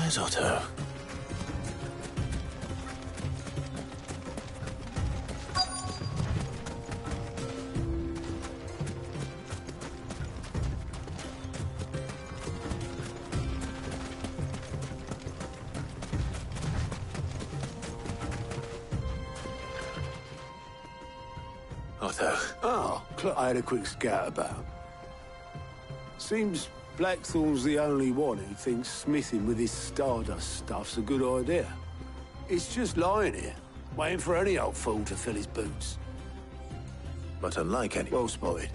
Where's Otto? Otto. Oh, I had a quick scout about. Seems Blackthorn's the only one who thinks smithing with his Stardust stuff's a good idea. It's just lying here, waiting for any old fool to fill his boots. But unlike any... Well spotted.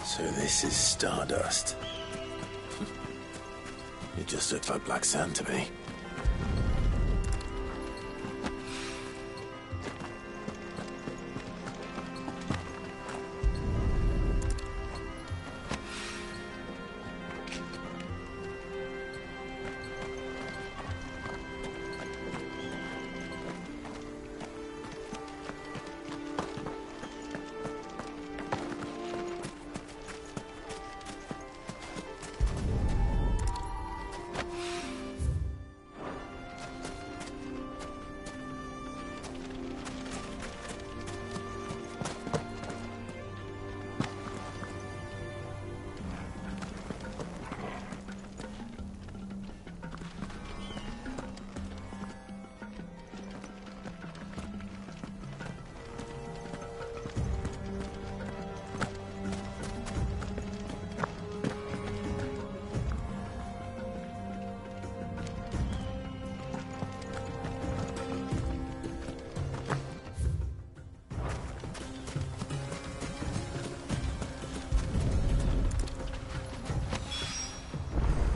So this is Stardust. It just looks like black sand to me.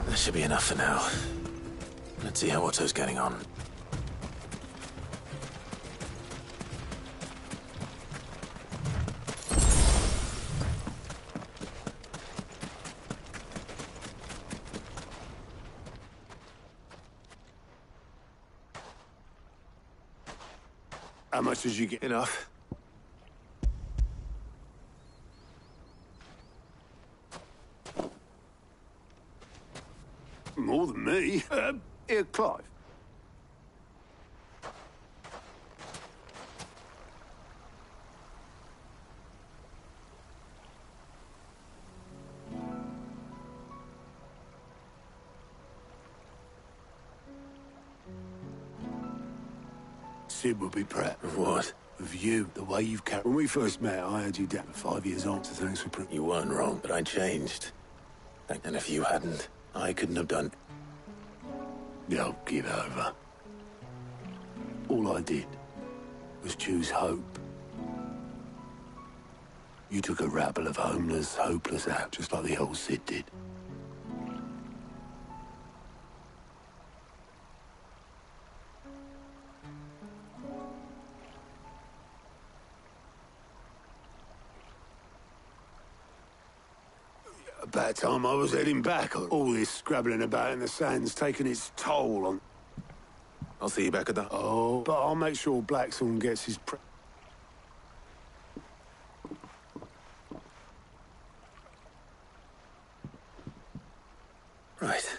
That should be enough for now. Let's see how Otto's getting on. How much did you get? Enough. More than me. Here, Clive. Sid would be proud. Of what? Of you, the way you've carried. When we first met, I had you down at 5 years old, so thanks for You weren't wrong, but I changed. And if you hadn't, I couldn't have done... Don't give over. All I did was choose hope. You took a rabble of homeless, hopeless out, just like the old Sid did. About time I was heading back. All this scrabbling about in the sand's taken its toll on... I'll see you back at the... Oh, but I'll make sure Blackthorn gets his... Right.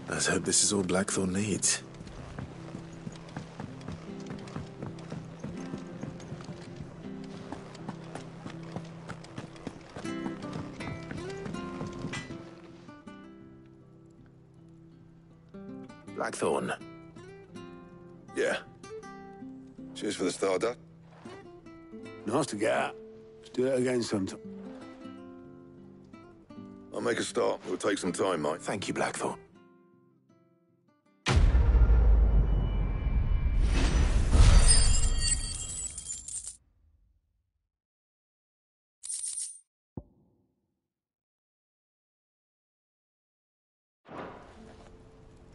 Let's hope this is all Blackthorn needs. Blackthorn. Yeah. Cheers for the Stardust. Nice to get out. Let's do it again sometime. I'll make a start. It'll take some time, Mike. Thank you, Blackthorn.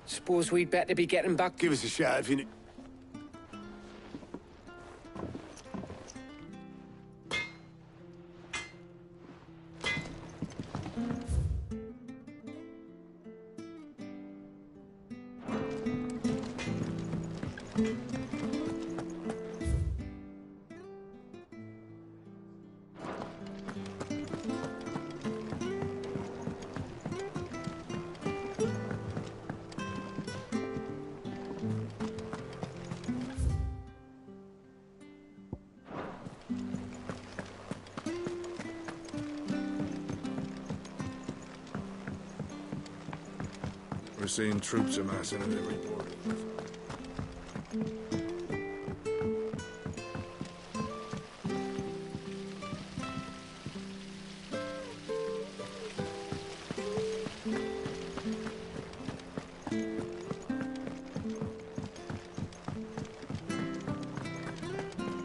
Suppose we'd better be getting back. Give us a shout if you need... We're seeing troops amassing at every port.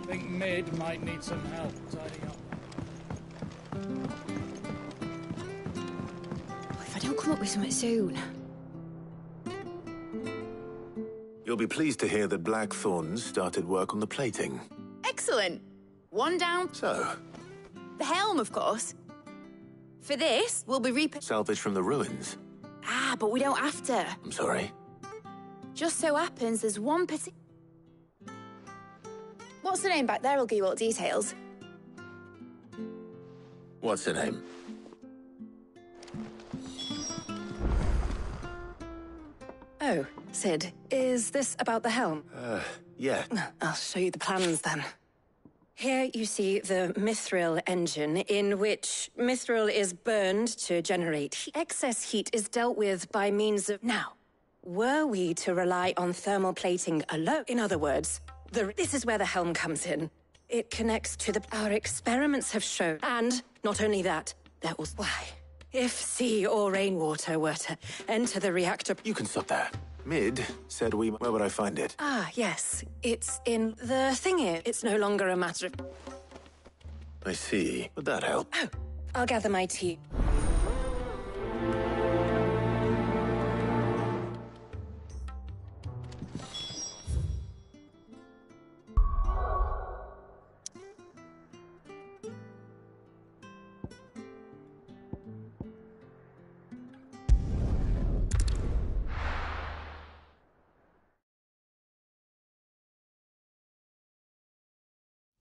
I think Mid might need some help tidying up. If I don't come up with something soon. You'll be pleased to hear that Blackthorn started work on the plating. Excellent. One down. So, The helm, of course. For this, we'll be salvage from the ruins. Ah, but we don't have to. I'm sorry. Just so happens there's one What's the name back there? I'll give you all the details. What's her name? Oh, Sid, is this about the helm? Yeah. I'll show you the plans then. Here you see the Mithril engine, in which Mithril is burned to generate heat. Excess heat is dealt with by means of... Now, were we to rely on thermal plating alone, in other words, this is where the helm comes in. It connects to our experiments have shown. And not only that, there was... Why? If sea or rainwater were to enter the reactor... You can stop there. Mid said where would I find it? Ah, yes. It's in the thingy. It's no longer a matter of... I see. Would that help? Oh, I'll gather my tea.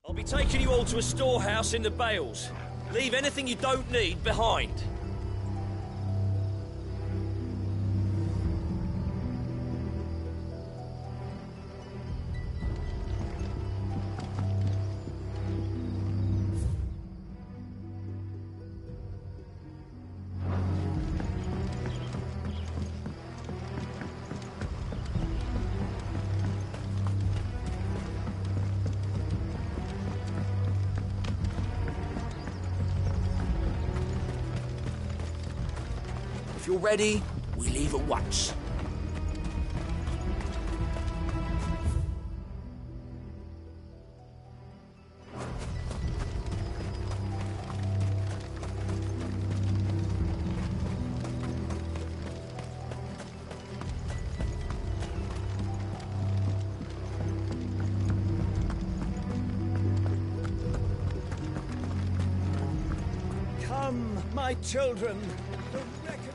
I'll be taking you all to a storehouse in the Bales. Leave anything you don't need behind. If you're ready, we leave at once. Come, my children. The reckoning.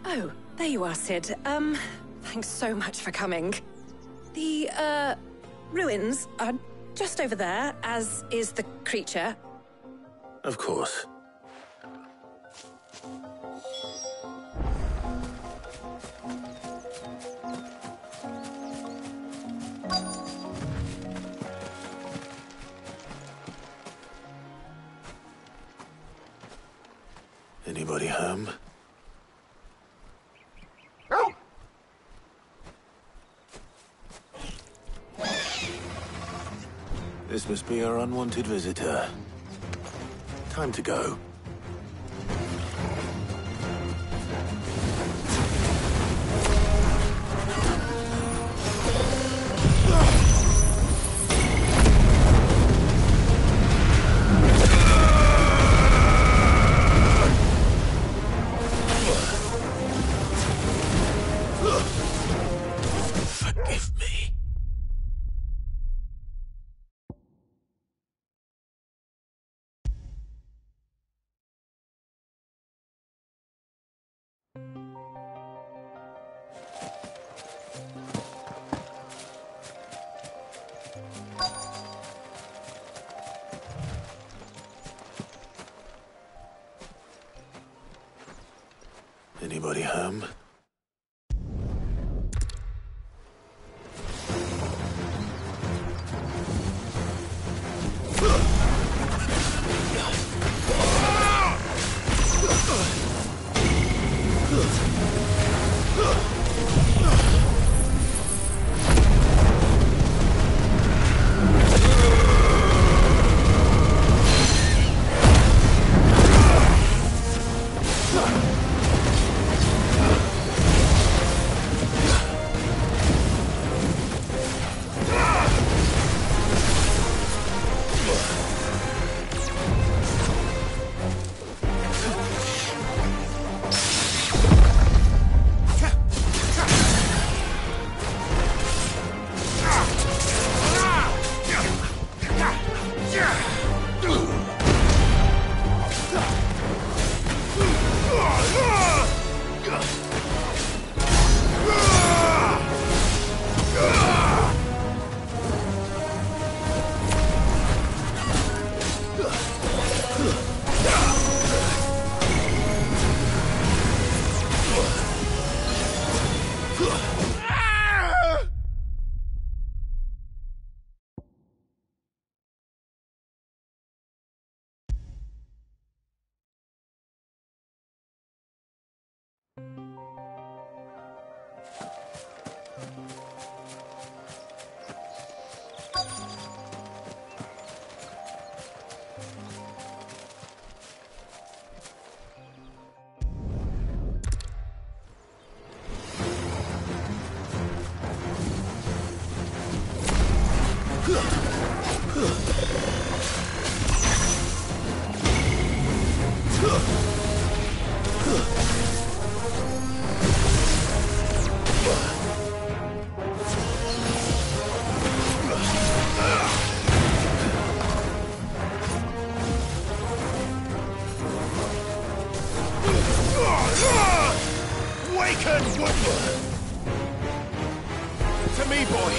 Oh, there you are, Sid. Thanks so much for coming. The, ruins are just over there, as is the creature. Of course. Anybody home? This must be our unwanted visitor. Time to go. Forgive me. Anybody home? To me, boy!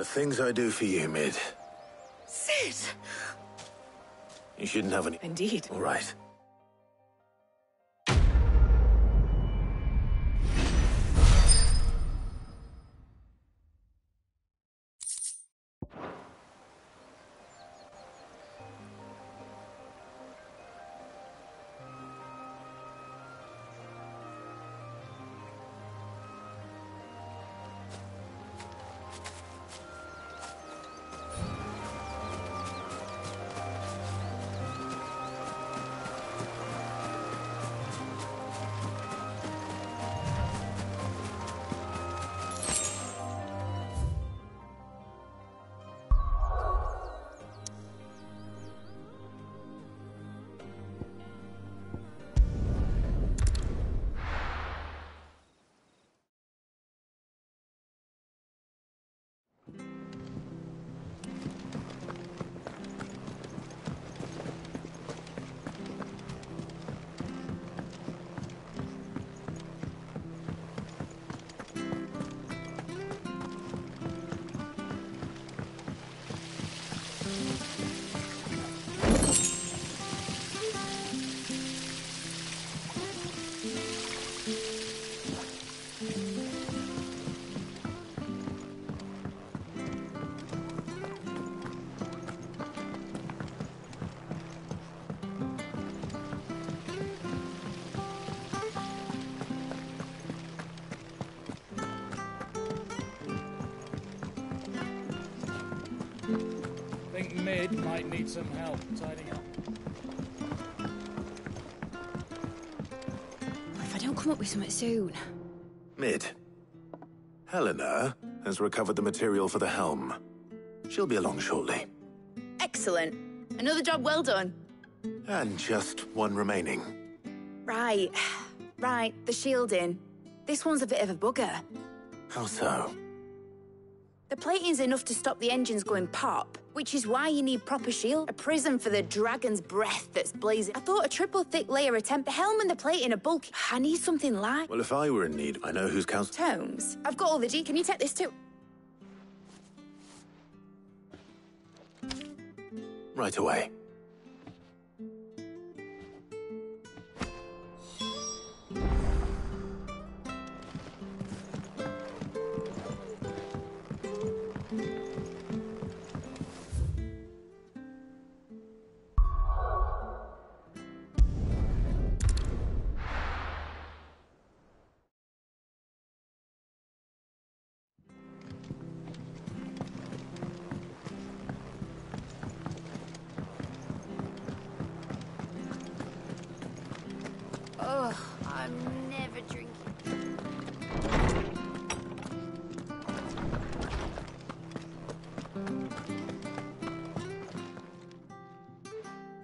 The things I do for you, Mid. Cid! You shouldn't have any... Indeed. All right. might need some help tidying up. If I don't come up with something soon. Mid. Helena has recovered the material for the helm. She'll be along shortly. Excellent. Another job well done. And just one remaining. Right. Right, the shielding. This one's a bit of a bugger. How so? The plating's enough to stop the engines going pop, which is why you need proper shield. A prism for the dragon's breath that's blazing. I thought a triple thick layer of temp. The helm and the plating are bulky. I need something light. Well, if I were in need, I know who's counsel. Tomes, I've got all the Can you take this too? Right away. Oh, I'm never drinking.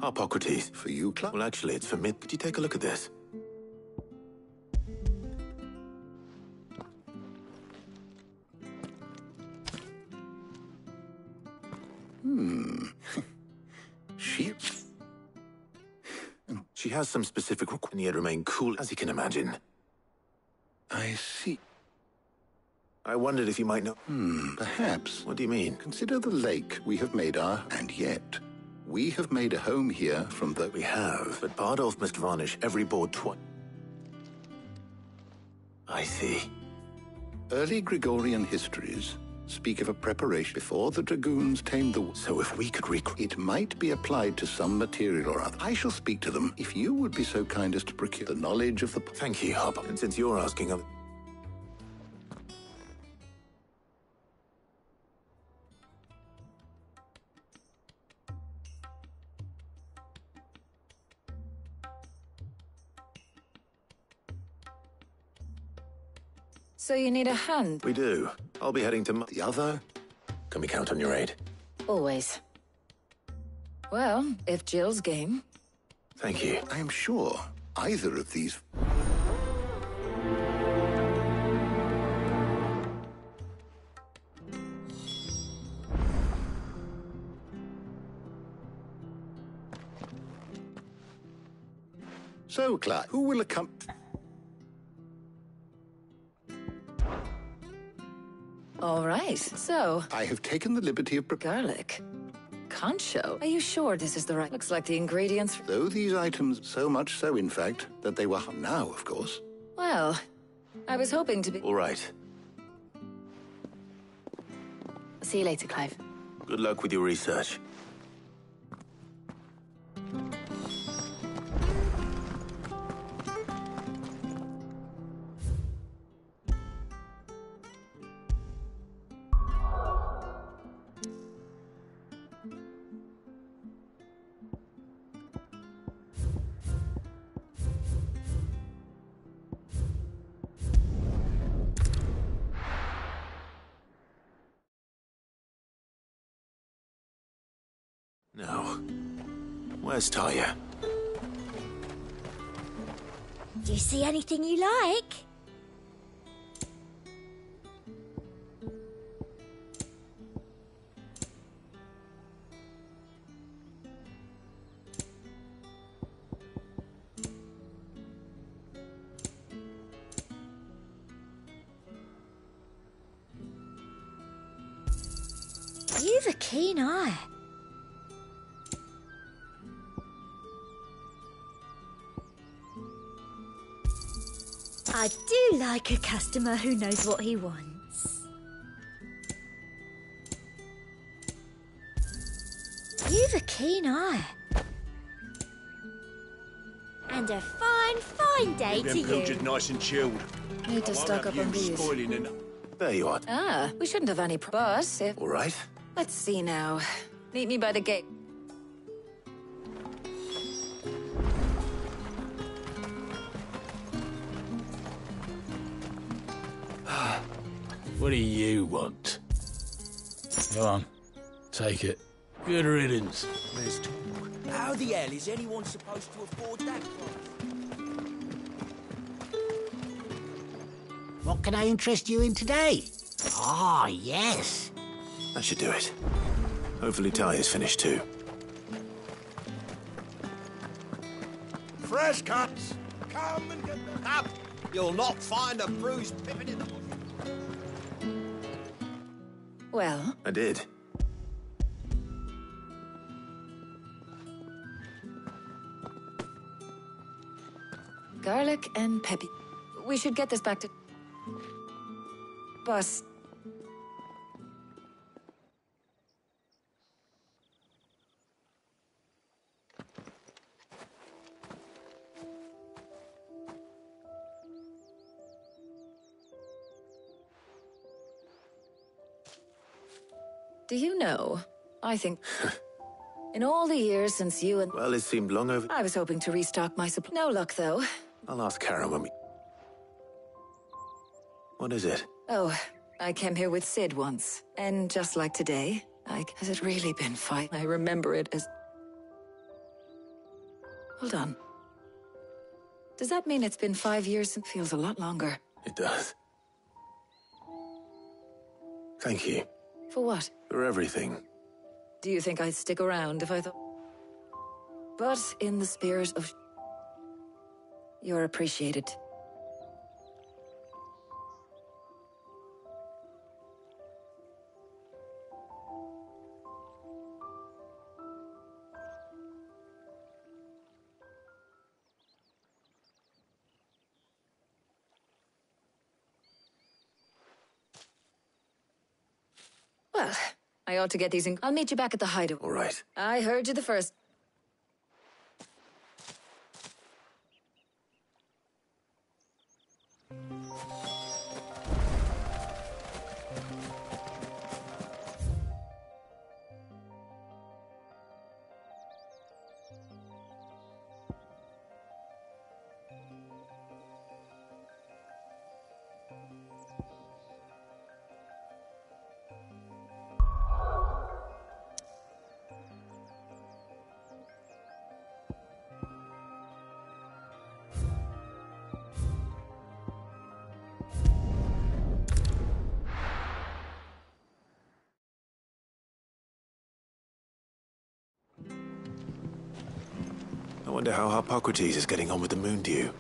Hippocrates. For you, Clark? Well, actually, it's for me. Could you take a look at this? She has some specific requirements, and yet remain cool, as you can imagine. I see. I wondered if you might know. Perhaps. What do you mean? Consider the lake we have made and yet, we have made a home here from the... We have, but Bardolph must varnish every board twice. I see. Early Gregorian histories speak of a preparation before the dragoons tamed the... So if we could it might be applied to some material or other. I shall speak to them if you would be so kind as to procure the knowledge of the... Thank you, Hop. And since you're asking... So you need a hand? We do. I'll be heading to... The other? Can we count on your aid? Always. Well, if Jill's game. Thank you. I am sure either of these... So, Clark, who will accompany... All right, so... I have taken the liberty of... Garlic. Concho. Are you sure this is the right... Looks like the ingredients... Though these items, so much so, in fact, that they were... Now, of course. Well, I was hoping to be... All right. See you later, Clive. Good luck with your research. Now, where's Talia? Do you see anything you like? You've a keen eye. I do like a customer who knows what he wants. You've a keen eye. And a fine, fine day to you. Nice and chilled. Need to stock up on these. There you are. Ah, we shouldn't have any but if... All right. Let's see now. Meet me by the gate. What do you want? Go on. Take it. Good riddance. There's talk. How the hell is anyone supposed to afford that price? What can I interest you in today? Ah, yes. That should do it. Hopefully Ty is finished too. Fresh cuts! Come and get them up! You'll not find a bruised pippin in the bush. Well, I did. garlic and peppy. We should get this back to... Boss. Do you know, I think... in all the years since you and... Well, it seemed long over... I was hoping to restock my supply. No luck, though. I'll ask Karen when we... What is it? Oh, I came here with Sid once. And just like today, has it really been fight? I remember it as... Hold on. Does that mean it's been 5 years? It feels a lot longer. It does. Thank you. For what? For everything. Do you think I'd stick around if I thought... But in the spirit of... You're appreciated. Well, I ought to get these in... I'll meet you back at the hideaway. All right. I heard you the first... I wonder how Harpocrates is getting on with the Moondew.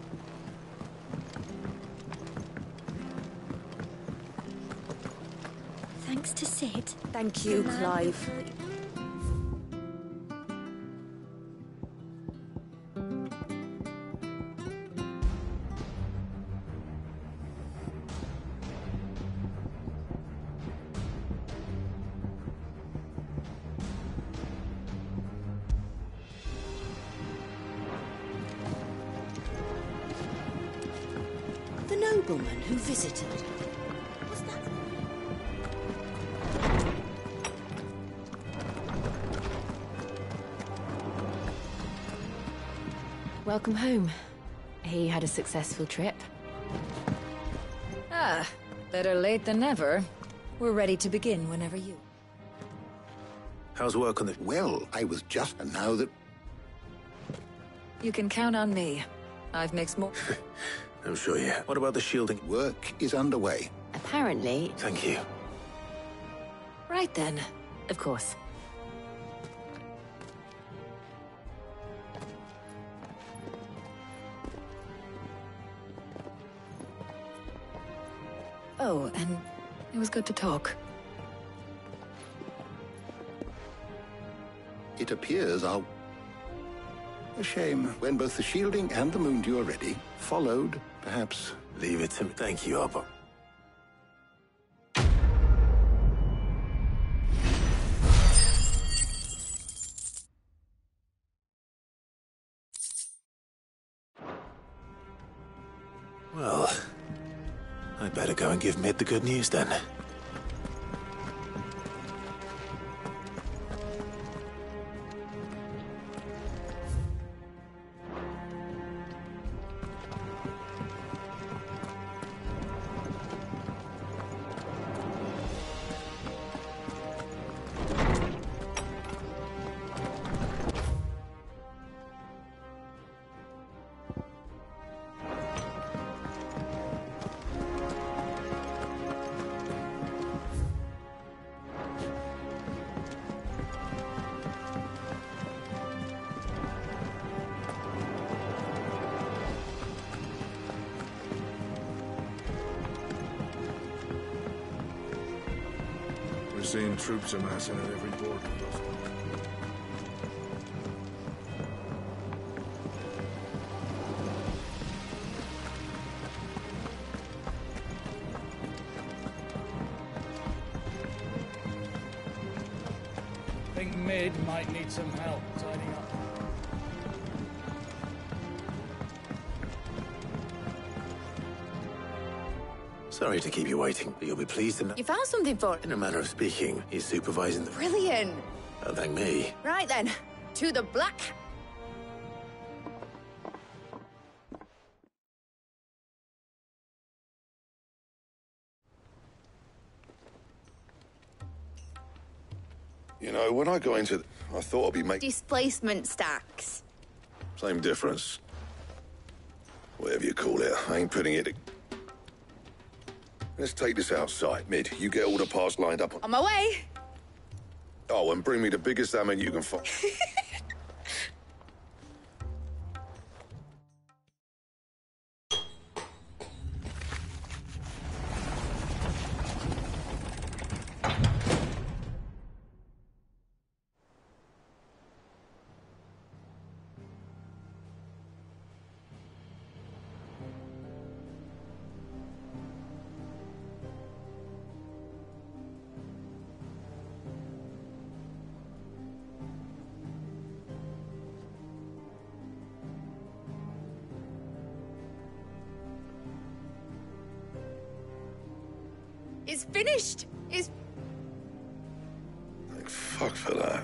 Thanks to Sid. Thank you, Clive. The nobleman who visited. Was that... Welcome home. He had a successful trip. Ah, better late than never. We're ready to begin whenever you... How's work on the... Well, I was just... And now that... You can count on me. I've mixed more... I'm sure, yeah. What about the shielding? Work is underway. Apparently... Thank you. Right then. Of course. Oh, and it was good to talk. It appears our... A shame. When both the shielding and the Moondew are ready, followed, perhaps... Leave it to me. Thank you, Harpo. Well, I'd better go and give Mid the good news then. seen troops amassing at every border post. Think Mid might need some help tidying up. Sorry to keep you waiting, but you'll be pleased to know. You found something for it? In a manner of speaking, he's supervising the... Brilliant. Oh, thank me. Right then, to the black. You know, when I got into... I thought I'd be making... Displacement stacks. Same difference. Whatever you call it, I ain't putting it... Let's take this outside. Mid, you get all the parts lined up. On my way. Oh, and bring me the biggest salmon you can find. It's finished. It's... Thank fuck for that.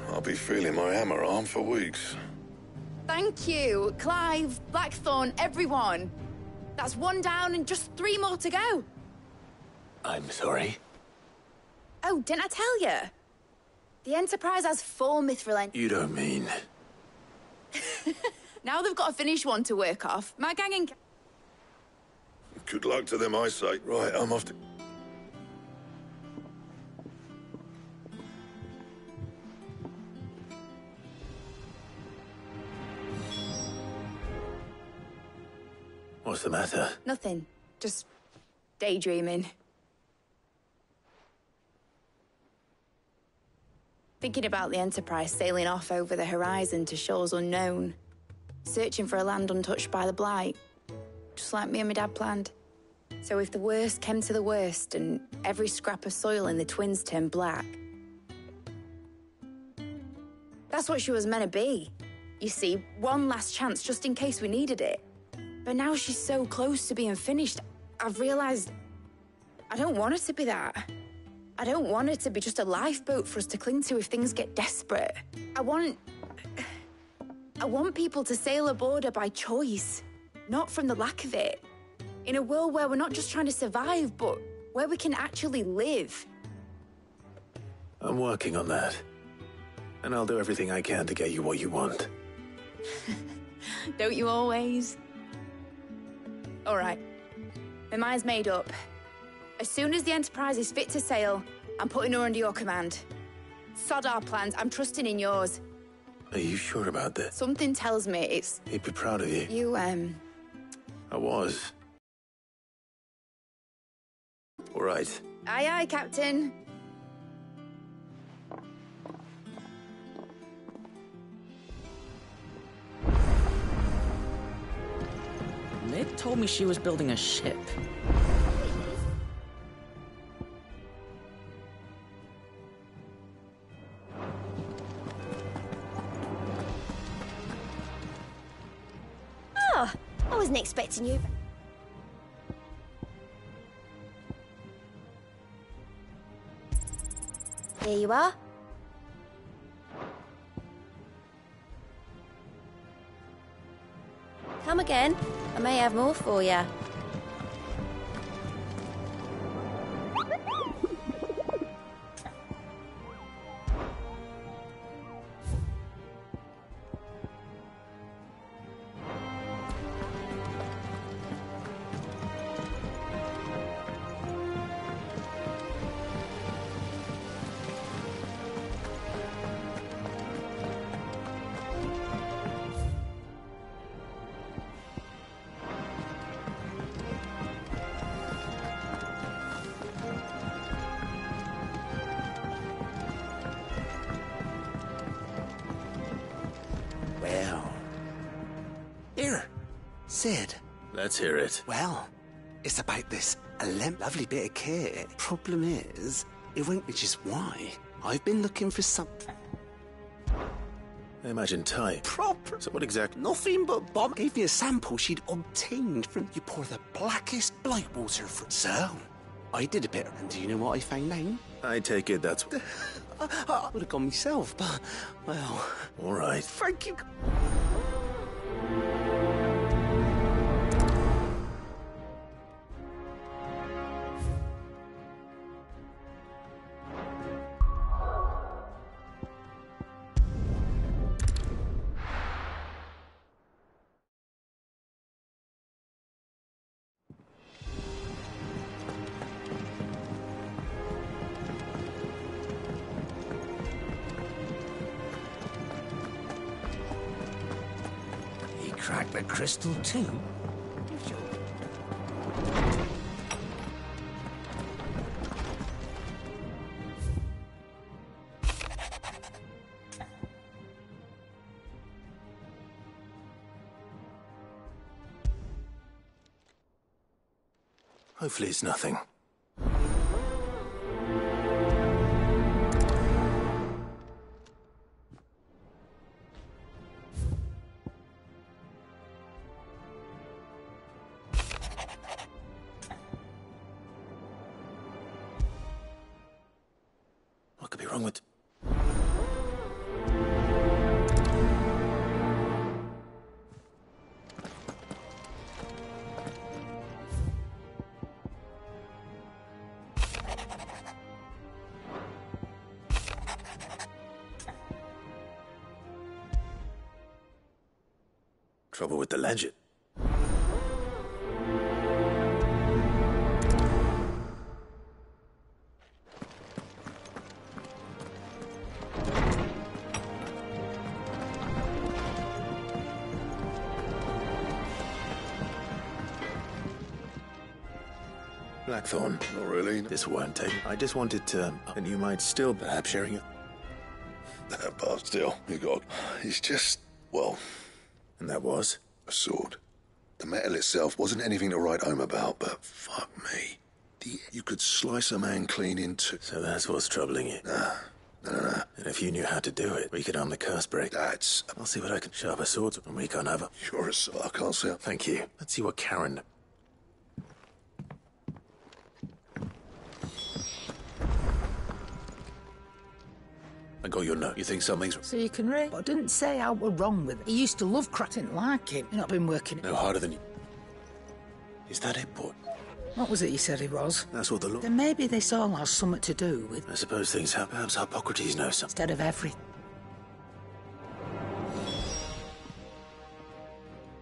I'll be feeling my hammer arm for weeks. Thank you, Clive, Blackthorn, everyone. That's one down and just 3 more to go. I'm sorry. Oh, didn't I tell you? The Enterprise has 4 mithril engines. You don't mean... Now they've got a finished one to work off. My gang and... Good luck to them, I say. Right, I'm off to... What's the matter? Nothing. Just daydreaming. Thinking about the Enterprise sailing off over the horizon to shores unknown. Searching for a land untouched by the Blight. Just like me and my dad planned. So if the worst came to the worst and every scrap of soil in the Twins turned black... That's what she was meant to be. You see, one last chance just in case we needed it. But now she's so close to being finished, I've realized I don't want it to be that. I don't want it to be just a lifeboat for us to cling to if things get desperate. I want people to sail aboard her by choice, not from the lack of it. In a world where we're not just trying to survive, but where we can actually live. I'm working on that. And I'll do everything I can to get you what you want. Don't you always? All right. My mind's made up. As soon as the Enterprise is fit to sail, I'm putting her under your command. Sod our plans. I'm trusting in yours. Are you sure about this? Something tells me it's... He'd be proud of you. You, I was. All right. Aye, aye, Captain. Mid told me she was building a ship. Oh, I wasn't expecting you. Here you are. Come again. I may have more for you. Sid. Let's hear it. Well, it's about this lovely bit of kit. Problem is, it won't, which is why I've been looking for something. I imagine type. Proper. So what exactly? Nothing but Bob gave me a sample she'd obtained from. You pour the blackest blight water from. So, I did a bit, and do you know what I found out? I take it that's... I would have gone myself, but, well... All right. Thank you. Crack the crystal too? Hopefully it's nothing. What could be wrong with... Trouble with the legend. Blackthorn. Not really. This won't take. I just wanted to... And you might still perhaps sharing it. But still, you got... It's just... Well... And that was? A sword. The metal itself wasn't anything to write home about, but fuck me. You could slice a man clean into... So that's what's troubling you? Nah. No. And if you knew how to do it, we could arm the curse break. That's... I'll see what I can... Sharper swords when we can't have them. You're a sword. I can't see. Thank you. Let's see what Karen... I got your note. You think something's... So you can read. But I didn't say I were wrong with it. He used to love crack. Didn't like him. You've not been working... No harder than you... Is that it, boy? What was it you said he was? That's what the law... Then maybe this all has something to do with... I suppose things have... Perhaps Hippocrates knows something. Instead of everything.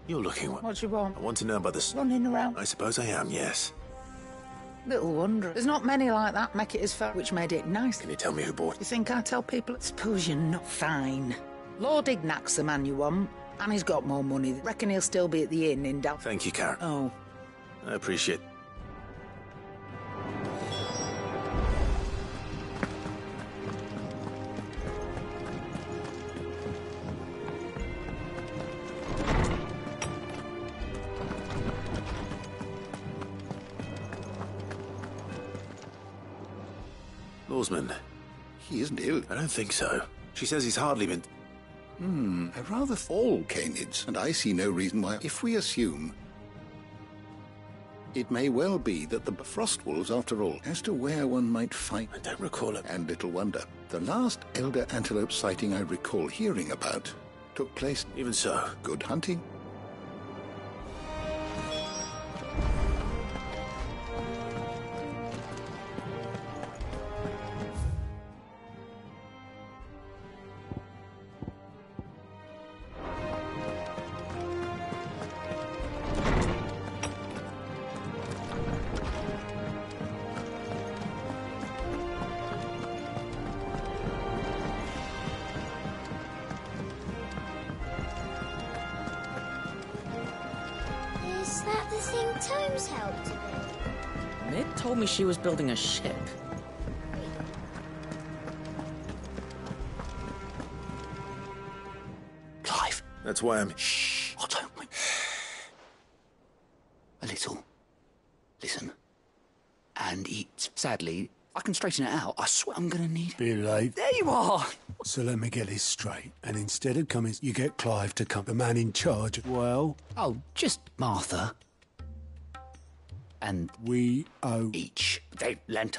You're looking... What do you want? I want to know about this... Running around. I suppose I am, yes. Little wonder. There's not many like that make it as far, which made it nice. Can you tell me who bought it? You think I tell people? Suppose you're not. Fine. Lord Ignac's the man you want, and he's got more money. Reckon he'll still be at the inn in Dal... Thank you, Karen. Oh. I appreciate it. Lawsman. He isn't ill. I don't think so. She says he's hardly been... I rather all canids, and I see no reason why. If we assume... It may well be that the frost wolves, after all, as to where one might find... I don't recall it. And little wonder. The last elder antelope sighting I recall hearing about took place... Even so. Good hunting. Is that the thing Tomes helped with? Mid told me she was building a ship. Clive. That's why I'm... Shh. Otto. Sadly, I can straighten it out. I swear I'm gonna need it. Bit late. There you are! So let me get this straight. And instead of coming, you get Clive to come, the man in charge. Well... Oh, just Martha. And we owe... each. They lent...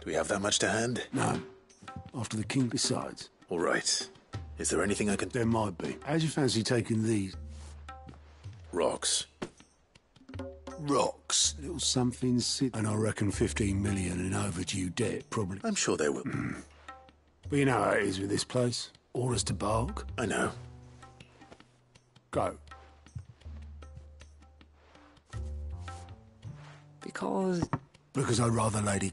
Do we have that much to hand? No. After the king decides. All right. Is there anything I can... There might be. How'd you fancy taking these? Rocks. Rocks. A little something sit. And I reckon 15 million in overdue debt, probably. I'm sure they will. But you know how it is with this place. Orders to bark. I know. Go. Because I'd rather Lady...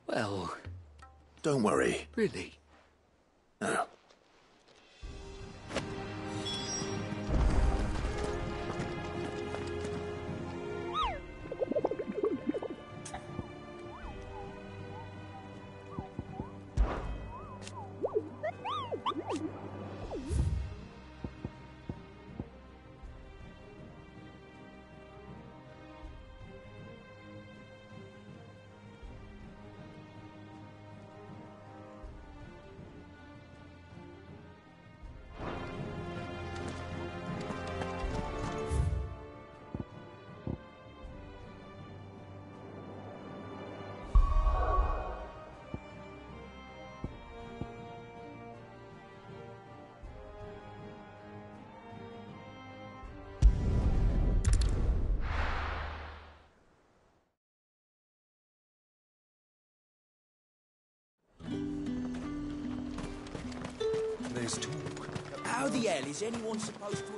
Well... Don't worry. Really? No. There's talk. How the hell is anyone supposed to...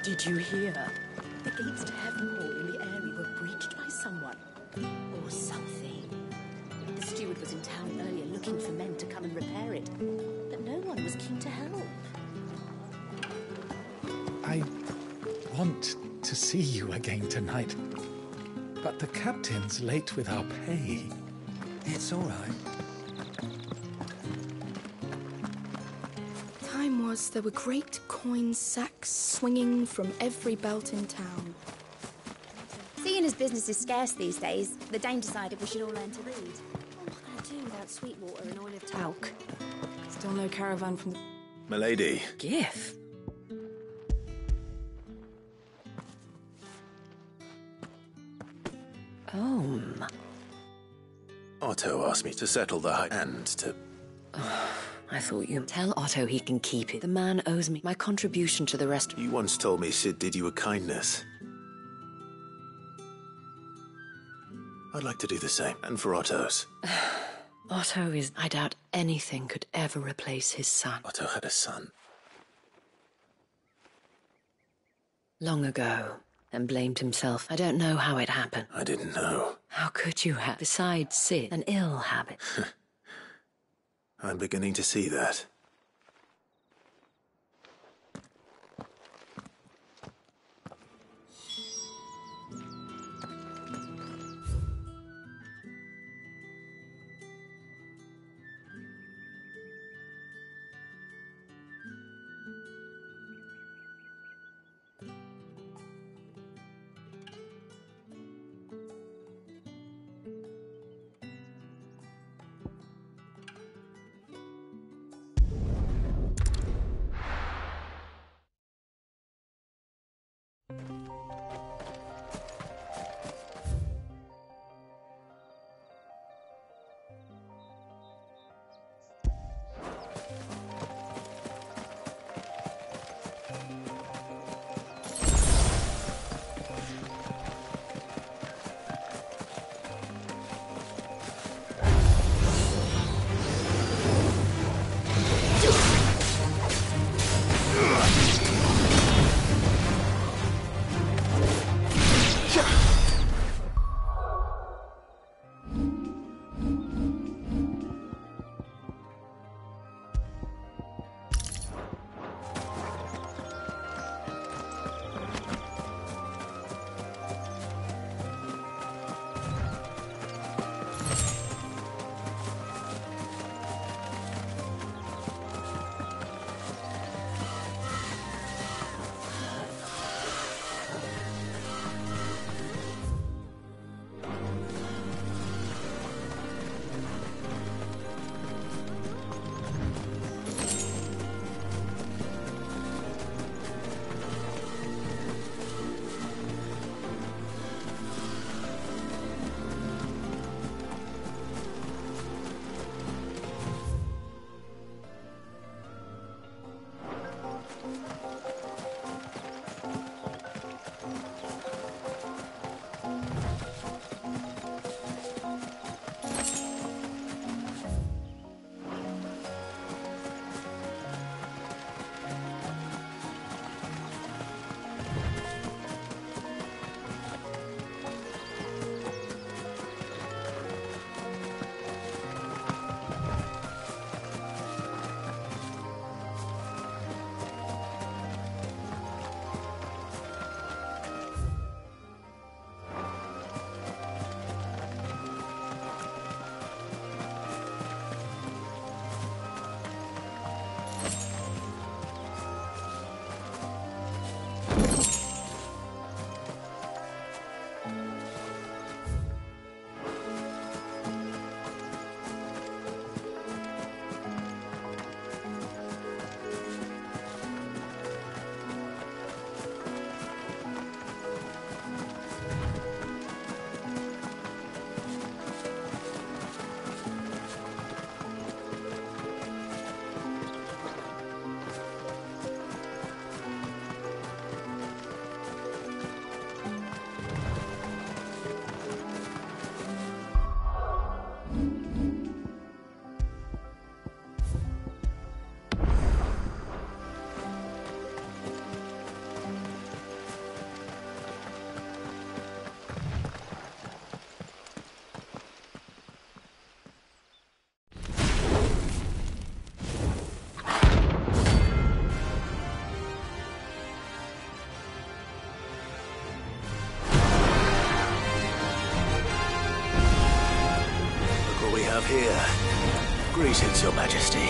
Did you hear? The gates to Heavenhall in the area were breached by someone. Or something. The steward was in town earlier looking for men to come and repair it. But no one was keen to help. I want to see you again tonight. But the captain's late with our pay. It's all right. Time was there were great coin sacks swinging from every belt in town. Seeing as business is scarce these days, the Dame decided we should all learn to read. What can I do without Sweetwater and oil of talc? Still no caravan from the... Milady. Gif. Otto asked me to settle the high and to... I thought you'd tell Otto he can keep it. The man owes me my contribution to the rest. You once told me Sid did you a kindness. I'd like to do the same, and for Otto's. Otto is... I doubt anything could ever replace his son. Otto had a son. Long ago, and blamed himself. I don't know how it happened. I didn't know. How could you have, besides Sid, an ill habit? I'm beginning to see that. have here? Greetings, Your Majesty.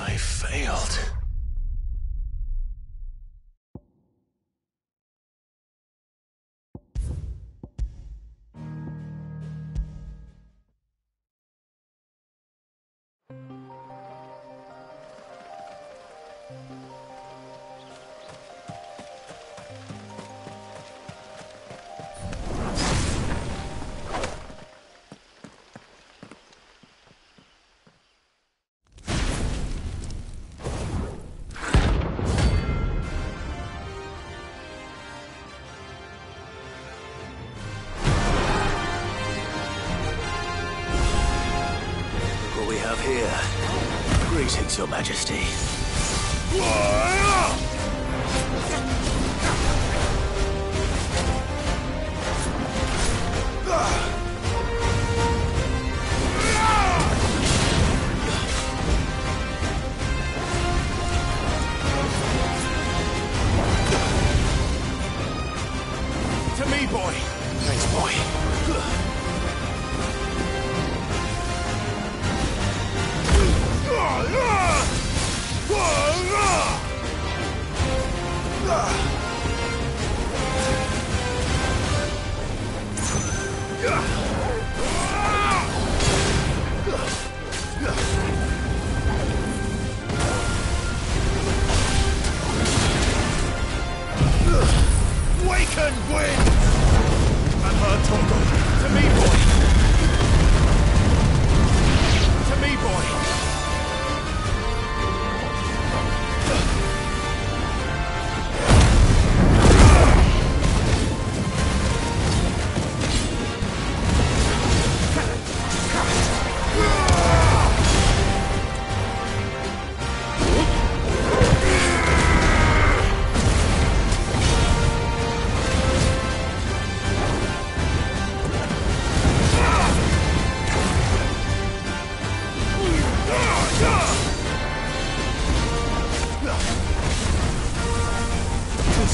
I failed. Here. Greetings, Your Majesty. To me, boy. Thanks, boy. Waken, wind!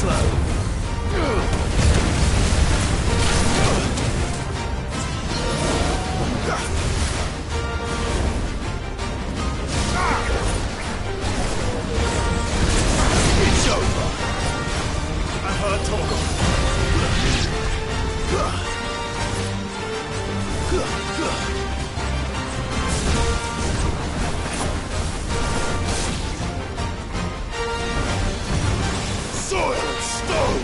slow. It's over. I've heard talk of soil and stone!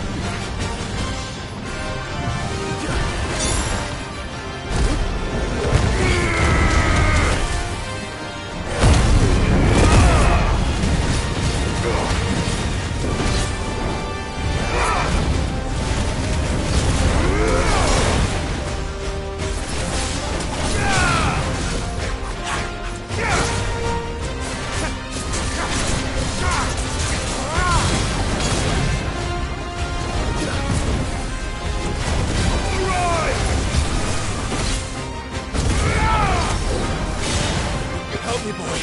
Help me, boy.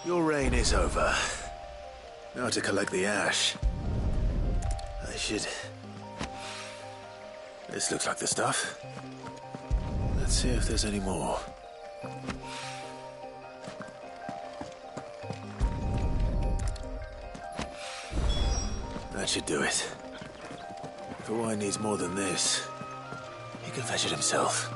Your reign is over. Now to collect the ash. I should... This looks like the stuff. Let's see if there's any more. That should do it. If Owain needs more than this, he can fetch it himself.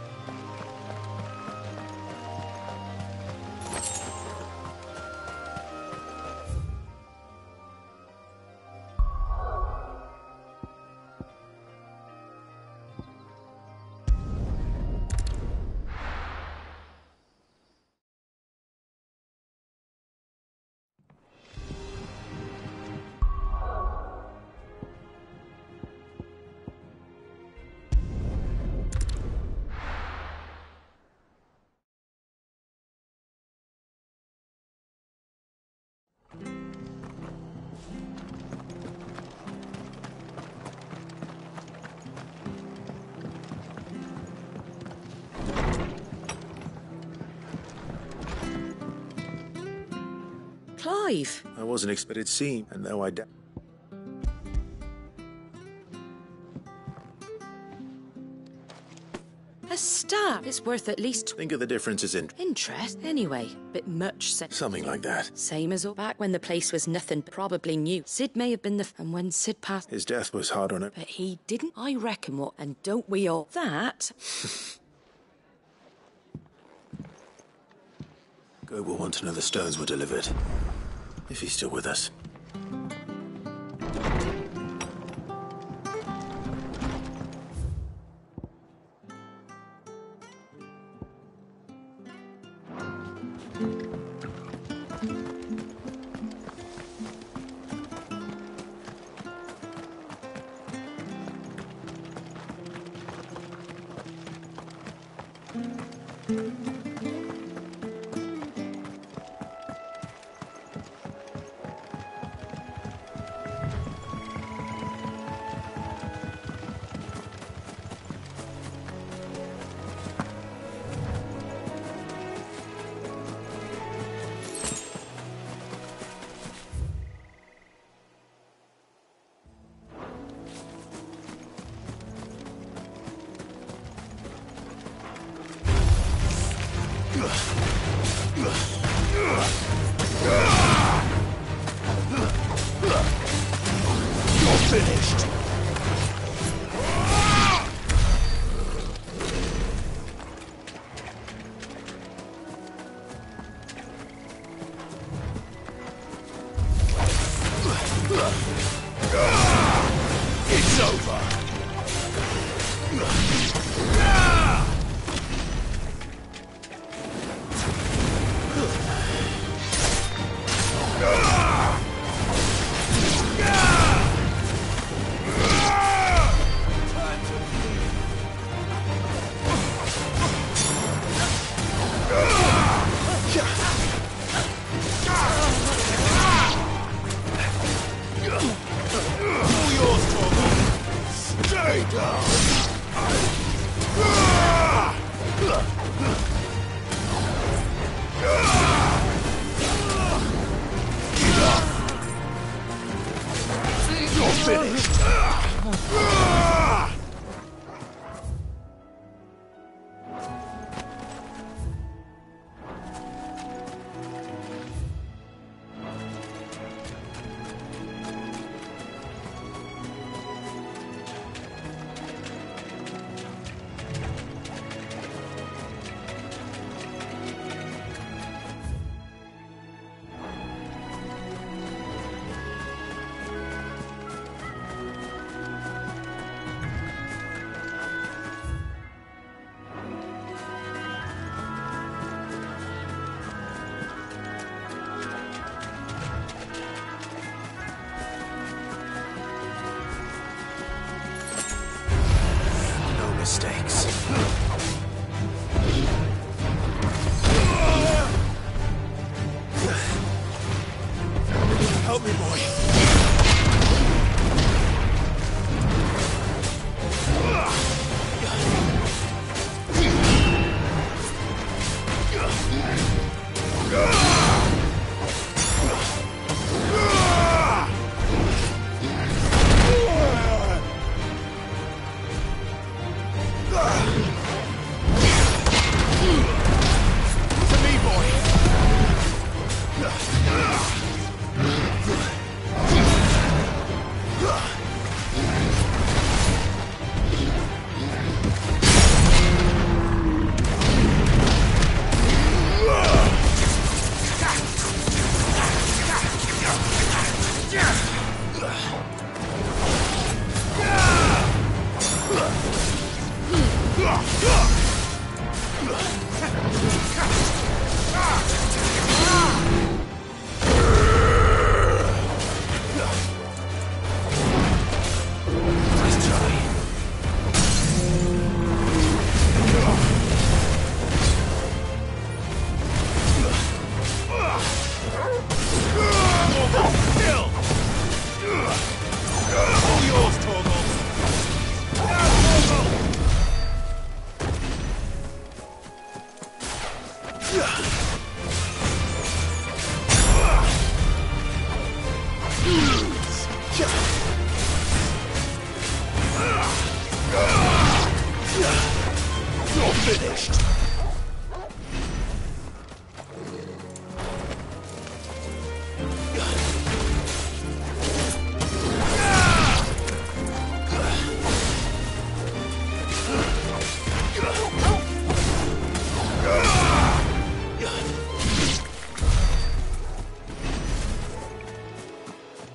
Clive! I wasn't expected to see him, and though I A star. It's worth at least... think of the differences in... interest. Anyway, bit much something like that. Same as all back when the place was nothing, probably new. Sid may have been the... And when Sid passed... His death was hard on it. But he didn't. I reckon what... And don't we all... That... Gob will want to know the stones were delivered. If he's still with us. finished.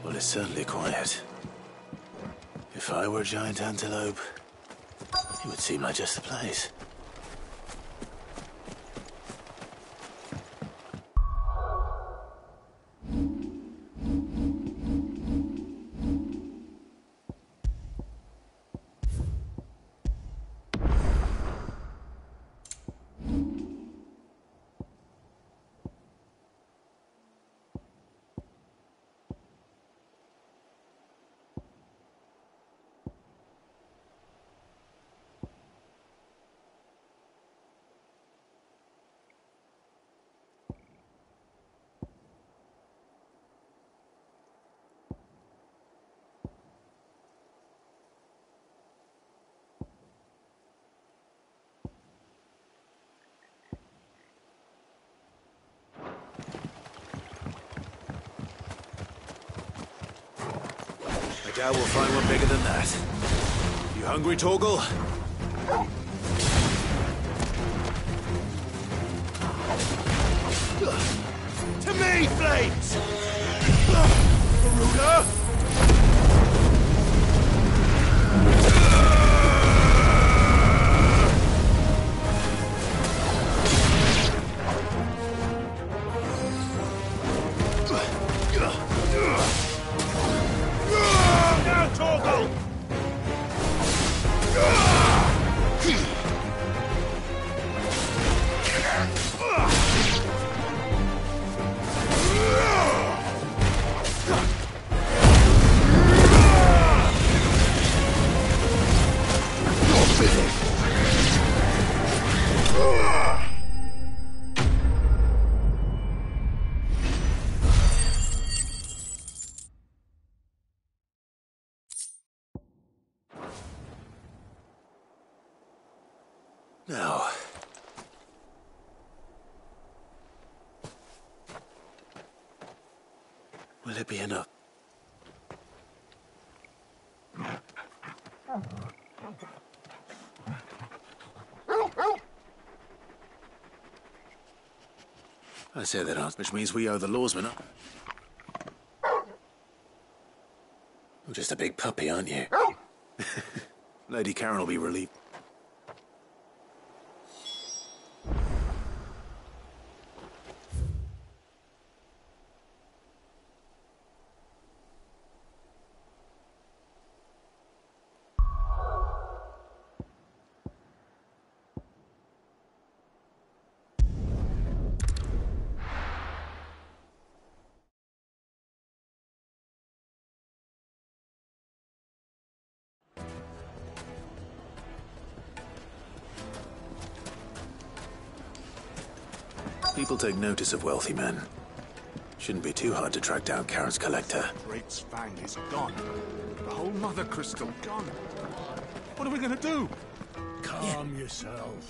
Well, it's certainly quiet. If I were a giant antelope, it would seem like just the place. I doubt we'll find one bigger than that. You hungry, Torgal? To me, Flames! Garuda! Now, Torgal! Now. Will it be enough? I say that out, which means we owe the lawsman up. You're just a big puppy, aren't you? Lady Karen will be relieved. People take notice of wealthy men. Shouldn't be too hard to track down Karen's collector. Great Fang is gone. The whole Mother Crystal gone. What are we gonna do? Calm yourself.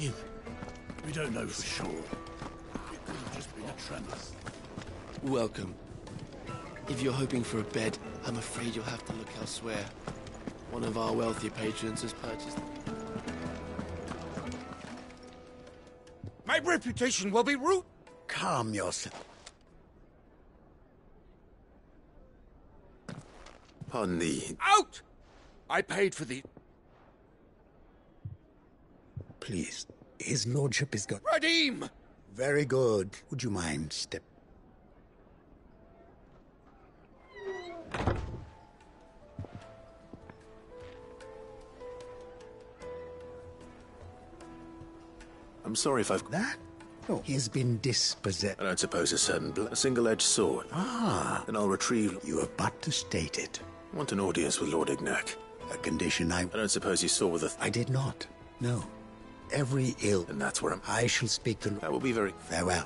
We don't know for sure. It could have just been a tremor. Welcome. If you're hoping for a bed, I'm afraid you'll have to look elsewhere. One of our wealthier patrons has purchased them. My reputation will be ruined. Calm yourself. Pardon the... Out! I paid for the... Please, his lordship is good. Redeem! Very good. Would you mind step? I'm sorry if I've... That? No, he has been dispossessed. I don't suppose a certain a single-edged sword. Ah. Then I'll retrieve... You have but to state it. I want an audience with Lord Ignac. A condition I don't suppose you saw with the... I did not. No. Every ill... And that's where I shall speak to... That will be very... Farewell.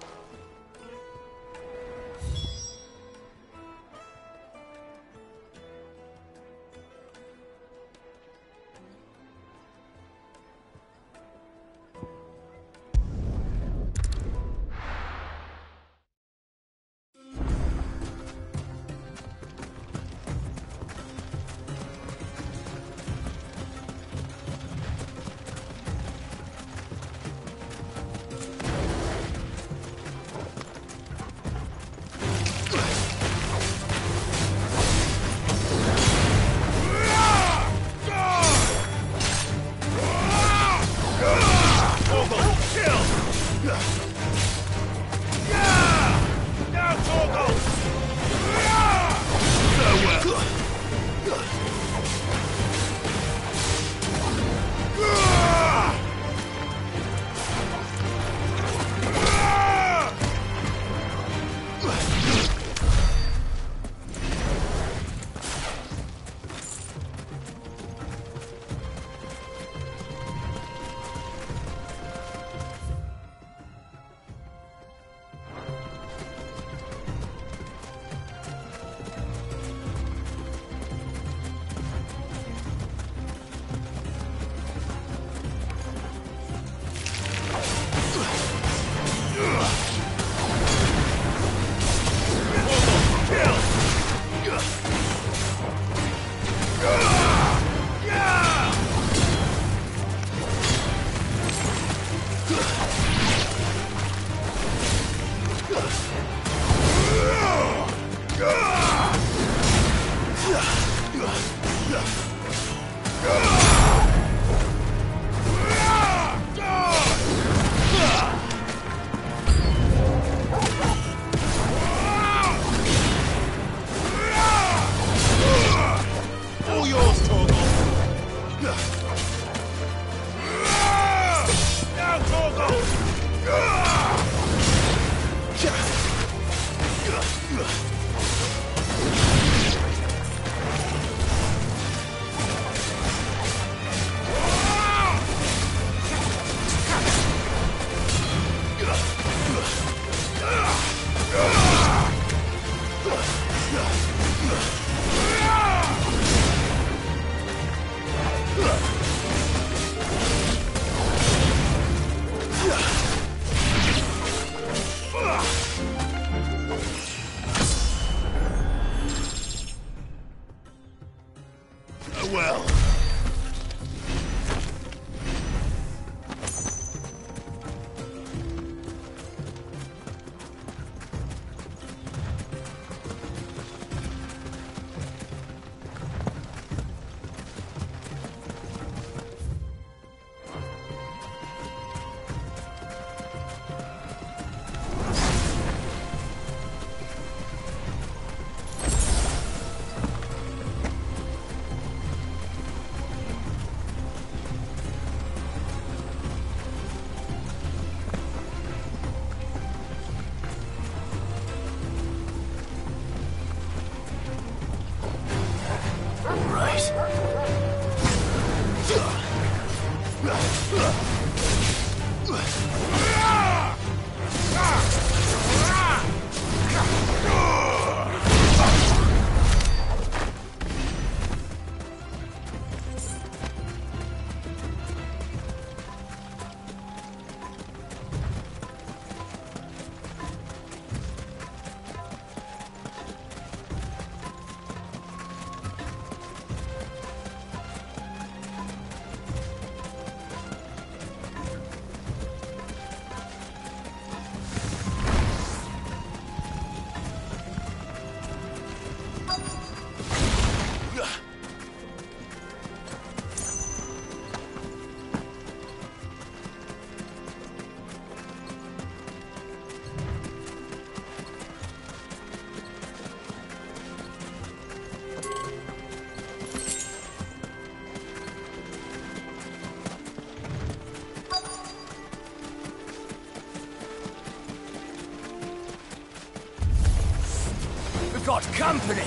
We've got company!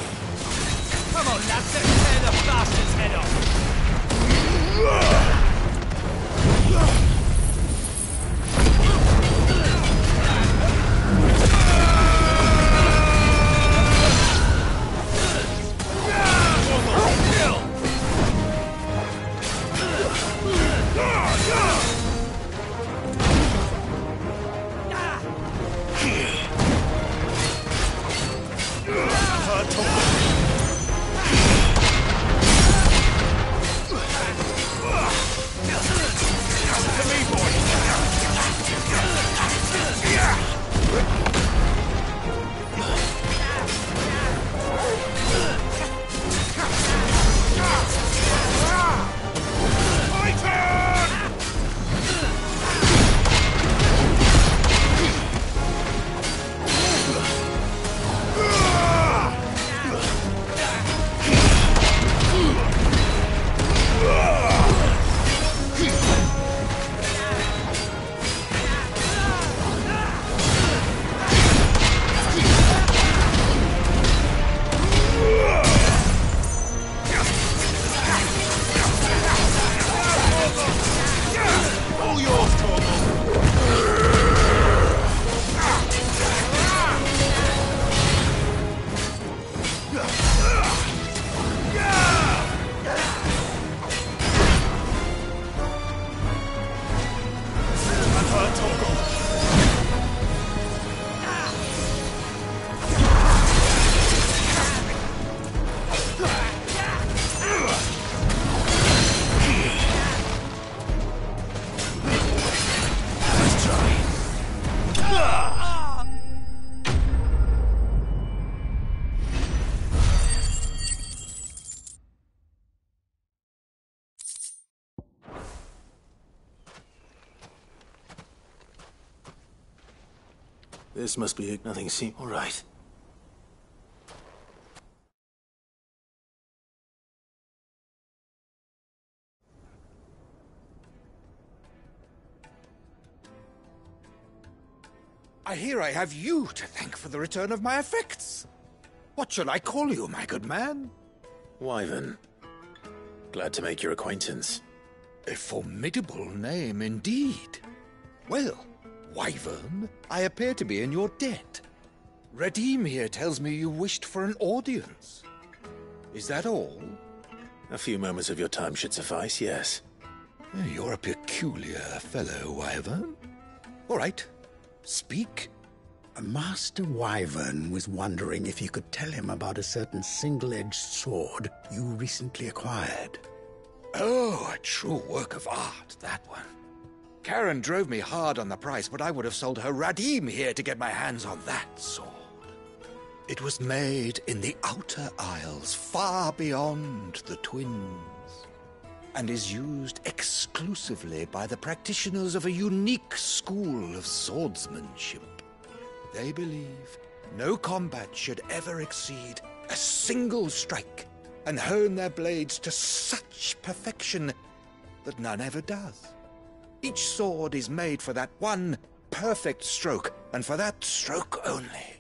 Come on, lads, let's tear the bastard's head off! This must be it. Nothing seems all right. I hear I have you to thank for the return of my effects. What shall I call you, my good man? Wyvern. Glad to make your acquaintance. A formidable name indeed. Well, Wyvern, I appear to be in your debt. Redeem here tells me you wished for an audience. Is that all? A few moments of your time should suffice, yes. You're a peculiar fellow, Wyvern. All right, speak. Master Wyvern was wondering if you could tell him about a certain single-edged sword you recently acquired. Oh, a true work of art, that one. Karen drove me hard on the price, but I would have sold her Radim here to get my hands on that sword. It was made in the Outer Isles, far beyond the Twins, and is used exclusively by the practitioners of a unique school of swordsmanship. They believe no combat should ever exceed a single strike, and hone their blades to such perfection that none ever does. Each sword is made for that one perfect stroke, and for that stroke only.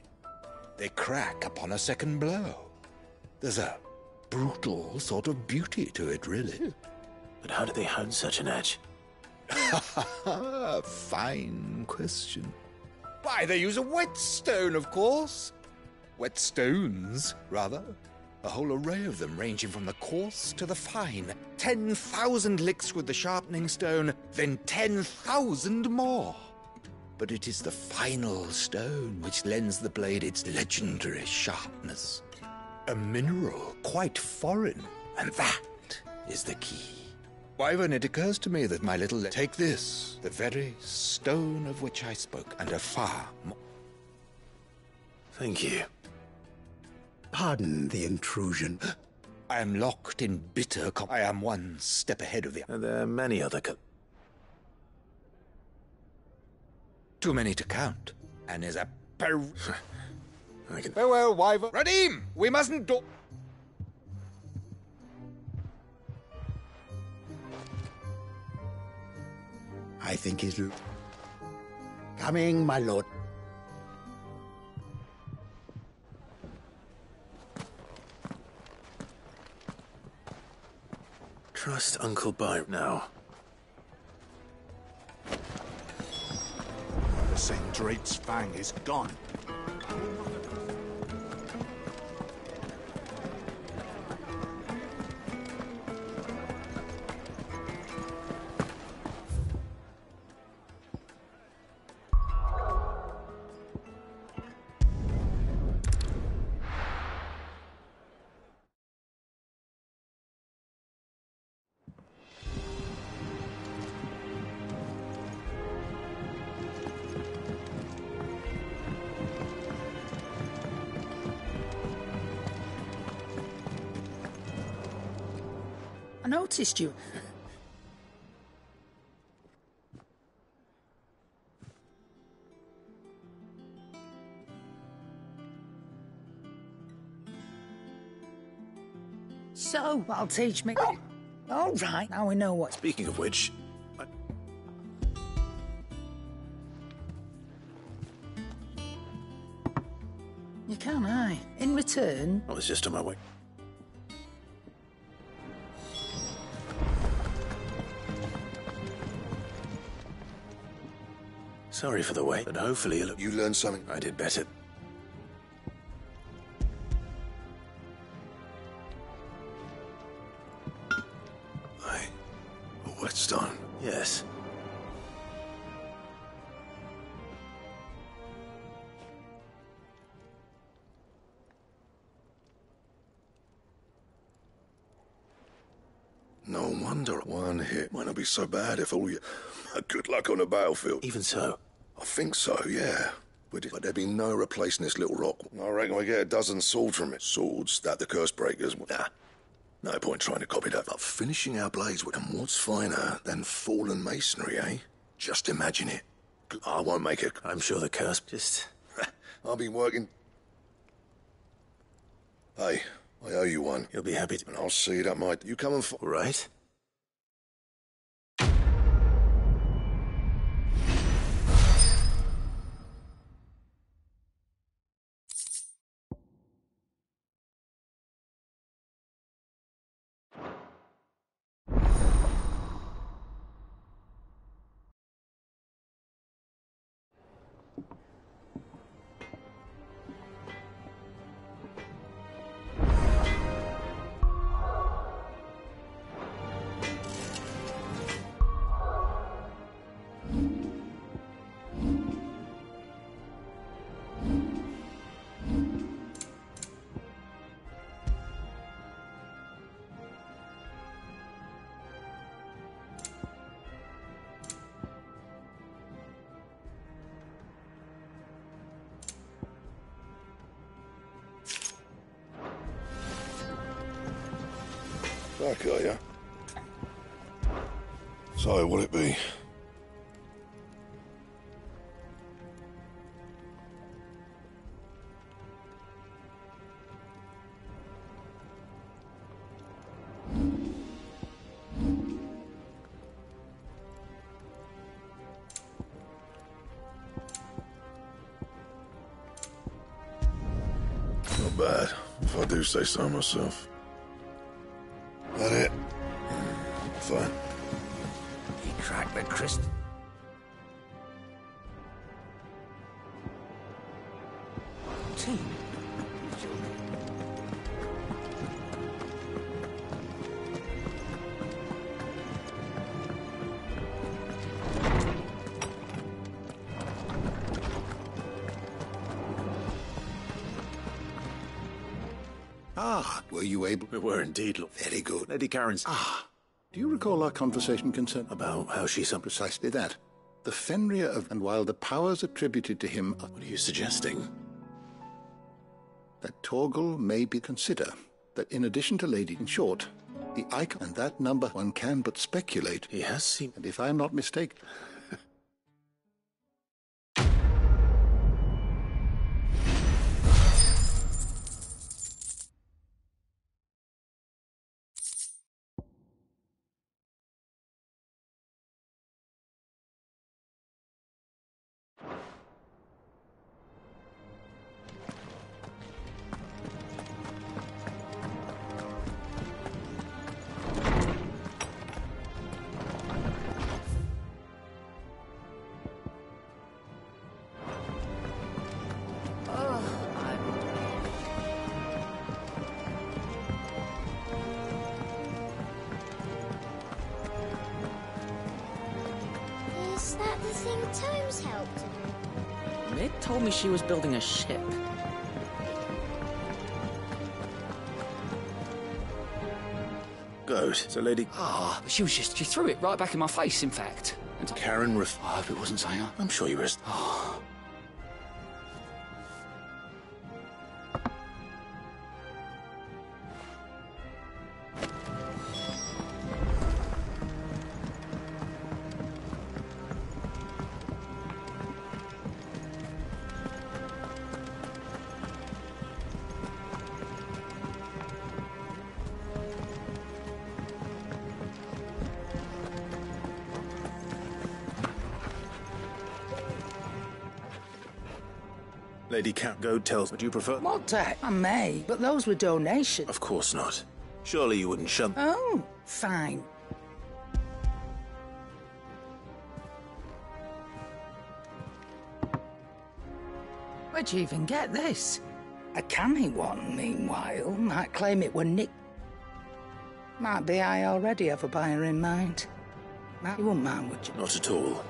They crack upon a second blow. There's a brutal sort of beauty to it, really. But how do they hone such an edge? Fine question. Why, they use a whetstone, of course. Whetstones, rather. A whole array of them, ranging from the coarse to the fine. 10,000 licks with the sharpening stone, then 10,000 more. But it is the final stone which lends the blade its legendary sharpness. A mineral quite foreign, and that is the key. Wyvern, it occurs to me that my little... Take this, the very stone of which I spoke, and a far more... Thank you. Pardon the intrusion. I am locked in bitter... I am one step ahead of the... And there are many other... Too many to count. And is a... I can... Farewell, Wyvern. Radim! We mustn't do... I think he's... Coming, my lord. Trust Uncle Byron now. The St. Drake's Fang is gone. I noticed you. So, I'll teach me. All right, now we know what... Speaking of which... You can, aye. In return... I was just on my way. Sorry for the wait, but hopefully you learned something. I did better. A whetstone? Yes. No wonder one hit might not be so bad if all you... Good luck on the battlefield. Even so. I think so, yeah. But there'd be no replacing this little rock. I reckon we get a dozen swords from it. Swords that the curse breakers... Nah. No point trying to copy that. But finishing our blades with... And what's finer than fallen masonry, eh? Just imagine it. I won't make it. I'm sure the curse... Just... I'll be working... Hey, I owe you one. You'll be happy to... And I'll see that might... You come and... Right. Back, are ya? So, what'll it be? Not bad, if I do say so myself. That it? Fine. track that Chris... Team? Ah, were you able... We were indeed, Lord. Very good. Lady Karen's... Do you recall our conversation concerned about how she some... Precisely that. The Fenrir of... And while the powers attributed to him... What are you suggesting? That Torgal may be consider that in addition to Lady... In short, the icon... And that number one can but speculate. He has seen... And if I am not mistaken... Is that the thing Tomes helped her do? Mid told me she was building a ship. Good. So, Lady... She threw it right back in my face, in fact. And Karen I hope it wasn't Saya. I'm sure you were... Lady Catgoad tells... Would you prefer... Moddach, I may, but those were donations. Of course not. Surely you wouldn't shun... Oh, fine. Where'd you even get this? A canny one, meanwhile, might claim it were Nick. Might be I already have a buyer in mind. You wouldn't mind, would you? Not at all.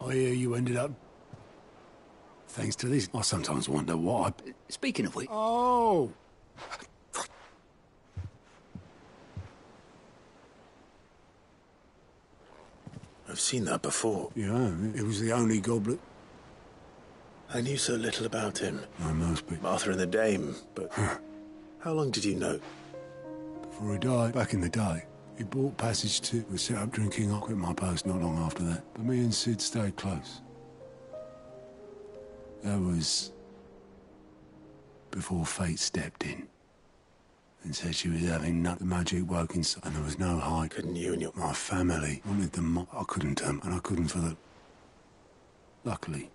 I hear you ended up... Thanks to this, I sometimes wonder why. Speaking of which... Oh! I've seen that before. Yeah, it was the only goblet. I knew so little about him. I must be. Martha and the Dame, but... How long did you know? Before he died, back in the day, he bought passage to... We set up drinking. I quit my post not long after that. But me and Sid stayed close. That was... before fate stepped in. And said she was having none. The magic woke inside, and there was no hide. Couldn't you and your... My family wanted them... I couldn't, and I couldn't for the... Luckily,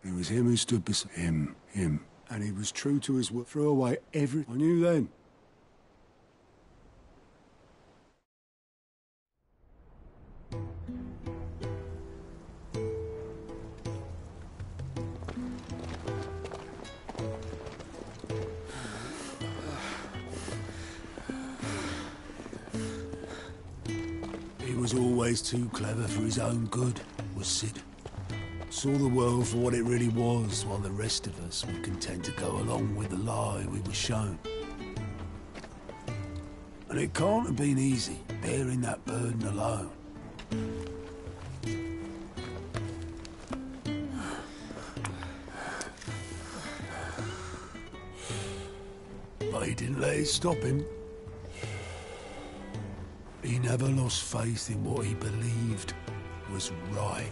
it was him who stood beside... Him. And he was true to his word. Threw away every... I knew then. He was always too clever for his own good, was Sid. Saw the world for what it really was, while the rest of us were content to go along with the lie we were shown. And it can't have been easy, bearing that burden alone. But he didn't let it stop him. He never lost faith in what he believed was right.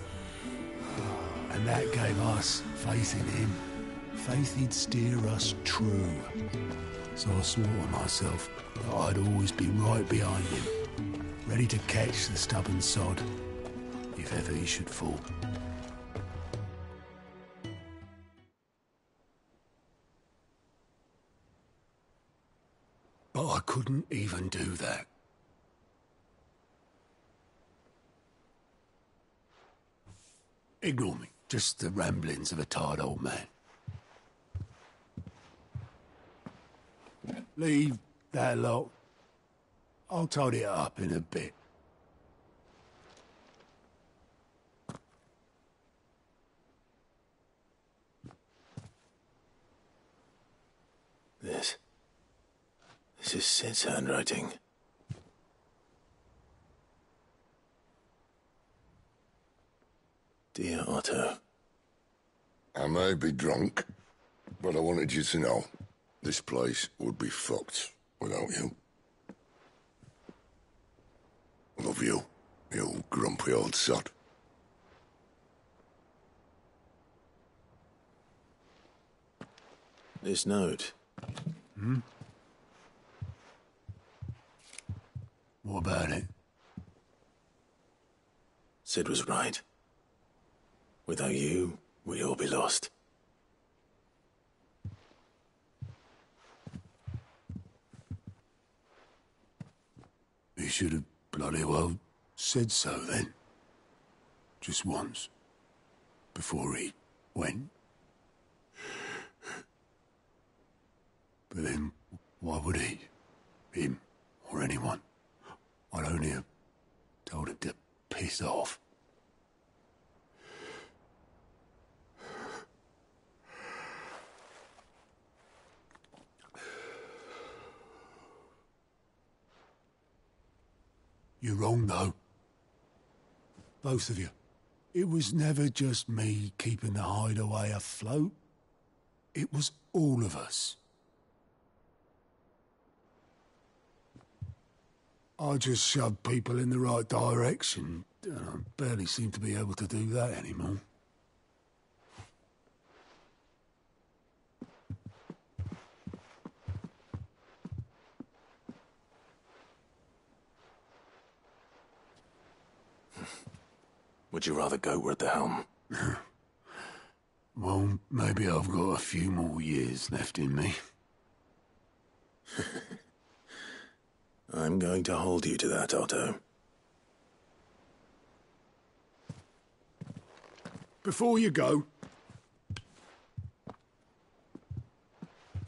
And that gave us faith in him. Faith he'd steer us true. So I swore to myself that I'd always be right behind him, ready to catch the stubborn sod if ever he should fall. But I couldn't even do that. Ignore me. Just the ramblings of a tired old man. Leave that lot. I'll tidy it up in a bit. This is Sid's handwriting. Dear Otto. I may be drunk, but I wanted you to know this place would be fucked without you. Love you, you grumpy old sod. This note. What about it? Sid was right. Without you, we'd all be lost. He should have bloody well said so then. Just once. Before he went. But then, why would he? Him, or anyone? I'd only have told him to piss off. You're wrong, though. Both of you. It was never just me keeping the hideaway afloat. It was all of us. I just shoved people in the right direction, and I barely seem to be able to do that anymore. Would you rather go at the helm? Well, maybe I've got a few more years left in me. I'm going to hold you to that, Otto. Before you go,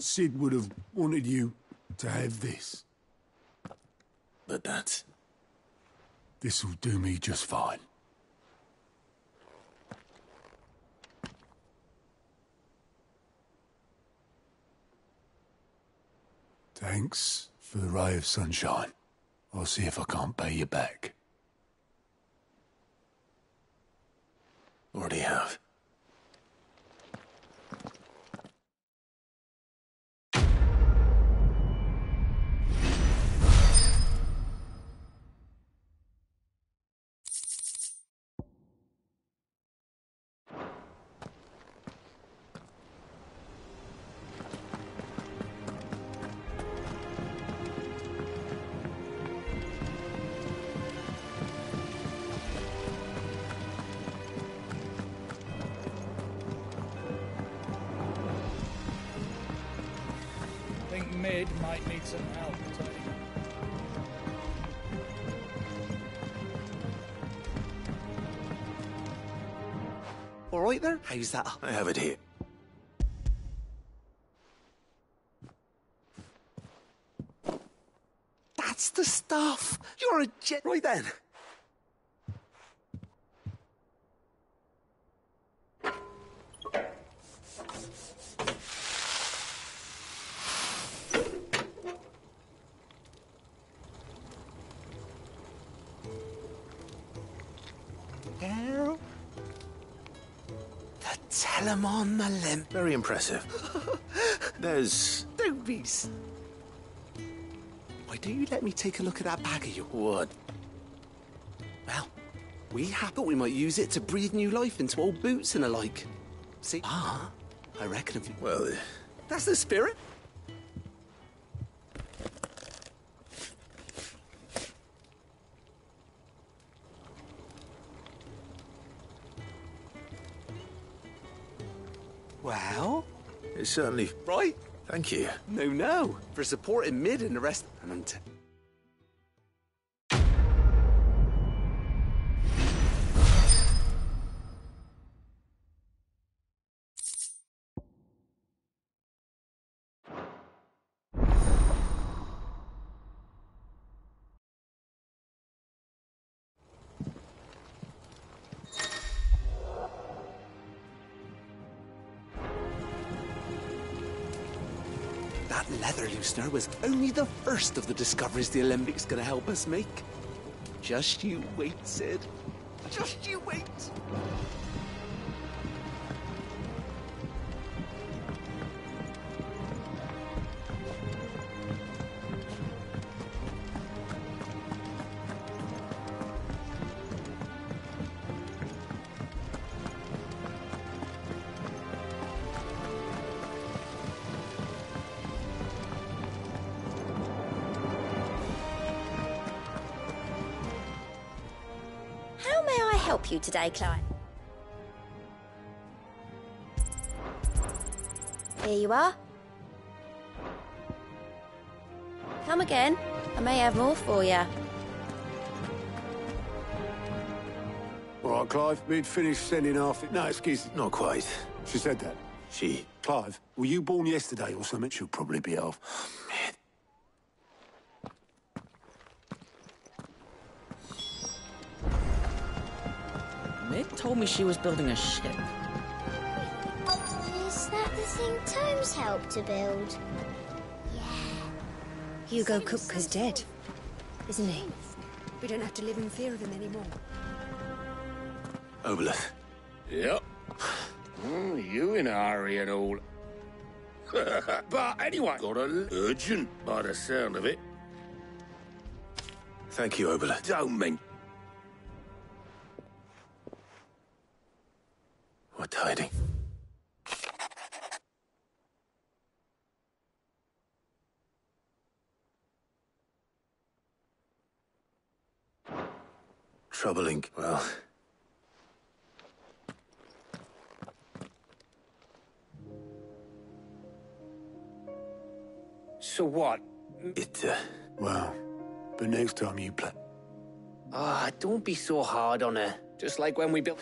Sid would have wanted you to have this. But that's... This'll do me just fine. Thanks for the ray of sunshine. I'll see if I can't pay you back. Already have. Mid might need some help tidying up. All right there? How's that? I have it here. That's the stuff. You're a jet. Right then. The Telemon Malim. Very impressive. There's... Don't be... Why don't you let me take a look at that bag of yours? What? Well, we happen we might use it to breathe new life into old boots and the like. See? I reckon if you... Well... That's the spirit. Well... It's certainly... Right? Thank you. No. For supporting Mid and the rest. And that leather loosener was only the first of the discoveries the Olympics gonna help us make. Just you wait, Sid. Just you wait. How may I help you today, Clive? Here you are. Come again. I may have more for you. All right, Clive, we'd finished sending off... No, excuse me. Not quite. She said that. She... Clive, were you born yesterday or something? She'll probably be off. Mick told me she was building a ship. Is that the thing Tomes helped to build? Hugo Kupka's dead, isn't he? We don't have to live in fear of him anymore. Oboleth. Yep. You in a hurry and all. But anyway, got a urgent by the sound of it. Thank you, Oboleth. Don't mean. What hiding? Troubling. Well... So what? Well, but next time you play... Ah, don't be so hard on her. Just like when we built...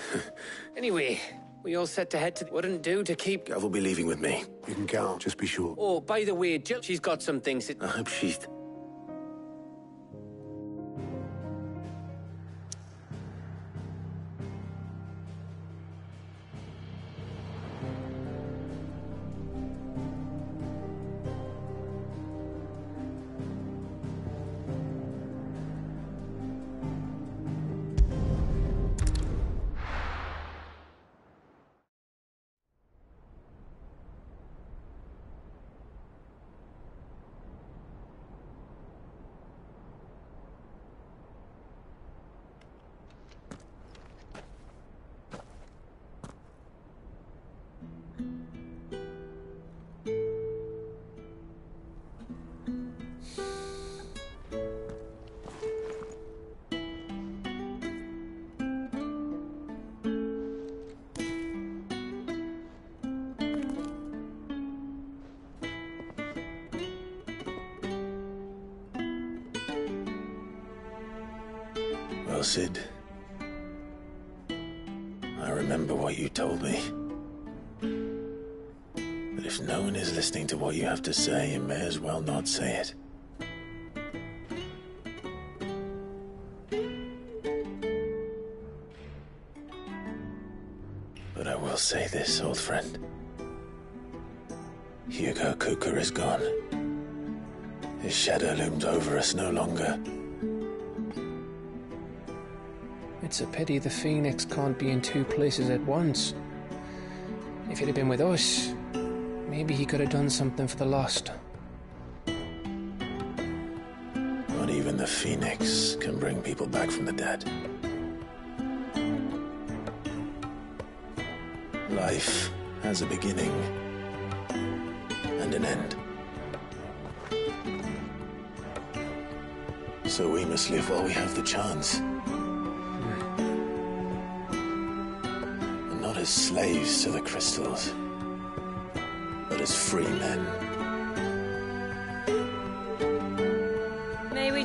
Anyway, we all set to head to... Wouldn't do to keep... Gav will be leaving with me. You can count, just be sure. Oh, by the way, Jill, she's got some things... I hope she's... Well, Sid, I remember what you told me. But if no one is listening to what you have to say, you may as well not say it. But I will say this, old friend. Hugo Kupka is gone. His shadow looms over us no longer. It's a pity the Phoenix can't be in two places at once. If he'd have been with us, maybe he could have done something for the Lost. Not even the Phoenix can bring people back from the dead. Life has a beginning and an end. So we must live while we have the chance. And not as slaves to the crystals, but as free men.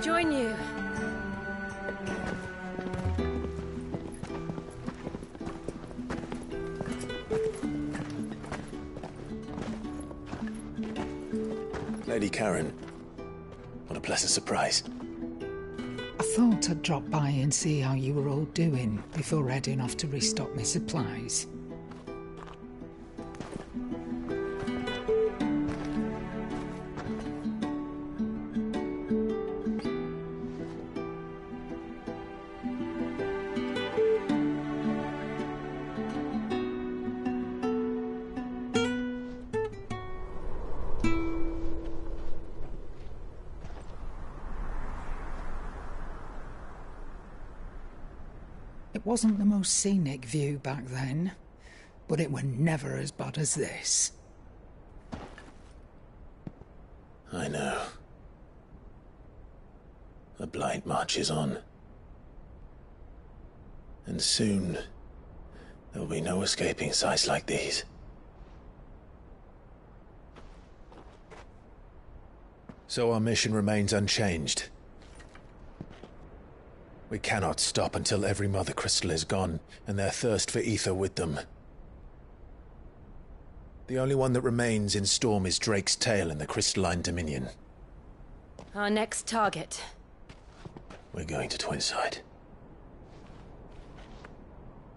join you. Lady Karen, what a pleasant surprise. I thought I'd drop by and see how you were all doing before heading off to restock my supplies. It wasn't the most scenic view back then, but it were never as bad as this. I know. The Blight marches on. And soon, there will be no escaping sights like these. So our mission remains unchanged. We cannot stop until every Mother Crystal is gone, and their thirst for ether with them. The only one that remains in Storm is Drake's Tail in the Crystalline Dominion. Our next target. We're going to Twinside.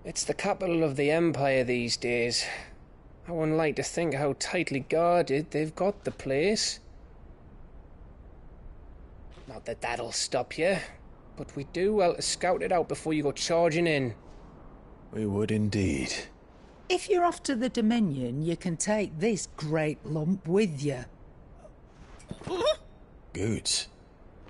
It's the capital of the Empire these days. I wouldn't like to think how tightly guarded they've got the place. Not that that'll stop you, but we do well to scout it out before you go charging in. We would indeed. If you're off to the Dominion, you can take this great lump with you. Goods.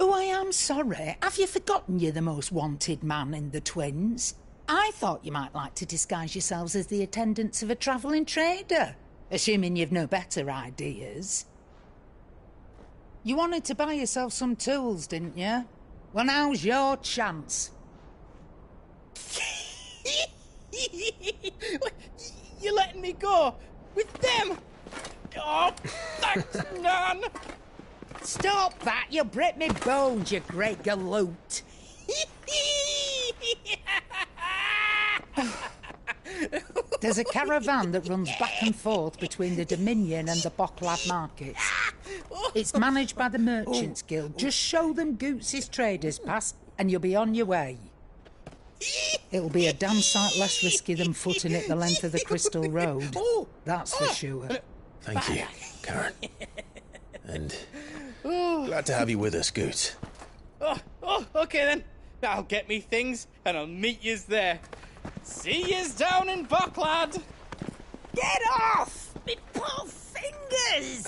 Oh, I am sorry. Have you forgotten you're the most wanted man in the Twins? I thought you might like to disguise yourselves as the attendants of a travelling trader, assuming you've no better ideas. You wanted to buy yourself some tools, didn't you? Well, now's your chance. You're letting me go with them? Oh, thanks, Nan. Stop that! You'll break me bones, you great galoot. There's a caravan that runs back and forth between the Dominion and the Bocklad markets. It's managed by the Merchants Guild. Just show them Goots' traders pass and you'll be on your way. It'll be a damn sight less risky than footing it the length of the Crystal Road. That's for sure. Thank you, Karen. And glad to have you with us, Goots. Okay then. I'll get me things and I'll meet yous there. See yous down in Bocklad. Get off! Me poor fingers!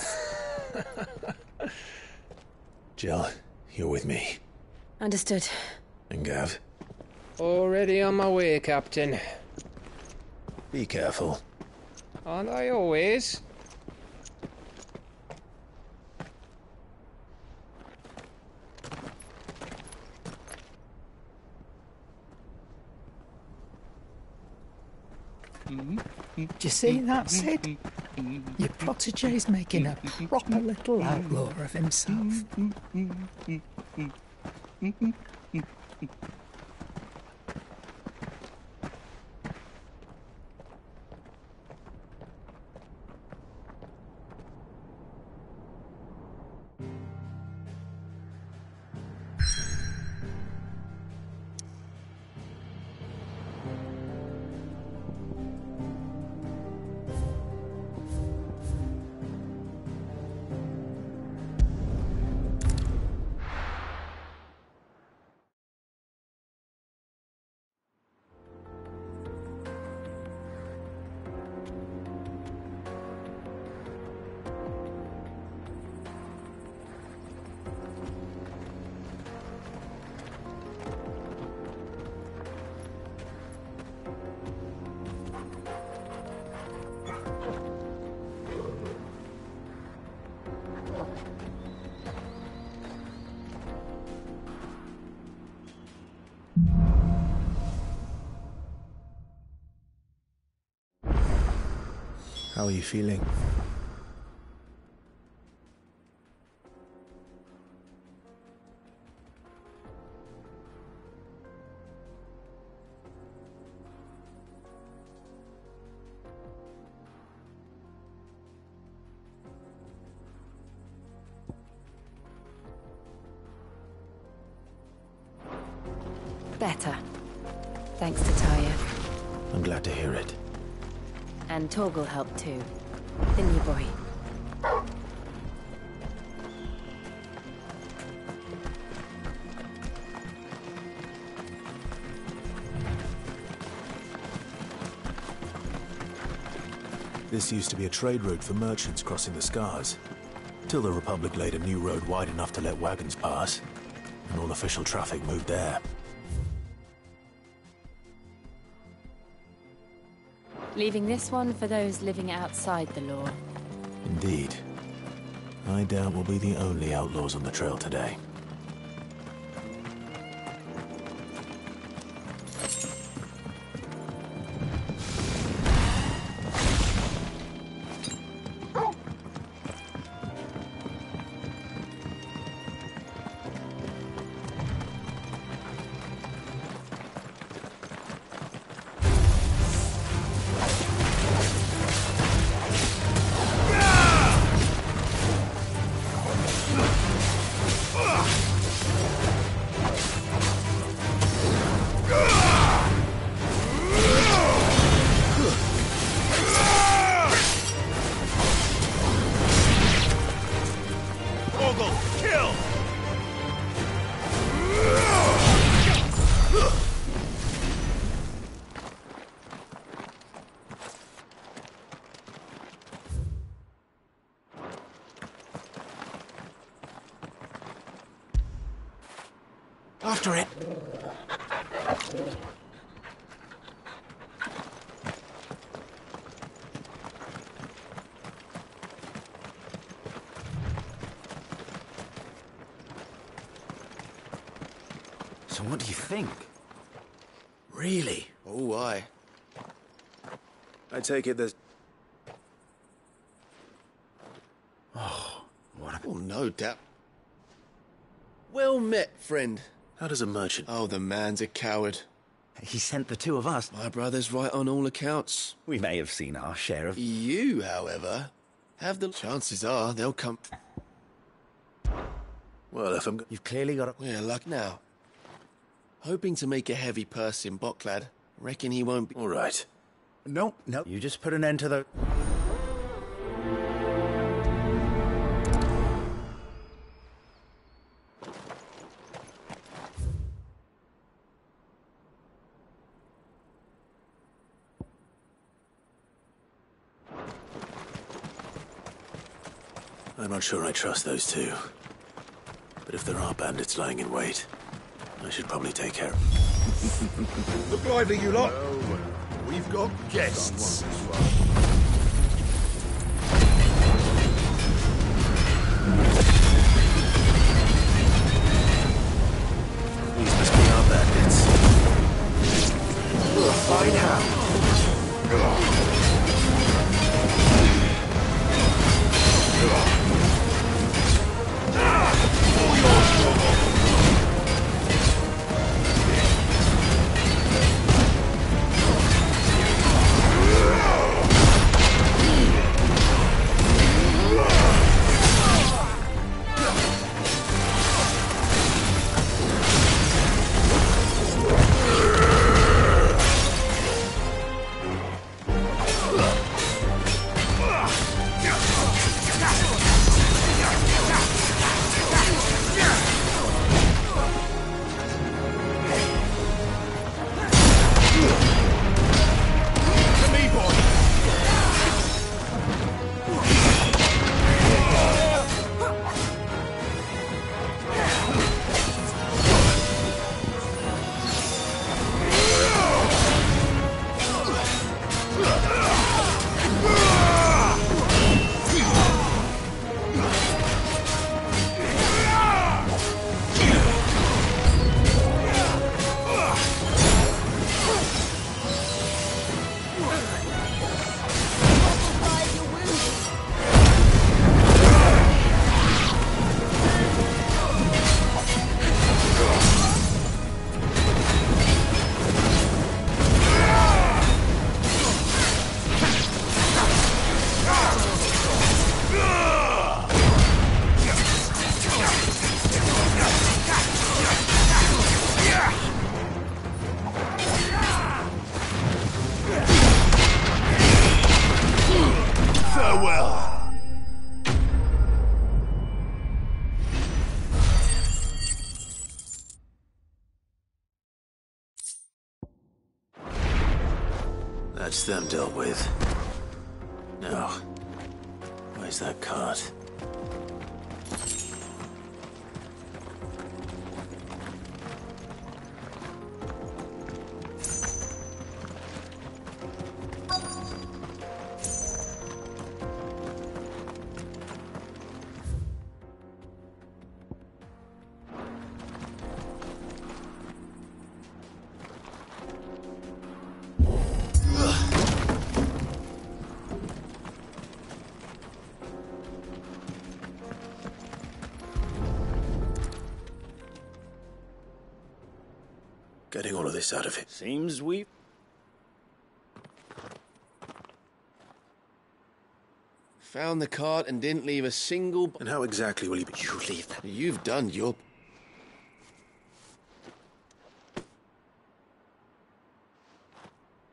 Jill, you're with me. Understood. And Gav? Already on my way, Captain. Be careful. Aren't I always? Do you see that, Sid? Your protégé's making a proper little outlaw of himself. How are you feeling? better. Thanks to Taya. I'm glad to hear it. And Torgal helped too. The new boy. This used to be a trade route for merchants crossing the Scars, till the Republic laid a new road wide enough to let wagons pass, and all official traffic moved there. Leaving this one for those living outside the law. Indeed. I doubt we'll be the only outlaws on the trail today. After it. So what do you think? Really? Oh, aye. I take it there's... Oh, no doubt. Well met, friend. How does a merchant... Oh, the man's a coward. He sent the two of us. My brother's right on all accounts. We may have seen our share of... You, however, have the... Chances are they'll come... Well, if I'm... You've clearly got a... We're luck now. Hoping to make a heavy purse in Boklad. Reckon he won't be... All right. No. You just put an end to the... I'm not sure I trust those two. But if there are bandits lying in wait, I should probably take care of... Look lively, you lot. We've got guests. These must be our bandits. We'll find out. That's them dealt with. Now, where's that cart? Getting all of this out of it. Seems we... Found the cart and didn't leave a single... And how exactly will you be... You leave that. You've done your...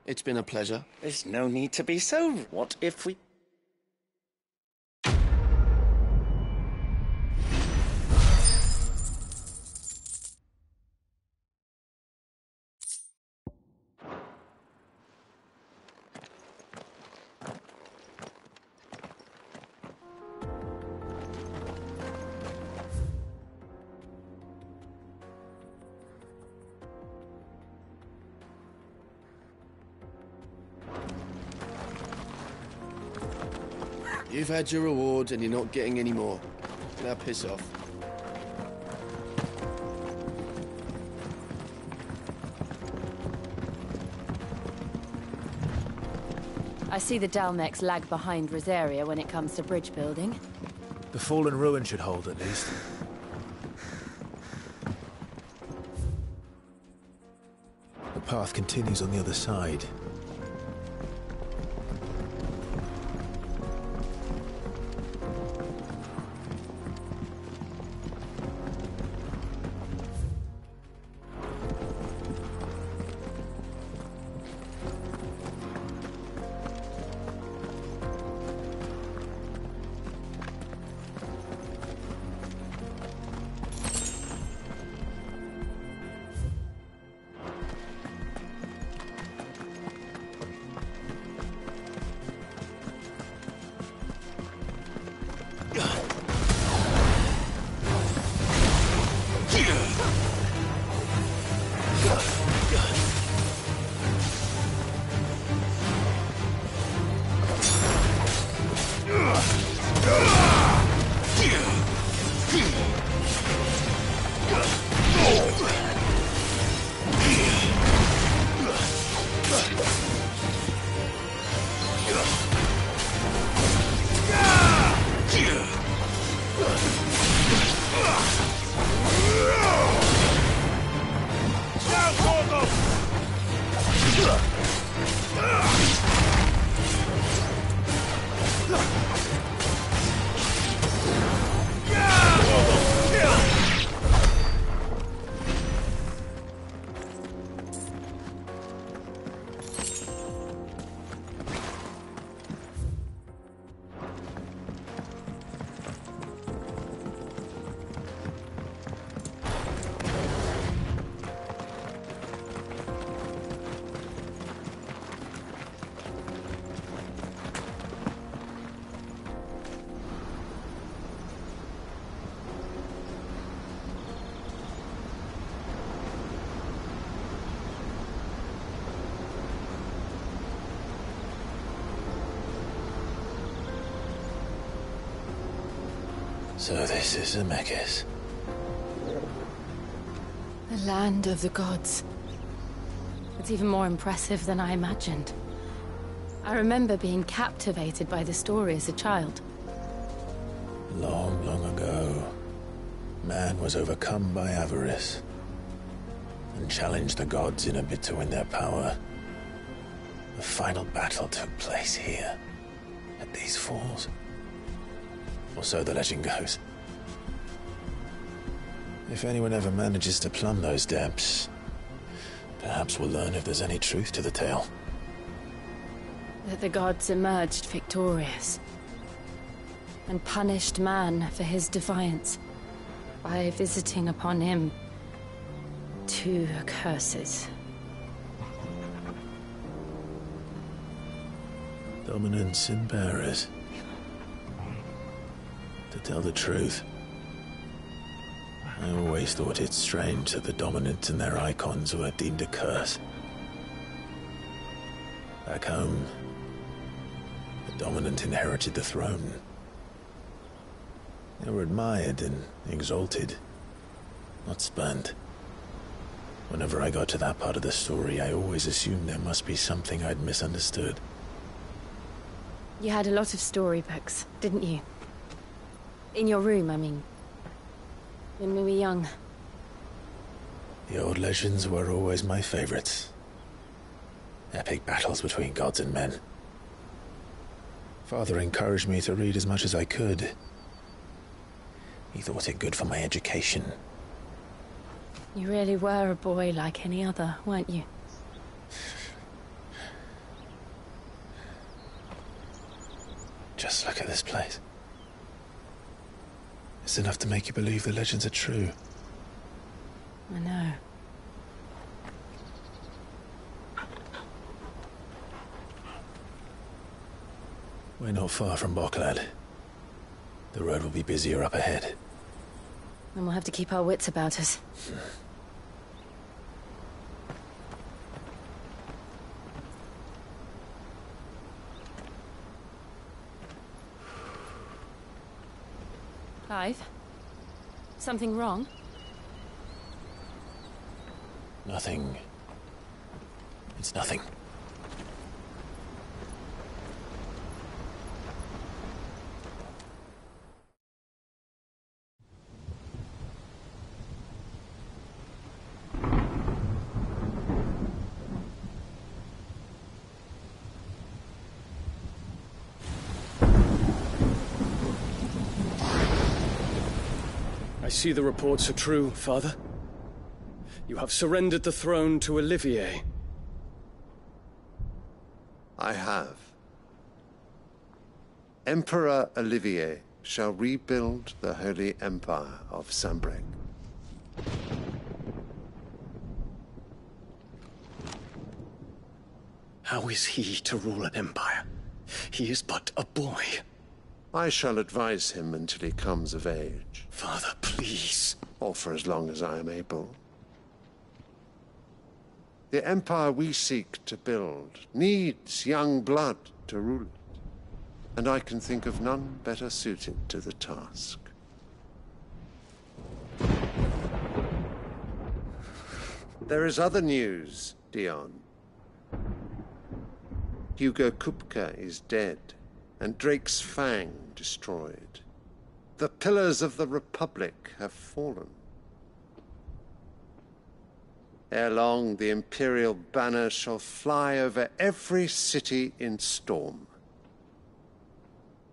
It's been a pleasure. There's no need to be so... What if we... You've had your rewards and you're not getting any more. Now piss off. I see the Dalmex lag behind Rosaria when it comes to bridge building. The fallen ruin should hold, at least. The path continues on the other side. So this is Zemeckis. The land of the gods. It's even more impressive than I imagined. I remember being captivated by the story as a child. Long, long ago, man was overcome by avarice and challenged the gods in a bid to win their power. The final battle took place here, at these falls. Or so the legend goes. If anyone ever manages to plumb those depths, perhaps we'll learn if there's any truth to the tale. That the gods emerged victorious and punished man for his defiance by visiting upon him 2 curses. Dominants and bearers. To tell the truth, I always thought it strange that the Dominants and their icons were deemed a curse. Back home, the Dominant inherited the throne. They were admired and exalted, not spurned. Whenever I got to that part of the story, I always assumed there must be something I'd misunderstood. You had a lot of storybooks, didn't you? In your room, I mean. When we were young. The old legends were always my favorites. Epic battles between gods and men. Father encouraged me to read as much as I could. He thought it good for my education. You really were a boy like any other, weren't you? Just look at this place. It's enough to make you believe the legends are true. I know. We're not far from Boklad. The road will be busier up ahead. Then we'll have to keep our wits about us. Clive? Something wrong? Nothing. It's nothing. I see the reports are true, Father. You have surrendered the throne to Olivier. I have. Emperor Olivier shall rebuild the Holy Empire of Sanbreque. How is he to rule an empire? He is but a boy. I shall advise him until he comes of age. Father, please. Or for as long as I am able. The empire we seek to build needs young blood to rule it, and I can think of none better suited to the task. There is other news, Dion. Hugo Kupka is dead, and Drake's Fang destroyed. The pillars of the Republic have fallen. Ere long, the Imperial banner shall fly over every city in Storm.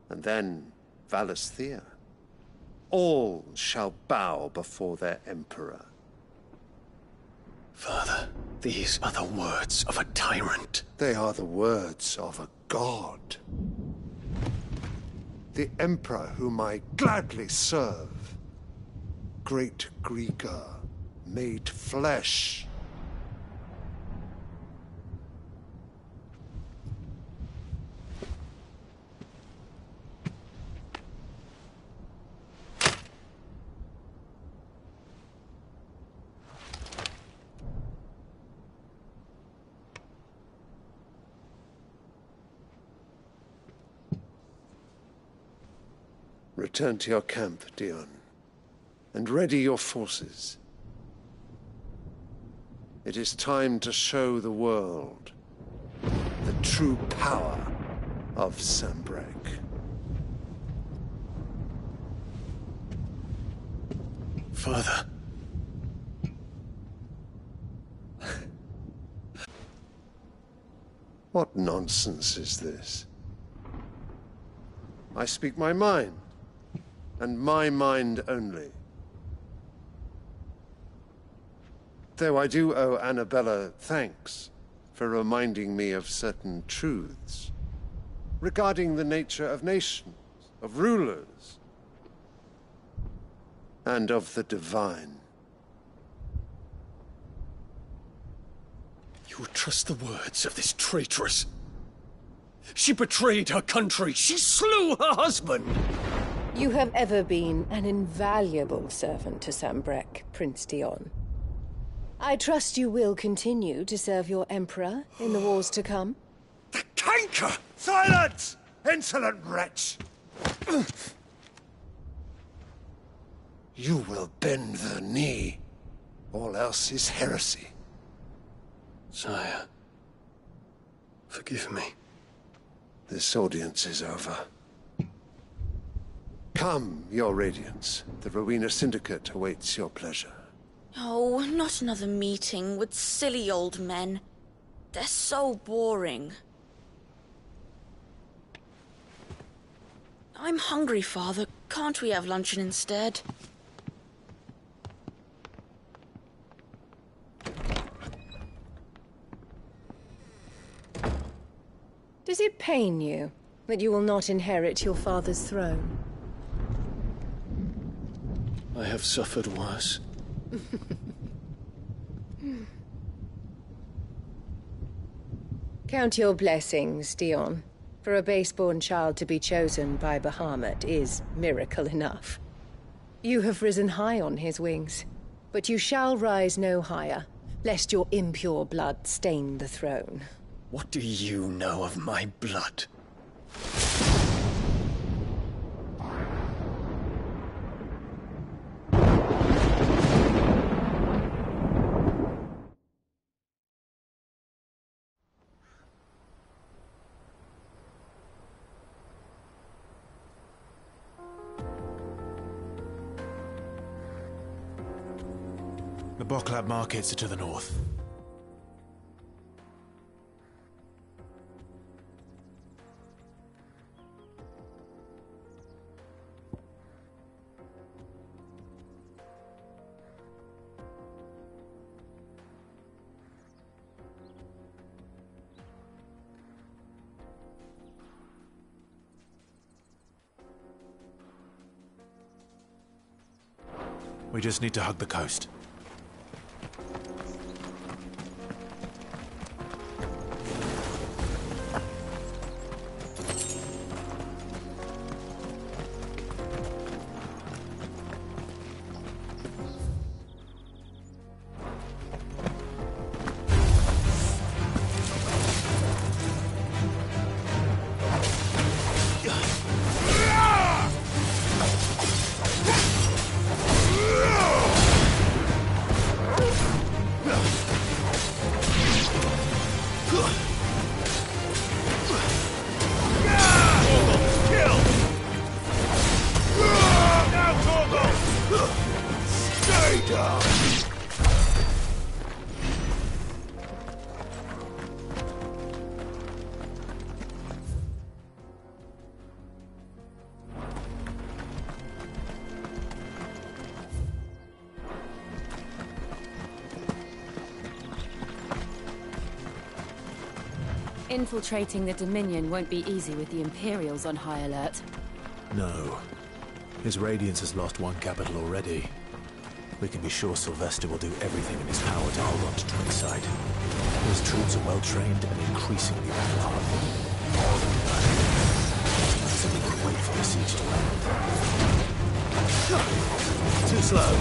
And then Valisthea. All shall bow before their Emperor. Father, these are the words of a tyrant. They are the words of a god. The Emperor whom I gladly serve. Great Greager, made flesh. Return to your camp, Dion, and ready your forces. It is time to show the world the true power of Sanbreque. Father. What nonsense is this? I speak my mind, and my mind only. Though I do owe Annabella thanks for reminding me of certain truths regarding the nature of nations, of rulers, and of the divine. You trust the words of this traitress? She betrayed her country. She slew her husband. You have ever been an invaluable servant to Sambrek, Prince Dion. I trust you will continue to serve your Emperor in the wars to come. The canker! Silence! Insolent wretch! You will bend the knee. All else is heresy. Sire, forgive me. This audience is over. Come, your Radiance. The Rowena Syndicate awaits your pleasure. Oh, not another meeting with silly old men. They're so boring. I'm hungry, Father. Can't we have luncheon instead? Does it pain you that you will not inherit your father's throne? I have suffered worse. Count your blessings, Dion. For a base-born child to be chosen by Bahamut is miracle enough. You have risen high on his wings, but you shall rise no higher, lest your impure blood stain the throne. What do you know of my blood? The Boklab markets are to the north. We just need to hug the coast. Infiltrating the Dominion won't be easy with the Imperials on high alert. No. His Radiance has lost one capital already. We can be sure Sylvester will do everything in his power to hold on to Twinside. His troops are well trained and increasingly battle-hardened. So we can wait for the siege to end. Too slow.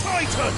Titan!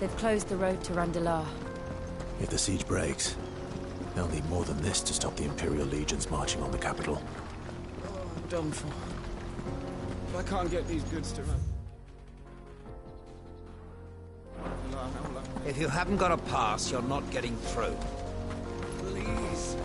They've closed the road to Randalar. If the siege breaks, they'll need more than this to stop the Imperial legions marching on the capital. Oh, I'm done for. If I can't get these goods to run. If you haven't got a pass, you're not getting through. Please.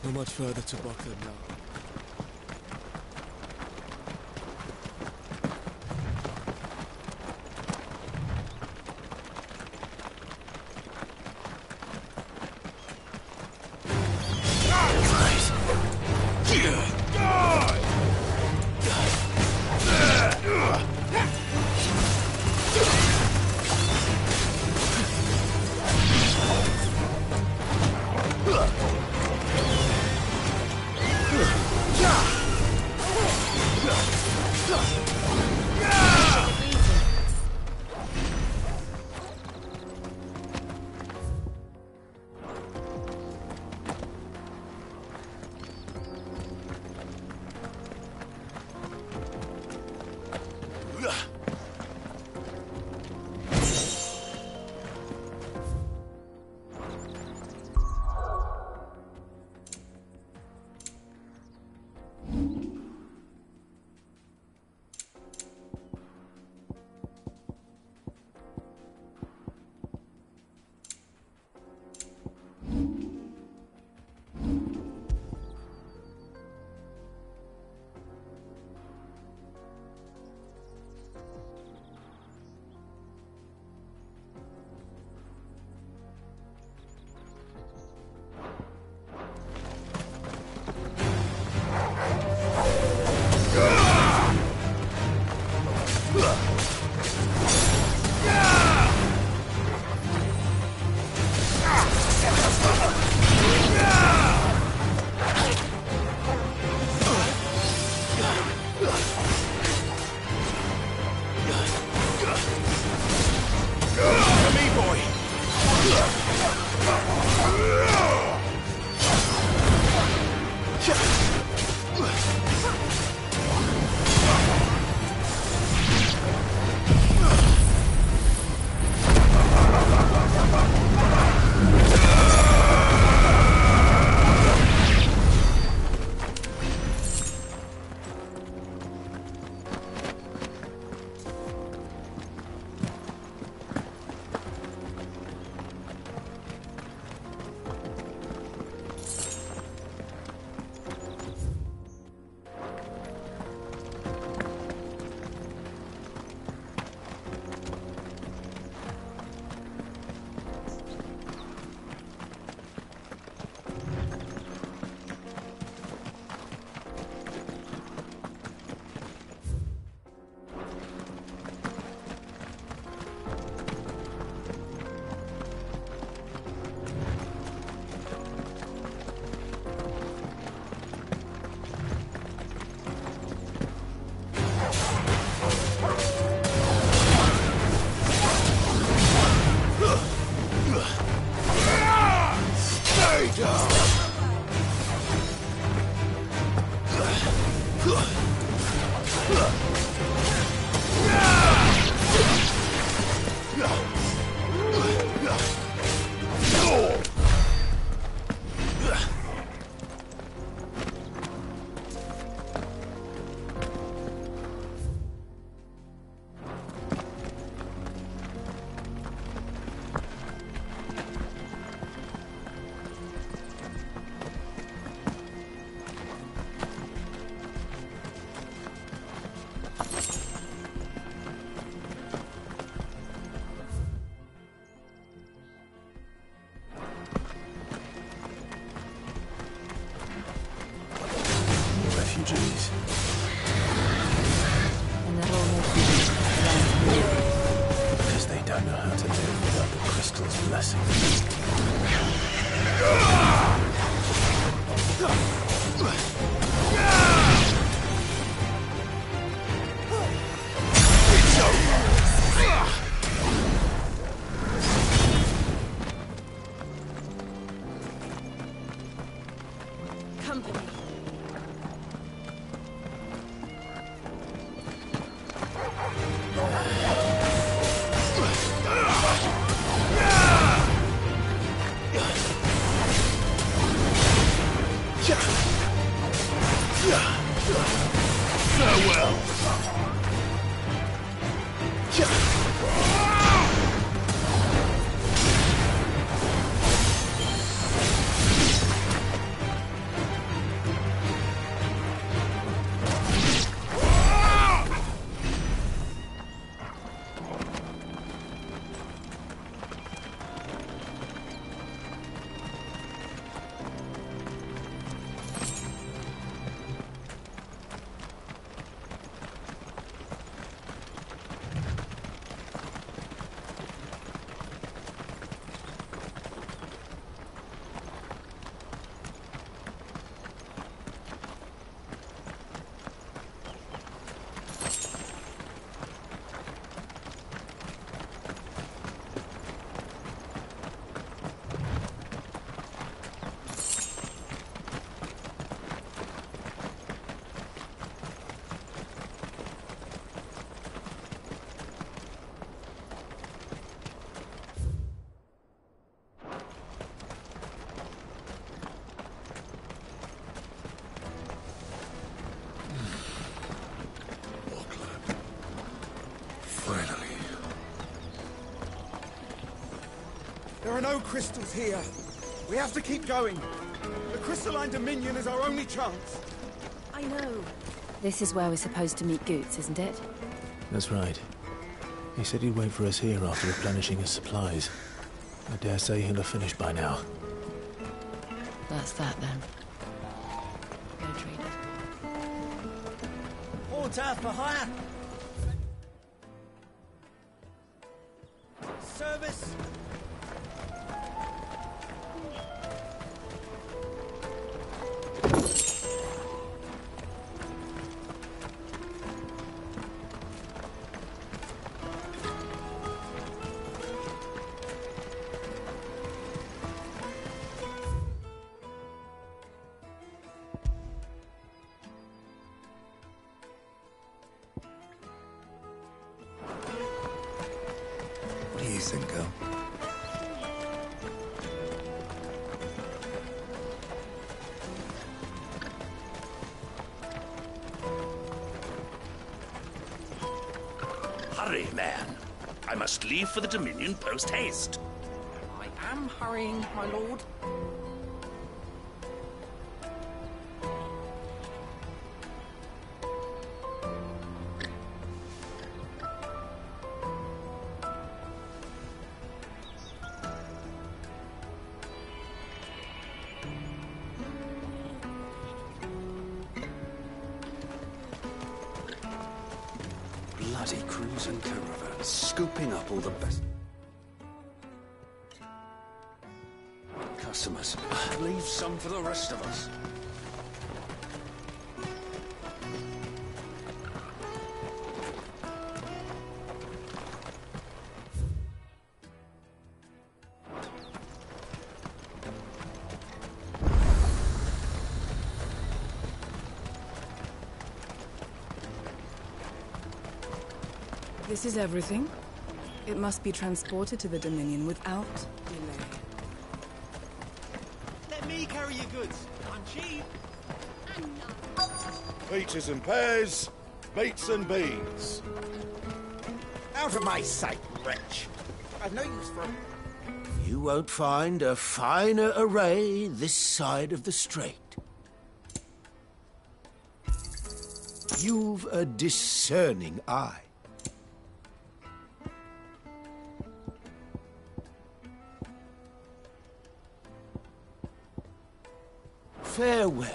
Not much further to Buckland now. blessing. Company. Farewell. There are no crystals here. We have to keep going. The Crystalline Dominion is our only chance. I know. This is where we're supposed to meet Goots, isn't it? That's right. He said he'd wait for us here after replenishing his supplies. I dare say he'll have finished by now. That's that, then. No trade. Water for hire. Service. What do you think, girl? Hurry, man. I must leave for the Dominion post-haste. I am hurrying, my lord. Bloody crews and caravans, scooping up all the best customers. Leave some for the rest of us. This is everything. It must be transported to the Dominion without delay. Let me carry your goods. I'm cheap. Peaches and pears, beets and beans. Out of my sight, wretch. I've no use for 'em. You won't find a finer array this side of the strait. You've a discerning eye. Farewell.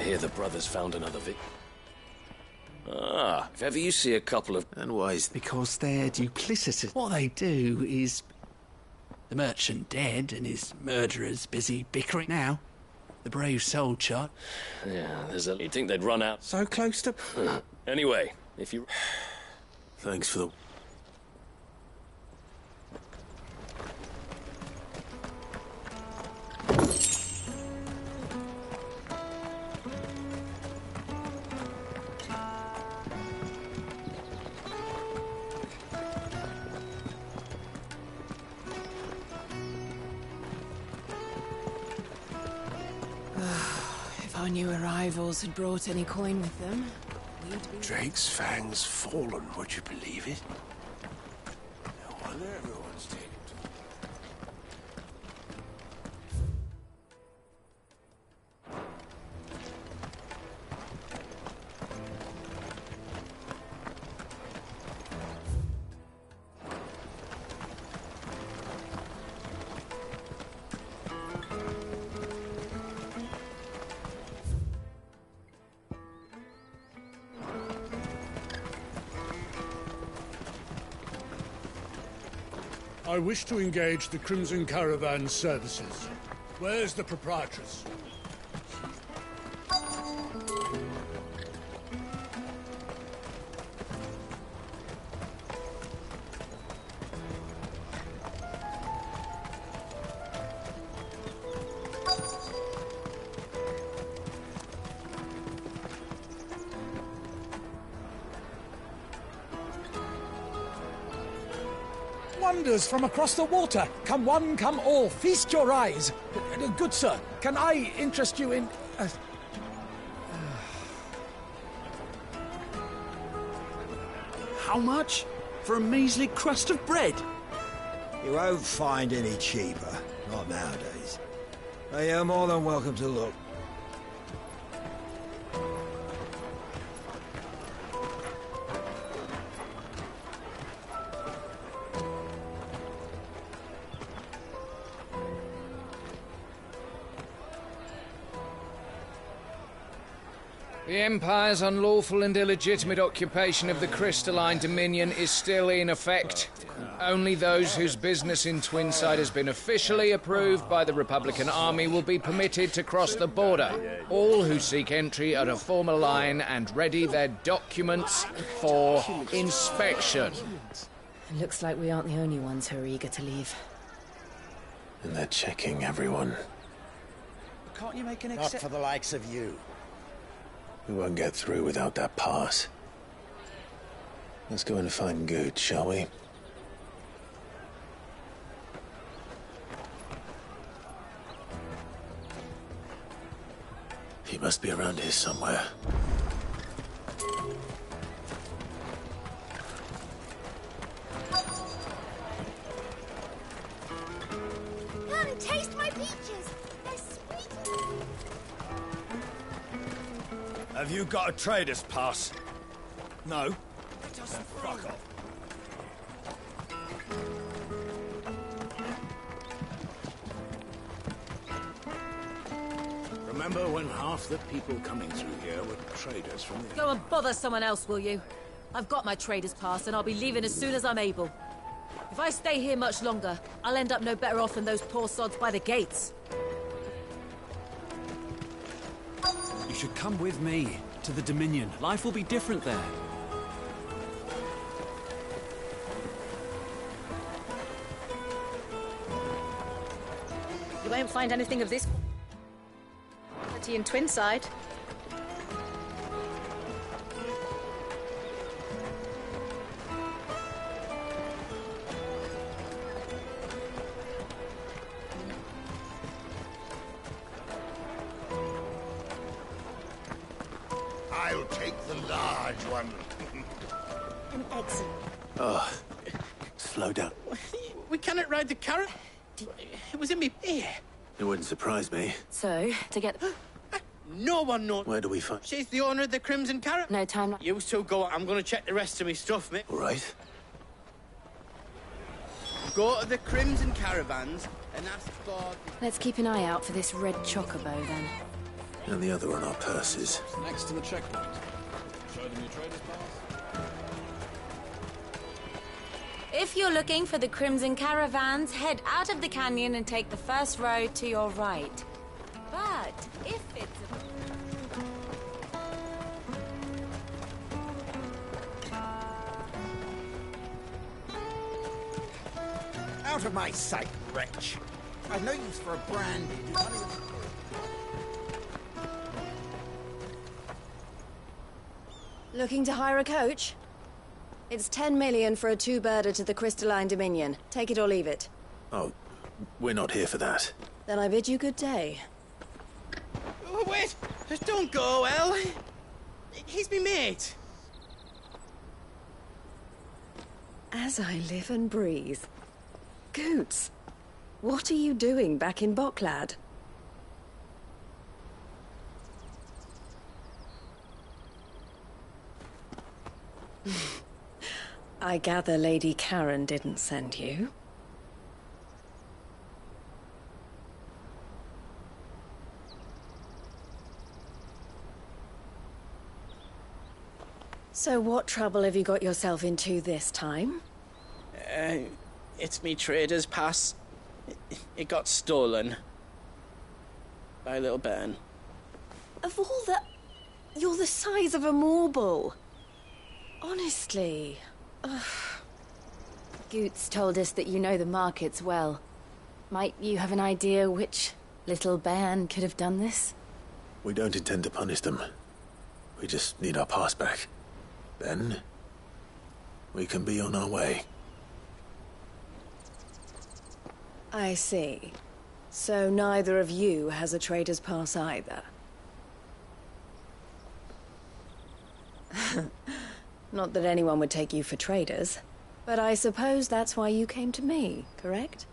hear the brothers found another victim. Ah, if ever you see a couple of... And why is... Because they're duplicitous. What they do is... The merchant dead and his murderers busy bickering now. The brave soul shot. Yeah, you'd think they'd run out. So close to... Anyway, if you... Thanks for the... If our new arrivals had brought any coin with them, we'd be... Drake's fangs fallen, would you believe it? No wonder everyone's taken to... I wish to engage the Crimson Caravan services. Where's the proprietress? Wonders from across the water. Come one, come all. Feast your eyes. Good sir, can I interest you in... How much? For a measly crust of bread? You won't find any cheaper. Not nowadays. But you're more than welcome to look. The Empire's unlawful and illegitimate occupation of the Crystalline Dominion is still in effect. Only those whose business in Twinside has been officially approved by the Republican Army will be permitted to cross the border. All who seek entry are to form a line and ready their documents for inspection. It looks like we aren't the only ones who are eager to leave. And they're checking everyone. Can't you make an Not for the likes of you. We won't get through without that pass. Let's go and find Good, shall we? He must be around here somewhere. Come, taste my peaches. They're sweet. Have you got a trader's pass? No? Then fuck off. Remember when half the people coming through here were traders from the... Go and bother someone else, will you? I've got my trader's pass and I'll be leaving as soon as I'm able. If I stay here much longer, I'll end up no better off than those poor sods by the gates. You should come with me to the Dominion. Life will be different there. You won't find anything of this quality in Twinside. I'll take the large one. An exit. Oh, slow down. We cannot ride the carrot. It was in me ear. It wouldn't surprise me. So, to get... No one knows. Where do we find... She's the owner of the Crimson Carrot. No time. You two go. I'm going to check the rest of me stuff, mate. All right. Go to the Crimson Caravans and ask for... Let's keep an eye out for this red chocobo, then. and the other on our purses. Next to the checkpoint. Show them your trader's pass. If you're looking for the Crimson Caravans, head out of the canyon and take the first road to your right. But if it's Out of my sight, wretch. I've no use for a brandy. Looking to hire a coach? It's 10 million for a two-birder to the Crystalline Dominion. Take it or leave it. Oh, we're not here for that. Then I bid you good day. Oh, wait! Just don't go, El. He's me mate. As I live and breathe. Goots, what are you doing back in Boklad? I gather Lady Karen didn't send you. So what trouble have you got yourself into this time? It's me trader's pass. It got stolen. By little Ben. Of all the... You're the size of a marble. Honestly. Ugh. Goots told us that you know the markets well. Might you have an idea which little bairn could have done this? We don't intend to punish them. We just need our pass back. Then, we can be on our way. I see. So neither of you has a trader's pass either. Not that anyone would take you for traders, but I suppose that's why you came to me, correct?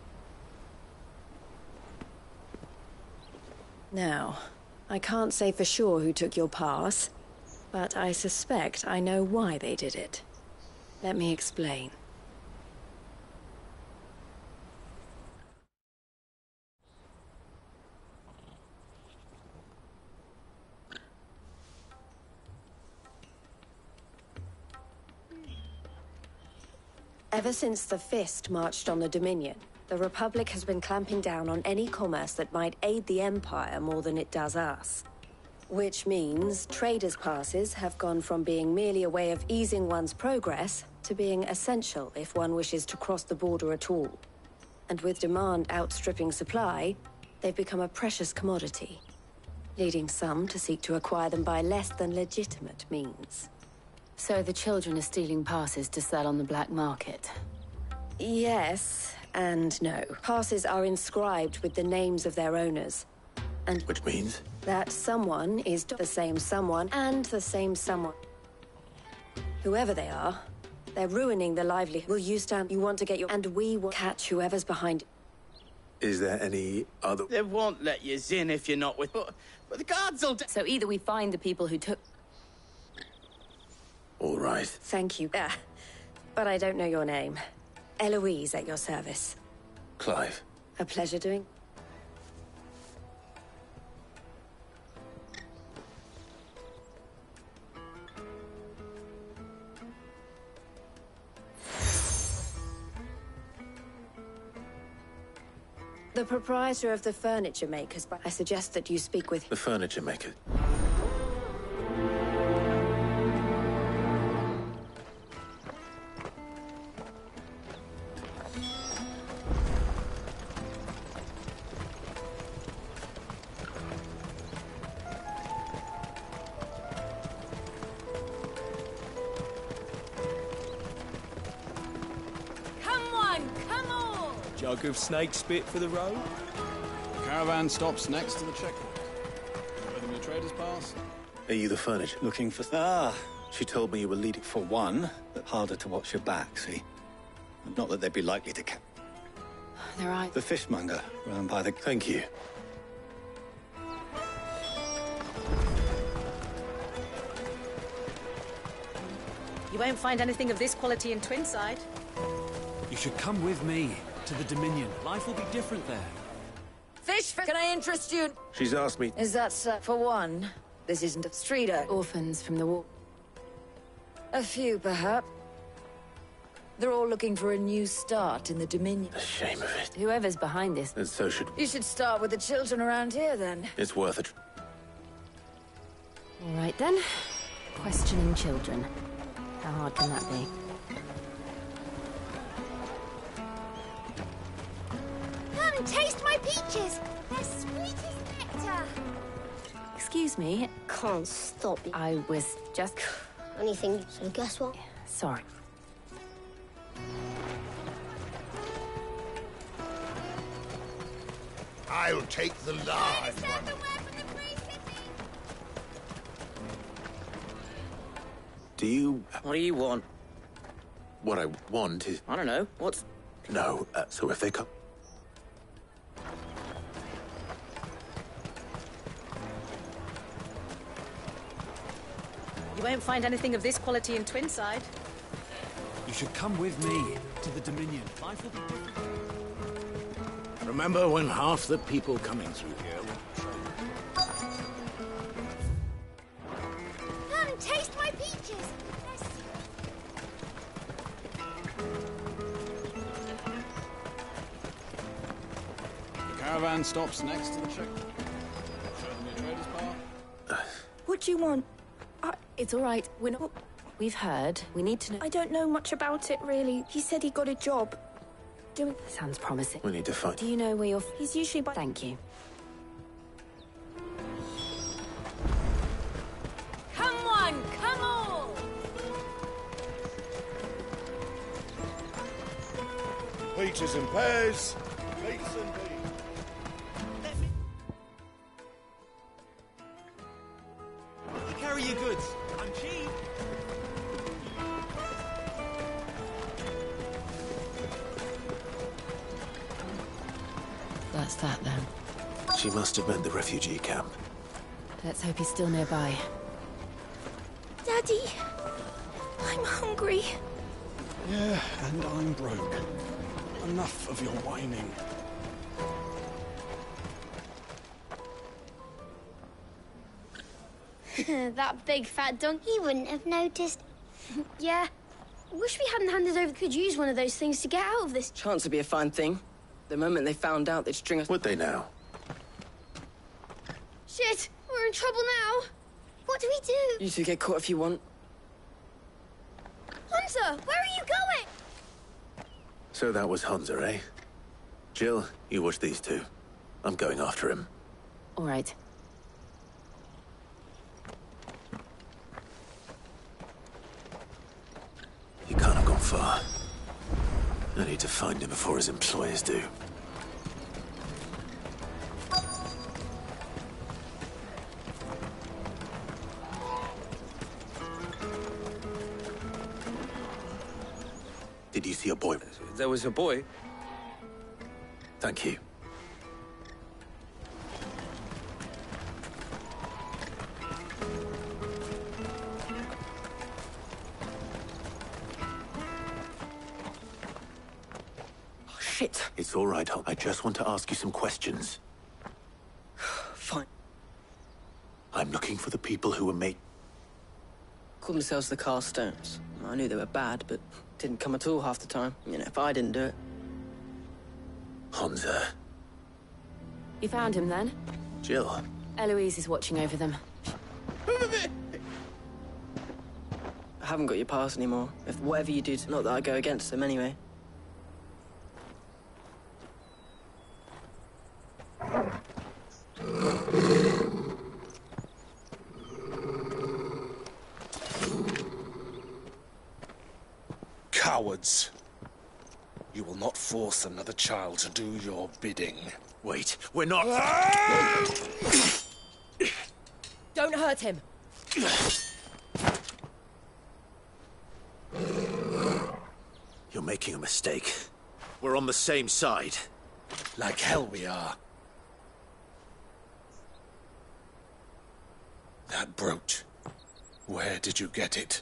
Now, I can't say for sure who took your pass, but I suspect I know why they did it. Let me explain. Ever since the Fist marched on the Dominion, the Republic has been clamping down on any commerce that might aid the Empire more than it does us. Which means traders' passes have gone from being merely a way of easing one's progress to being essential if one wishes to cross the border at all. And with demand outstripping supply, they've become a precious commodity, leading some to seek to acquire them by less than legitimate means. So the children are stealing passes to sell on the black market? Yes, and no. Passes are inscribed with the names of their owners. And which means? That someone is the same someone and the same someone. Whoever they are, they're ruining the livelihood. Will you stand? You want to get your... And we will catch whoever's behind. Is there any other... They won't let you in if you're not with... But the guards will... So either we find the people who took... All right. Thank you. But I don't know your name. Eloise at your service. Clive. A pleasure doing... The proprietor of the furniture makers, but I suggest that you speak with... The furniture maker. Jug of snake spit for the road? Caravan stops next to the checkpoint. Show them your trader's pass. Are you the furniture? Looking for... she told me you were leading for one, but harder to watch your back, see? Not that they'd be likely to... They're right. The fishmonger, round by the... Thank you. You won't find anything of this quality in Twinside. You should come with me to the Dominion. Life will be different there. fish. Can I interest you? She's asked me. Is that, for one? This isn't a streeter. Orphans from the war. A few, perhaps. They're all looking for a new start in the Dominion. The shame of it. Whoever's behind this. And so should... You should start with the children around here, then. It's worth it. All right, then. Questioning children. How hard can that be? Come and taste my peaches. They're sweet as nectar. Excuse me. Can't stop you. I was just... Anything, so guess what? Sorry. I'll take the live one. Do you... What do you want? What I want is... I don't know. What's... No, so if they come... You won't find anything of this quality in Twinside. You should come with me to the Dominion. Life will be different. Remember when half the people coming through here were Come and taste my peaches. The caravan stops next to the check. Show them your trader's bar. What do you want? It's all right. We're not... We've heard. We need to know... I don't know much about it, really. He said he got a job. Doing... Sounds promising. We need to find... Do you know where you're... He's usually by... Thank you. Come on, come on! Peaches and pears. Peaches and peas. I carry your goods. I'm cheap. That's that, then. She must have meant the refugee camp. Let's hope he's still nearby. Daddy, I'm hungry. Yeah, and I'm broke. Enough of your whining. That big fat donkey wouldn't have noticed. Yeah. Wish we hadn't handed over. Could use one of those things to get out of this. Chance would be a fine thing. The moment they found out, they'd string us... Would they now? Shit, we're in trouble now. What do we do? You two get caught if you want. Hunter, where are you going? So that was Hunter, eh? Jill, you watch these two. I'm going after him. All right. He can't have gone far. I need to find him before his employers do. Did you see a boy? There was a boy. Thank you. Shit. It's all right, Hal. I just want to ask you some questions. Fine. I'm looking for the people who were made... Called themselves the Carstones. I knew they were bad, but didn't come at all half the time. You know, if I didn't do it. Hunter. You found him, then? Jill. Eloise is watching over them. I haven't got your pass anymore. If whatever you do, not that I go against them anyway. cowards. You will not force another child to do your bidding. Wait, we're not... Don't hurt him. You're making a mistake. We're on the same side. Like hell we are. That brooch. Where did you get it?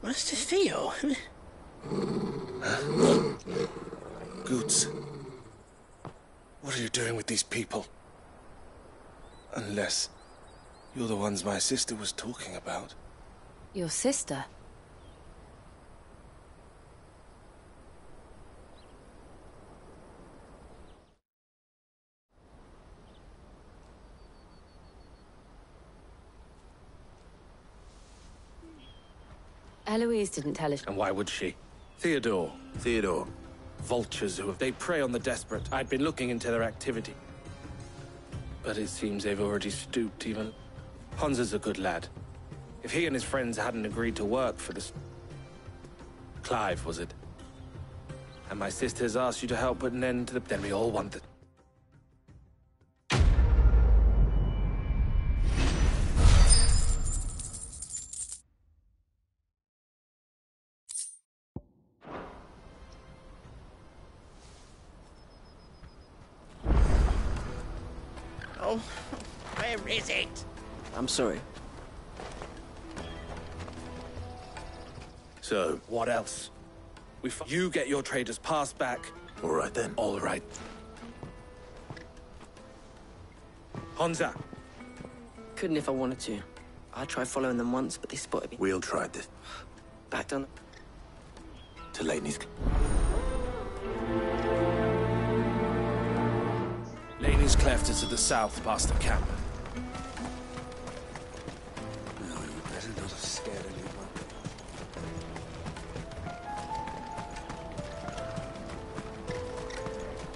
Master Theo. Goots, what are you doing with these people? Unless you're the ones my sister was talking about. Your sister? Eloise didn't tell us. And why would she? Theodore. Vultures they prey on the desperate. I'd been looking into their activity. But it seems they've already stooped even. Hans is a good lad. If he and his friends hadn't agreed to work for this... Clive, was it? And my sister's asked you to help put an end to the... Then we all want the... Oh, where is it? I'm sorry. So, what else? You get your trader's pass back. All right then. All right. Hansa. Couldn't if I wanted to. I tried following them once, but they spotted me. We'll try this. Back down. To Laney's. Laney's Cleft is to the south, past the camp. No, you better not have scared anyone.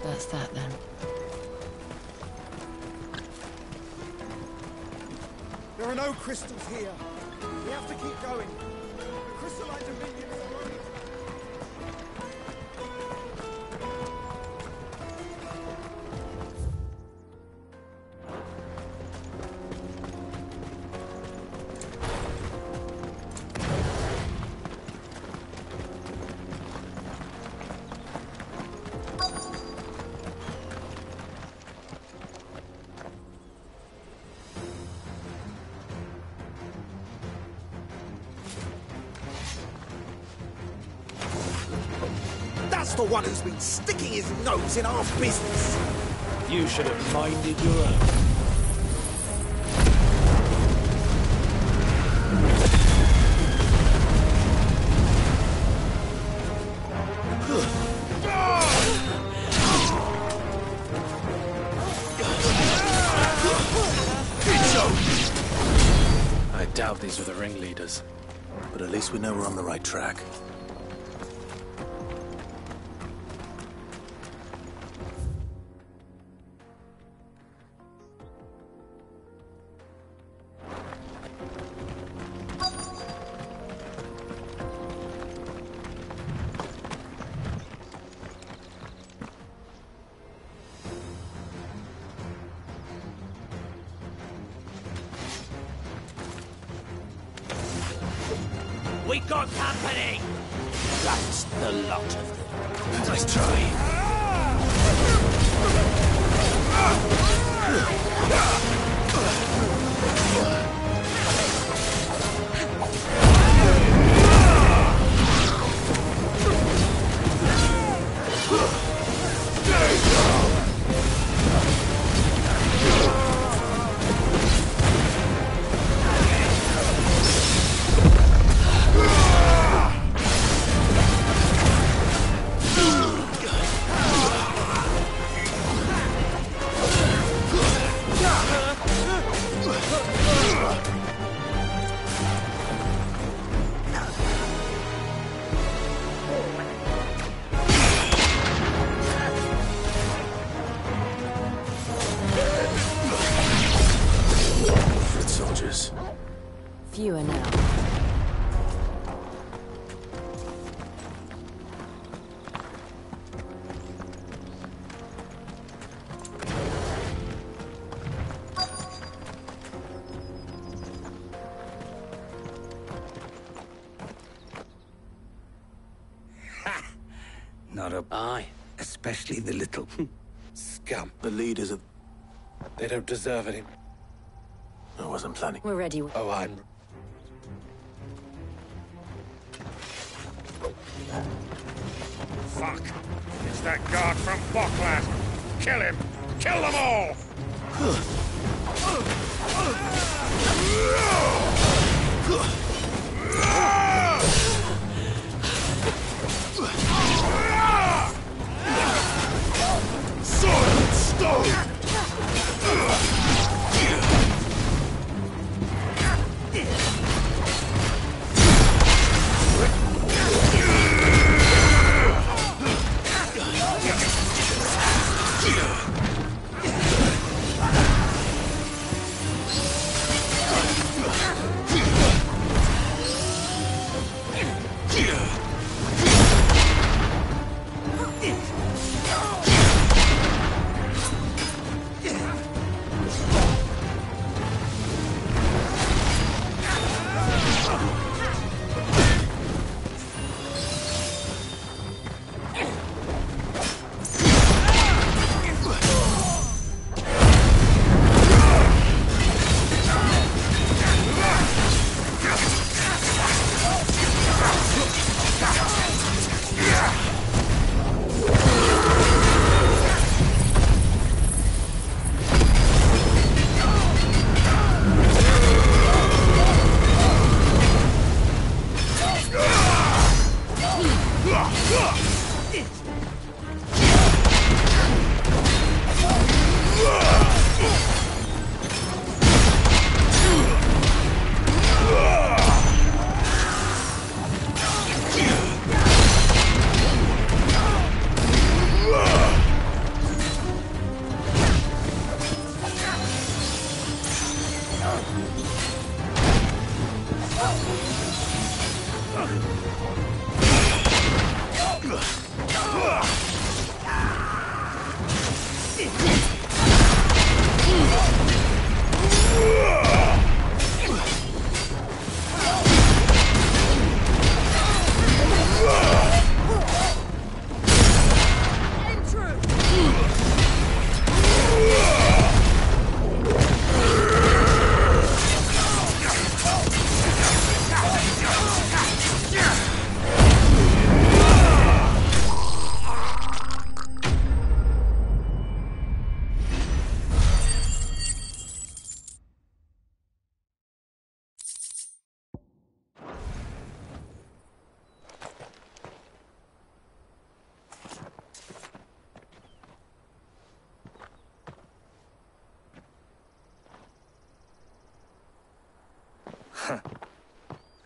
That's that then. There are no crystals here. We have to keep going. The crystalline dominion is our only... That's the one who's been sticking his nose in our business. You should have minded your own. I doubt these were the ringleaders. But at least we know we're on the right track. We got company! That's the lot of them. Nice try. Fewer now. Not a... Aye, especially the little scum. The leaders of... They don't deserve any... I wasn't planning. We're ready. Oh, I'm... Fuck! It's that guard from Boklat! Kill him! Kill them all! Sword and stone!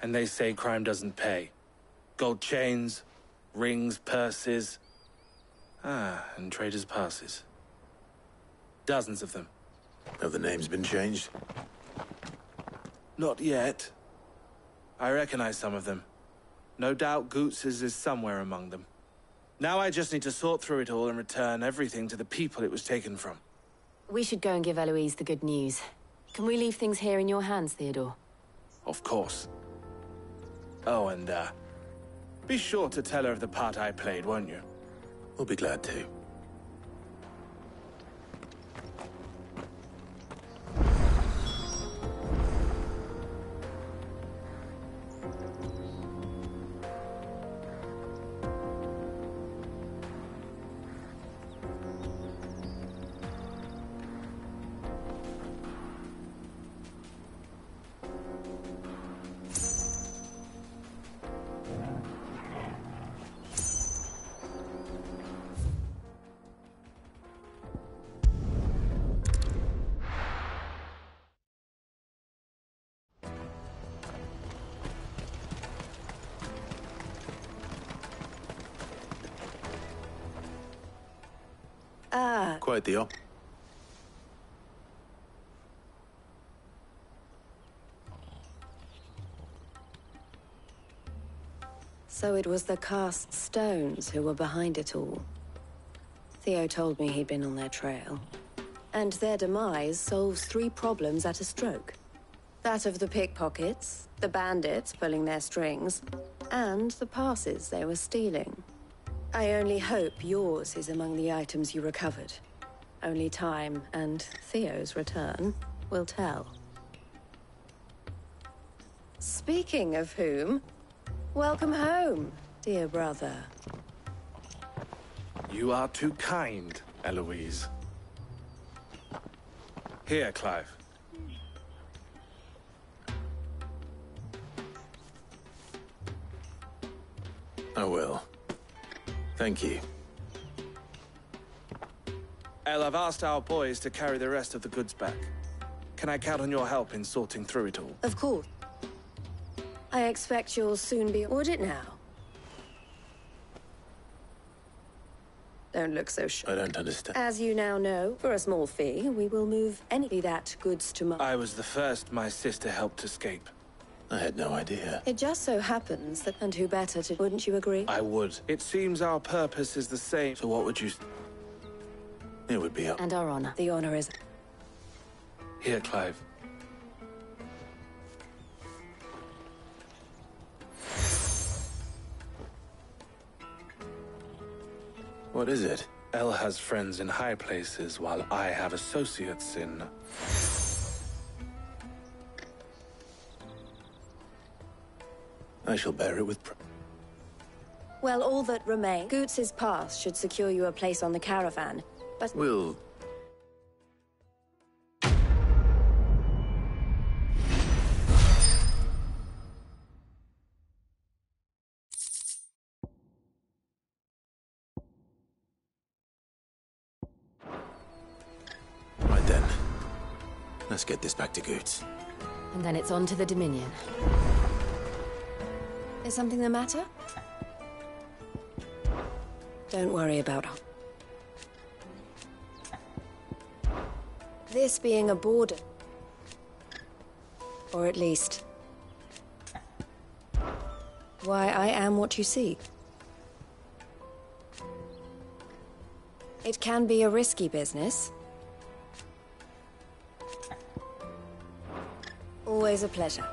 And they say crime doesn't pay. Gold chains, rings, purses. And traders' passes. Dozens of them. Have the names been changed? Not yet. I recognize some of them. No doubt Goots's is somewhere among them. Now I just need to sort through it all and return everything to the people it was taken from. We should go and give Eloise the good news. Can we leave things here in your hands, Theodore? Of course. Oh, and, be sure to tell her of the part I played, won't you? We'll be glad to. Quite the op. So it was the cast stones who were behind it all. Theo told me he'd been on their trail. And their demise solves 3 problems at a stroke. That of the pickpockets, the bandits pulling their strings, and the passes they were stealing. I only hope yours is among the items you recovered. Only time and Theo's return will tell. Speaking of whom, welcome home, dear brother. You are too kind, Eloise. Here, Clive. I will. Thank you. El, I've asked our boys to carry the rest of the goods back. Can I count on your help in sorting through it all? Of course. I expect you'll soon be audit now. Don't look so sure. I don't understand. As you now know, for a small fee, we will move any that goods to my... I was the first my sister helped escape. I had no idea. It just so happens that... And who better to... Wouldn't you agree? I would. It seems our purpose is the same. So what would you... It would be... And our honor. The honor is... Here, Clive. What is it? El has friends in high places, while I have associates in... I shall bear it with... Well, all that remains... Goots' pass should secure you a place on the caravan, but... We'll... Right then. Let's get this back to Goots. And then it's on to the Dominion. Is something the matter? Don't worry about her. This being a border. Or at least... why I am what you see. It can be a risky business. Always a pleasure.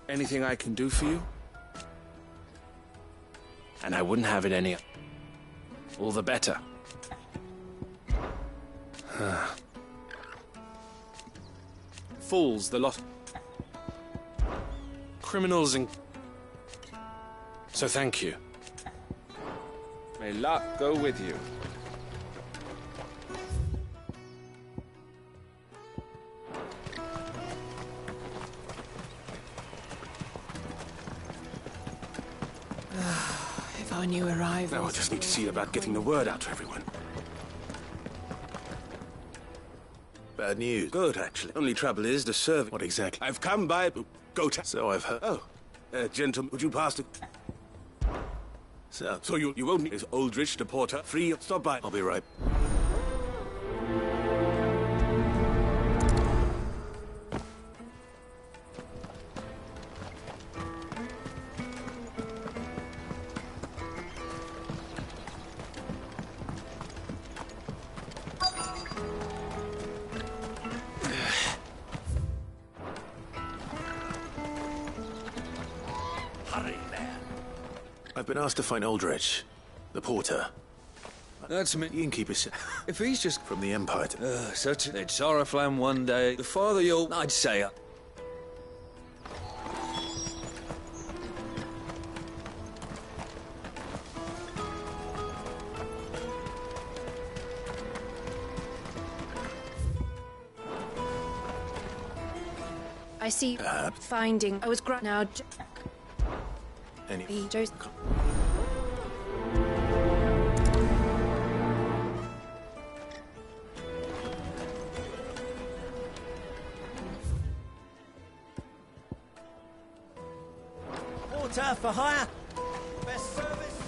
Anything I can do for you? And I wouldn't have it any... all the better. Fools, the lot... criminals and... So thank you. May luck go with you. If our new arrivals... Now I just need to see about getting the word out to everyone. Bad news. Good, actually. Only trouble is the servant. What exactly? I've come by... goat. So I've heard. Oh. Gentlemen, would you pass the... So you won't need... Is Aldrich, the porter, free? Stop by. I'll be right. I've been asked to find Aldrich, the porter. That's me. The innkeeper. If he's just... From the Empire. Such a... They'd Sorrowflam one day. The father you'll... I'd say it. I see. Finding. I was now. Any. Porter for hire. Best service.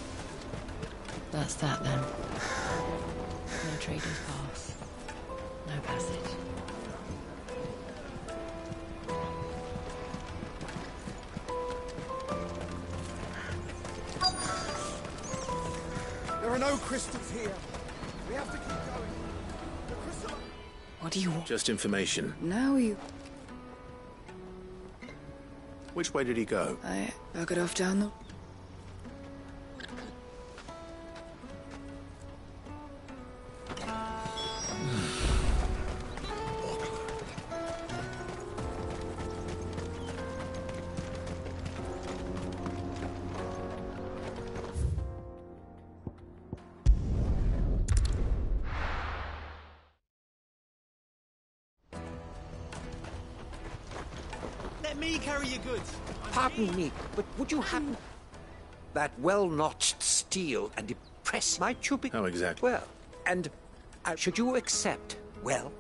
That's that then. No trader's pass. No passage. There are no crystals here. We have to keep going. The crystal... What do you want? Just information. Now you... Which way did he go? I got off down the... carry your goods? Pardon me, but would you happen that well-notched steel and impress? Might you be... How exactly? Well, and should you accept, well...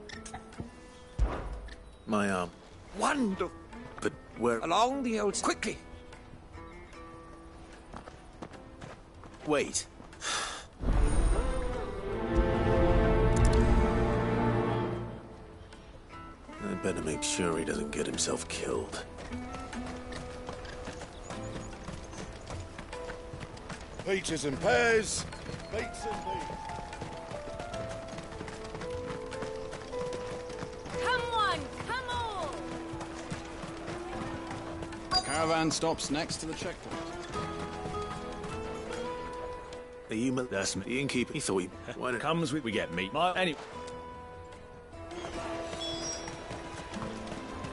My arm. Wonderful. But where... Along the old... Quickly! Wait. I better make sure he doesn't get himself killed. Peaches and pears, beets and beans. Come on, come on! The caravan stops next to the checkpoint. Are you... That's me. The innkeeper. He thought he... When it comes, we get meat. Anyway.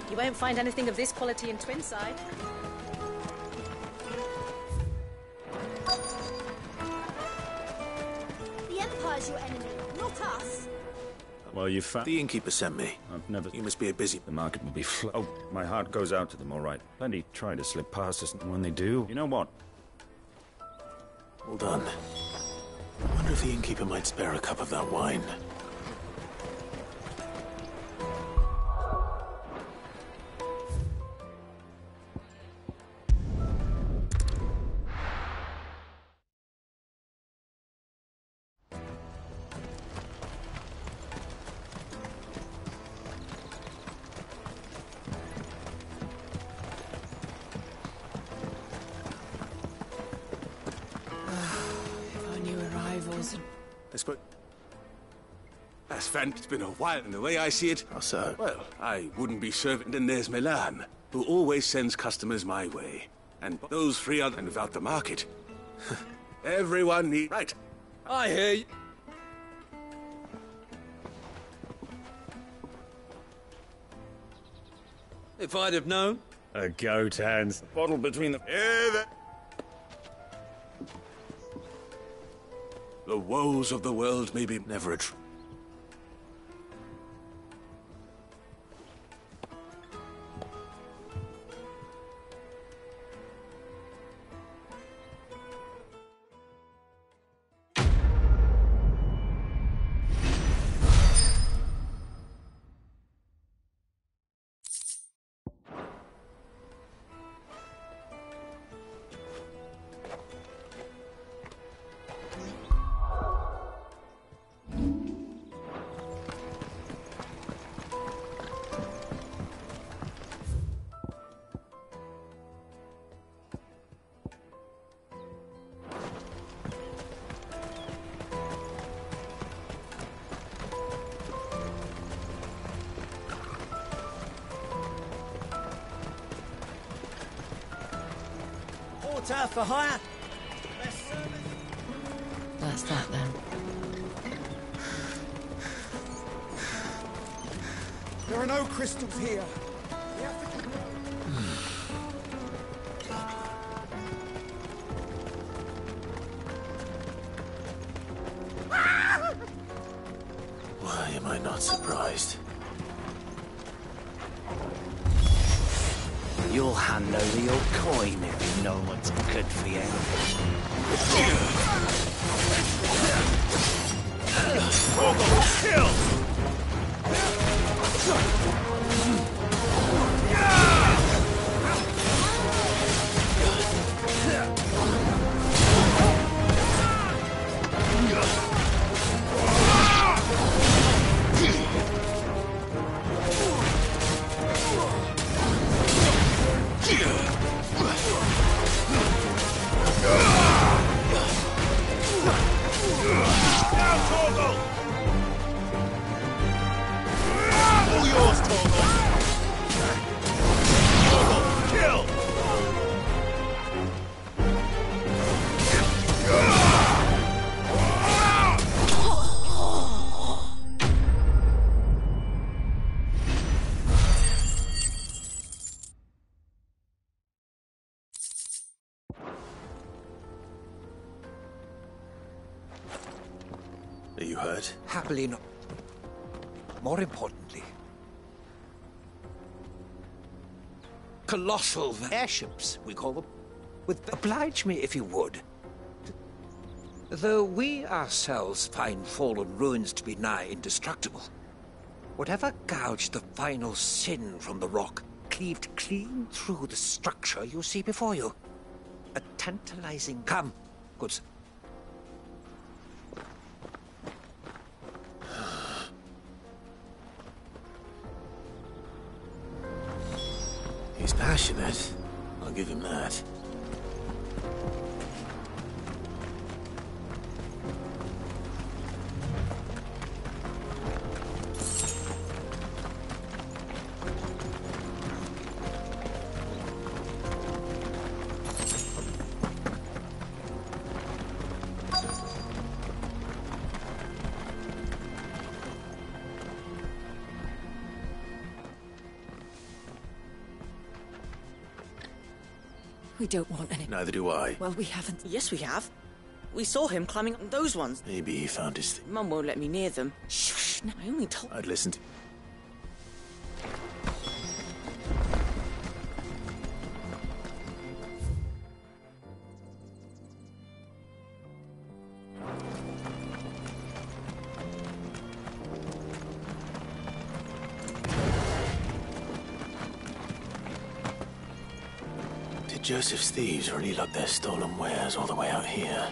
You won't find anything of this quality in Twinside. The Empire's your enemy, not us. Well, you found... The innkeeper sent me. I've never... You must be a busy... The market will be Oh, my heart goes out to them, all right. Plenty try to slip past us, and when they do, you know what? Hold on. I wonder if the innkeeper might spare a cup of that wine. It's been a while, and the way I see it... How so? Well, I wouldn't be serving. Then there's Milan, who always sends customers my way. And those three other... And without the market... Everyone needs... Right. I hear you. If I'd have known... A goat hands. Bottle between the... The woes of the world may be never a... For hire. That's that then. There are no crystals here. We have to... Why am I not surprised? You'll hand over your coin if you know what's good for you. Kill! Are you hurt? Happily not. More importantly, colossal airships, we call them. Oblige me if you would. Though we ourselves find fallen ruins to be nigh indestructible, whatever gouged the final sin from the rock cleaved clean through the structure you see before you. A tantalizing... Come, good sir. He's passionate. I'll give him that. We don't want any... Neither do I. Well, we haven't... Yes, we have. We saw him climbing up those ones. Maybe he found his... Mum won't let me near them. Shh, no, I only told... I'd listen to... Joseph's thieves really lug their stolen wares all the way out here.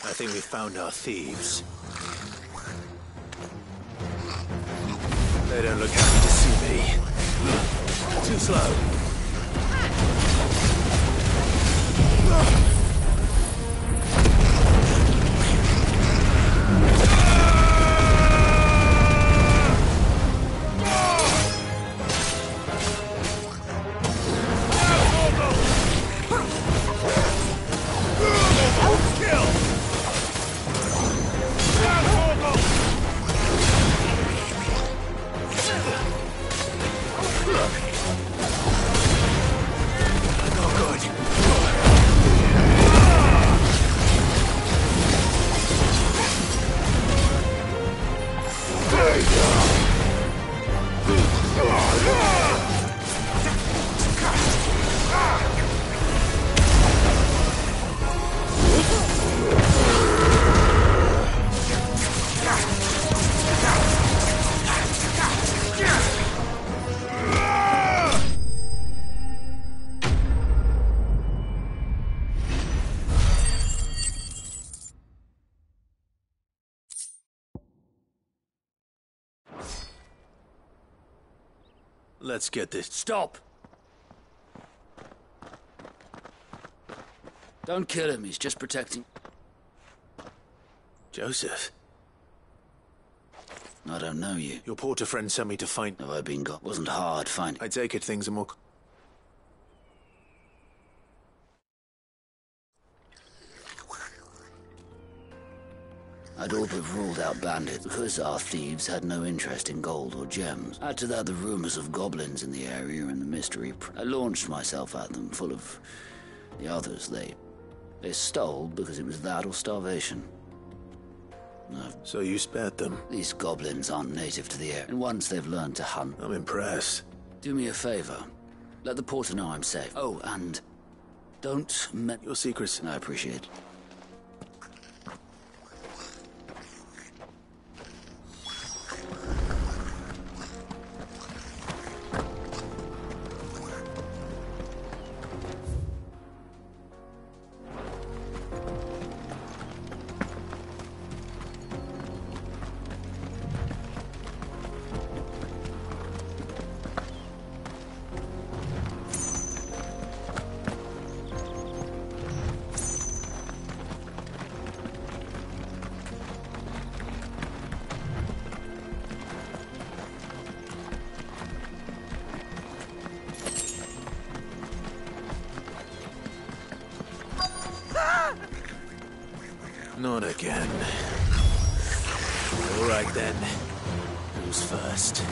I think we found our thieves. They don't look happy to see me. Too slow. Let's get this. Stop! Don't kill him, he's just protecting... Joseph? I don't know you. Your porter friend sent me to find... Have I been got? Wasn't hard finding... I take it things are more... I'd all but ruled out bandits because our thieves had no interest in gold or gems. Add to that the rumors of goblins in the area and the mystery. I launched myself at them, full of the others. They stole because it was that or starvation. So you spared them? These goblins aren't native to the area, and once they've learned to hunt... I'm impressed. Do me a favor. Let the porter know I'm safe. Oh, and don't... Your secrets. I appreciate it. Not again. All right then. Who's first?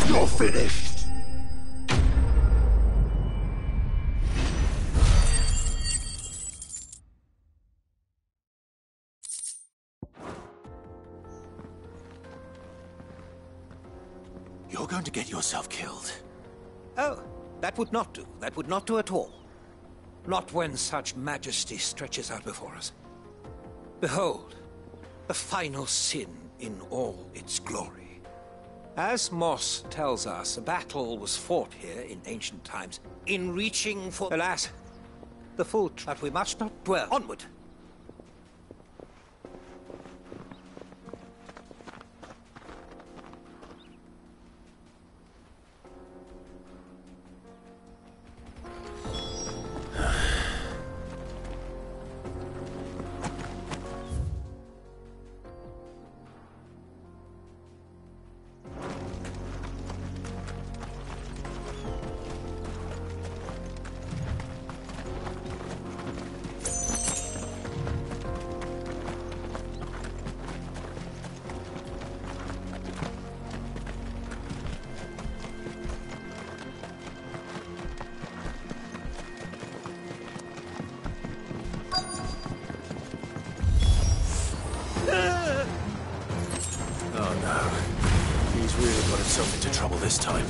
You're finished! You're going to get yourself killed. Oh, that would not do. That would not do at all. Not when such majesty stretches out before us. Behold, the final sin in all its glory. As Moss tells us, a battle was fought here in ancient times, in reaching for, alas, the full truth. But we must not dwell. Onward! Oh no. He's really got himself into trouble this time.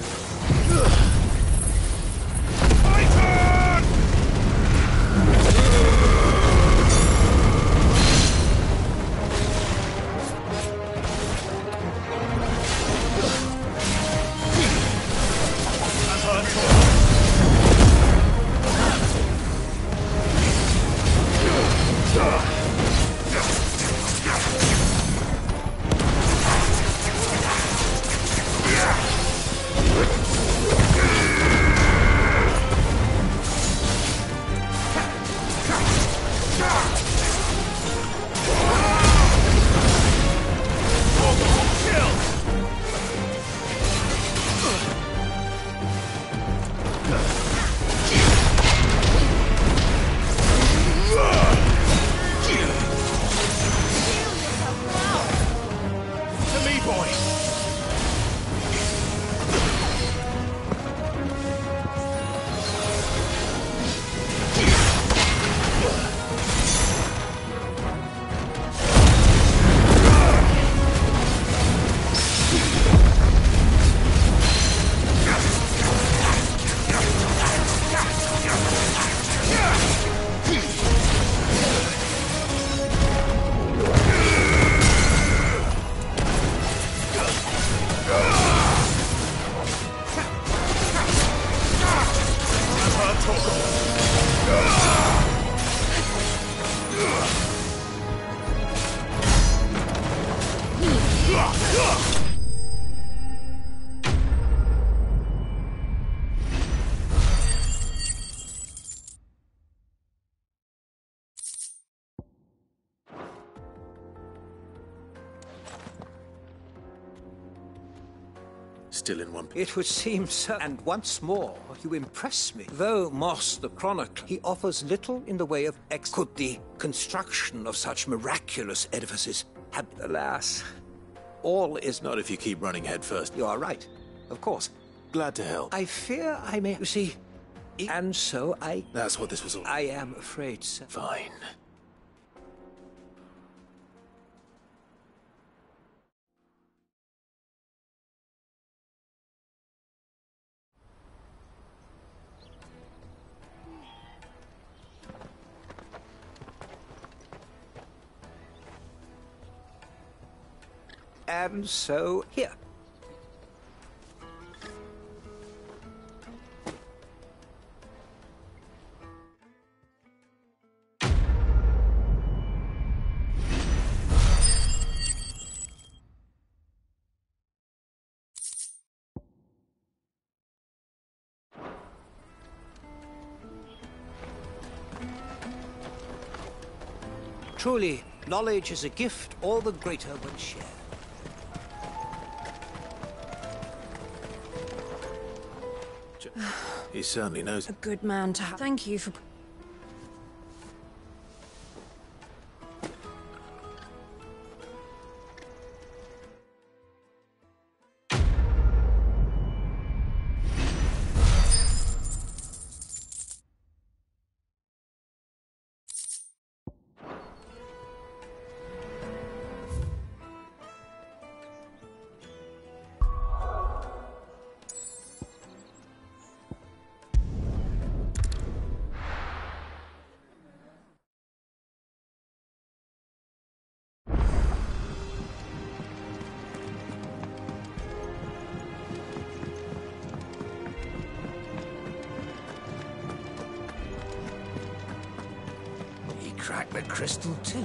Still in one... It would seem so. And once more, you impress me. Though Moss the Chronicler, he offers little in the way of Could the construction of such miraculous edifices have... Alas, all is... Not if you keep running head first. You are right. Of course. Glad to help. I fear I may... You see... And so I... That's what this was all... I am afraid so. Fine. And so, here. Truly, knowledge is a gift all the greater when shared. He certainly knows. A good man to have. Thank you for... Crack the crystal too?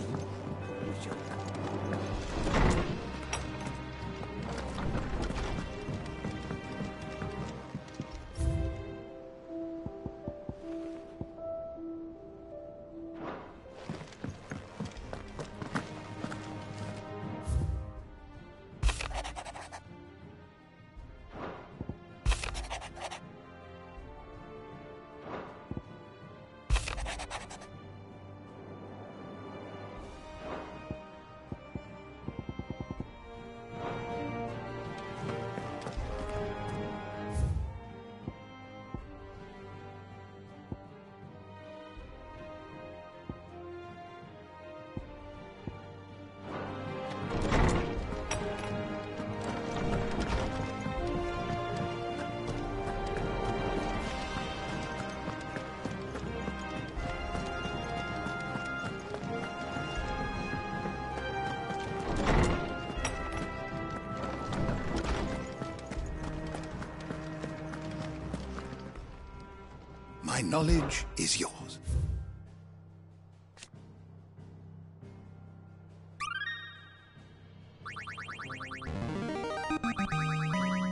My knowledge is yours.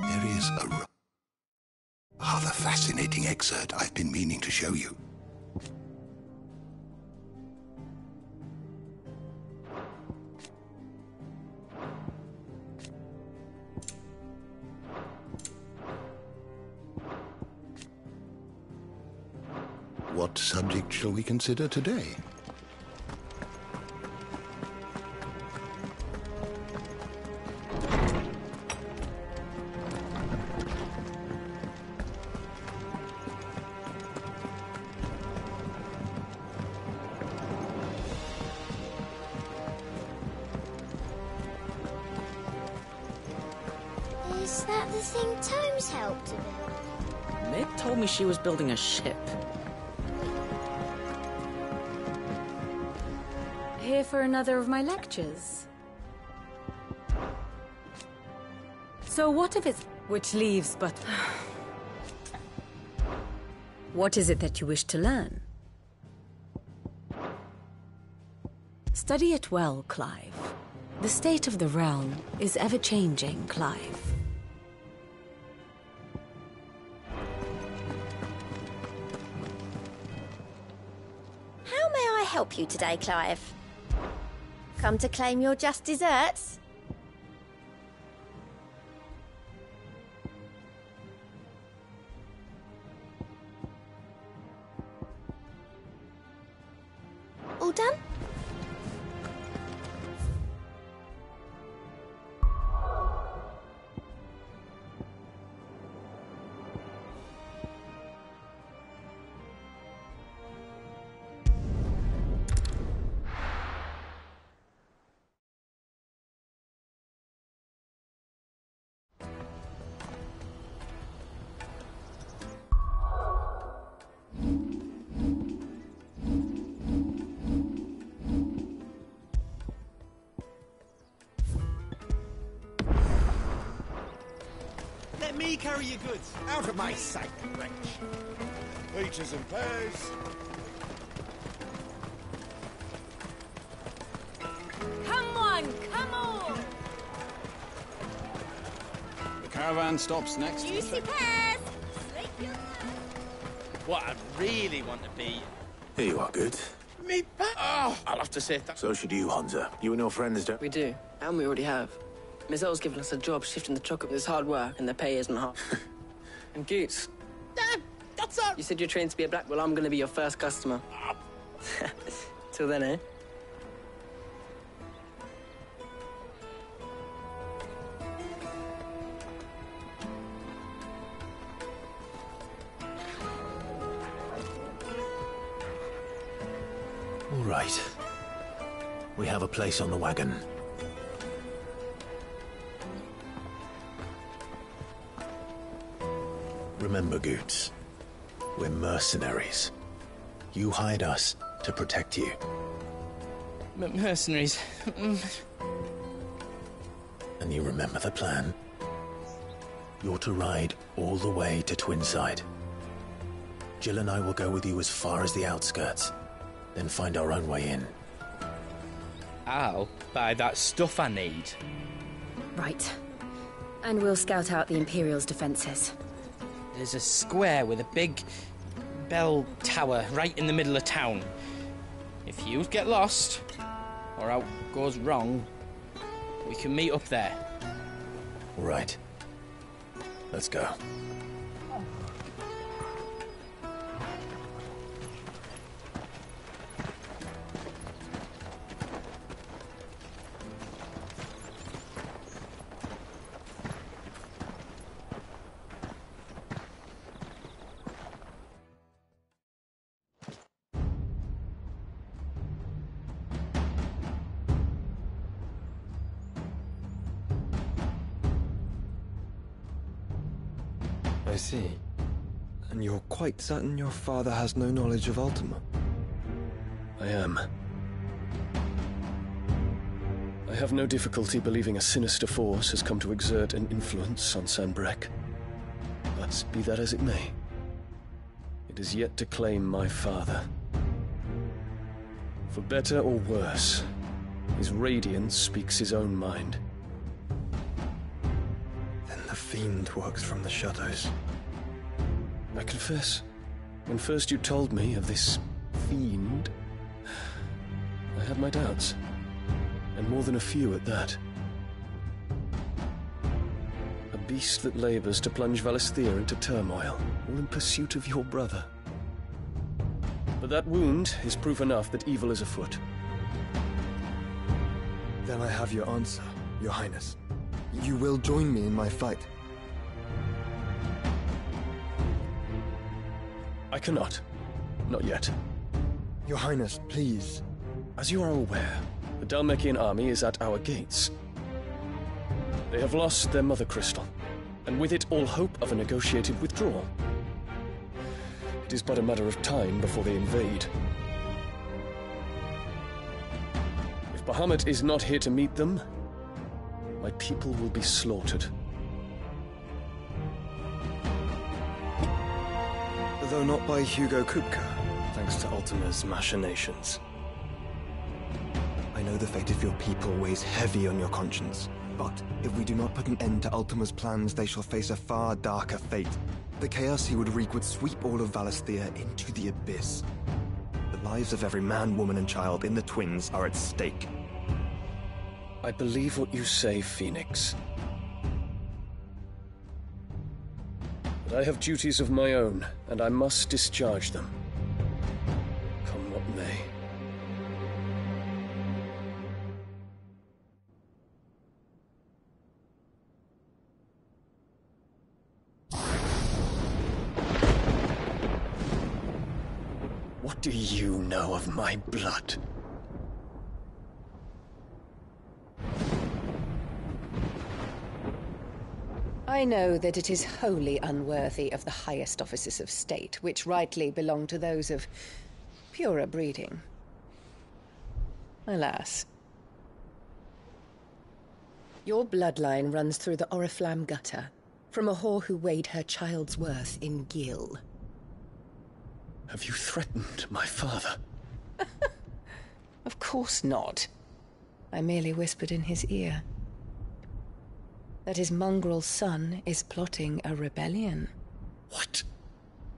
There is a rather fascinating excerpt I've been meaning to show you. What subject shall we consider today? Is that the thing Tomes helped to build? Mid told me she was building a ship. Here for another of my lectures. So what if it's... Which leaves, but... What is it that you wish to learn? Study it well, Clive. The state of the realm is ever-changing, Clive. How may I help you today, Clive? Come to claim your just desserts? All done? Let me carry your goods. Out of my sight, wretch. Peaches and pears. Come on, come on! The caravan stops next to the Juicy ship. pears! What I'd really want to be... Here you are, good. Me back. Oh, I'll have to say that. So should you, Hansa. You and your friends don't... We do, and we already have. Miss Earl's given us a job shifting the truck up. It's hard work, and the pay isn't hard. And Goots. That's all. You said you're trained to be a black. Well, I'm gonna be your first customer. Till then, eh? All right. We have a place on the wagon. Remember, Goots, we're mercenaries. You hired us to protect you. Mercenaries. And you remember the plan? You're to ride all the way to Twinside. Jill and I will go with you as far as the outskirts, then find our own way in. I'll buy that stuff I need. Right. And we'll scout out the Imperial's defenses. There's a square with a big bell tower right in the middle of town. If you get lost, or out goes wrong, we can meet up there. Right. Let's go. I see. And you're quite certain your father has no knowledge of Ultima? I am. I have no difficulty believing a sinister force has come to exert an influence on Sanbreque. But be that as it may, it is yet to claim my father. For better or worse, his radiance speaks his own mind. Then the fiend works from the shadows. I confess, when first you told me of this fiend, I had my doubts, and more than a few at that. A beast that labors to plunge Valisthea into turmoil, all in pursuit of your brother. But that wound is proof enough that evil is afoot. Then I have your answer, Your Highness. You will join me in my fight. I cannot. Not yet. Your Highness, please. As you are aware, the Dhalmekian army is at our gates. They have lost their mother crystal, and with it all hope of a negotiated withdrawal. It is but a matter of time before they invade. If Bahamut is not here to meet them, my people will be slaughtered. Though not by Hugo Kupka, thanks to Ultima's machinations. I know the fate of your people weighs heavy on your conscience, but if we do not put an end to Ultima's plans, they shall face a far darker fate. The chaos he would wreak would sweep all of Valisthea into the abyss. The lives of every man, woman, and child in the Twins are at stake. I believe what you say, Phoenix. But I have duties of my own, and I must discharge them. Come what may. What do you know of my blood? I know that it is wholly unworthy of the highest offices of state, which rightly belong to those of purer breeding. Alas. Your bloodline runs through the Oriflamme gutter, from a whore who weighed her child's worth in Gil. Have you threatened my father? Of course not. I merely whispered in his ear that his mongrel son is plotting a rebellion. What?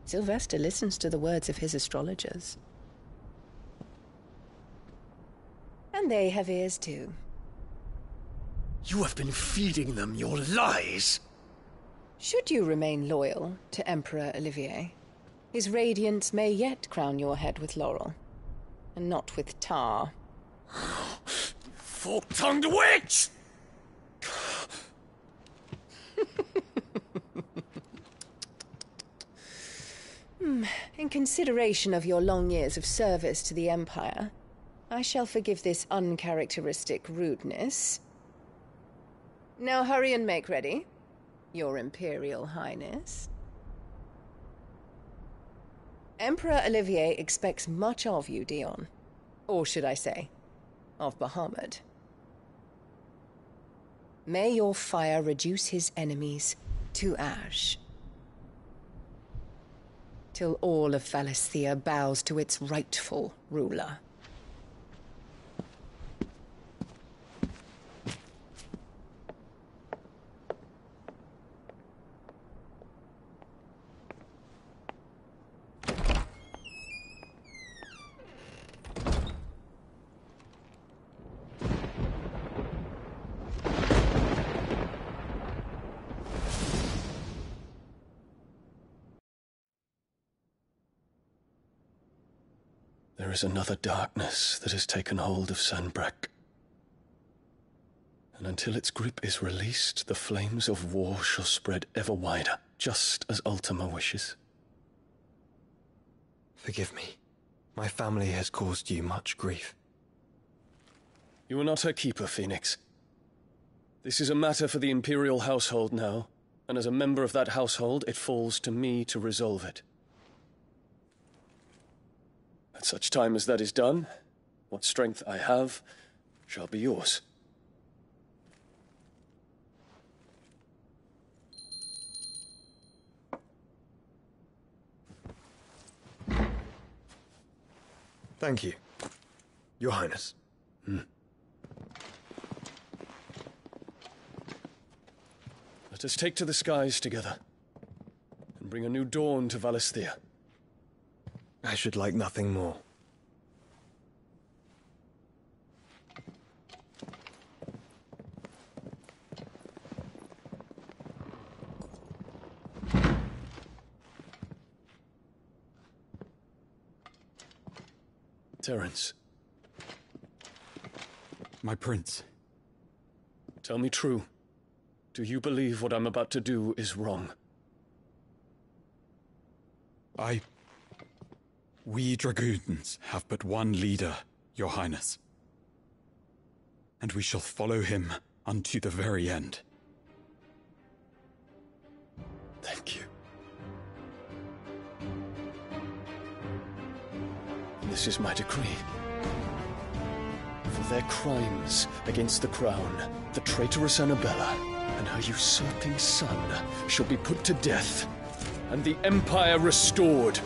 Sylvester listens to the words of his astrologers. And they have ears too. You have been feeding them your lies! Should you remain loyal to Emperor Olivier, his radiance may yet crown your head with laurel, and not with tar. Fork-tongued witch! In consideration of your long years of service to the Empire, I shall forgive this uncharacteristic rudeness. Now hurry and make ready, Your Imperial Highness. Emperor Olivier expects much of you, Dion. Or should I say, of Bahamut. May your fire reduce his enemies to ash, till all of Valisthea bows to its rightful ruler. There is another darkness that has taken hold of Sanbreque. And until its grip is released, the flames of war shall spread ever wider, just as Ultima wishes. Forgive me. My family has caused you much grief. You are not her keeper, Phoenix. This is a matter for the Imperial household now, and as a member of that household, it falls to me to resolve it. At such time as that is done, what strength I have shall be yours. Thank you, Your Highness. Let us take to the skies together, and bring a new dawn to Valisthea. I should like nothing more. Terence. My prince. Tell me true. Do you believe what I'm about to do is wrong? We dragoons have but one leader, Your Highness. And we shall follow him unto the very end. Thank you. This is my decree. For their crimes against the crown, the traitorous Annabella and her usurping son shall be put to death, and the Empire restored.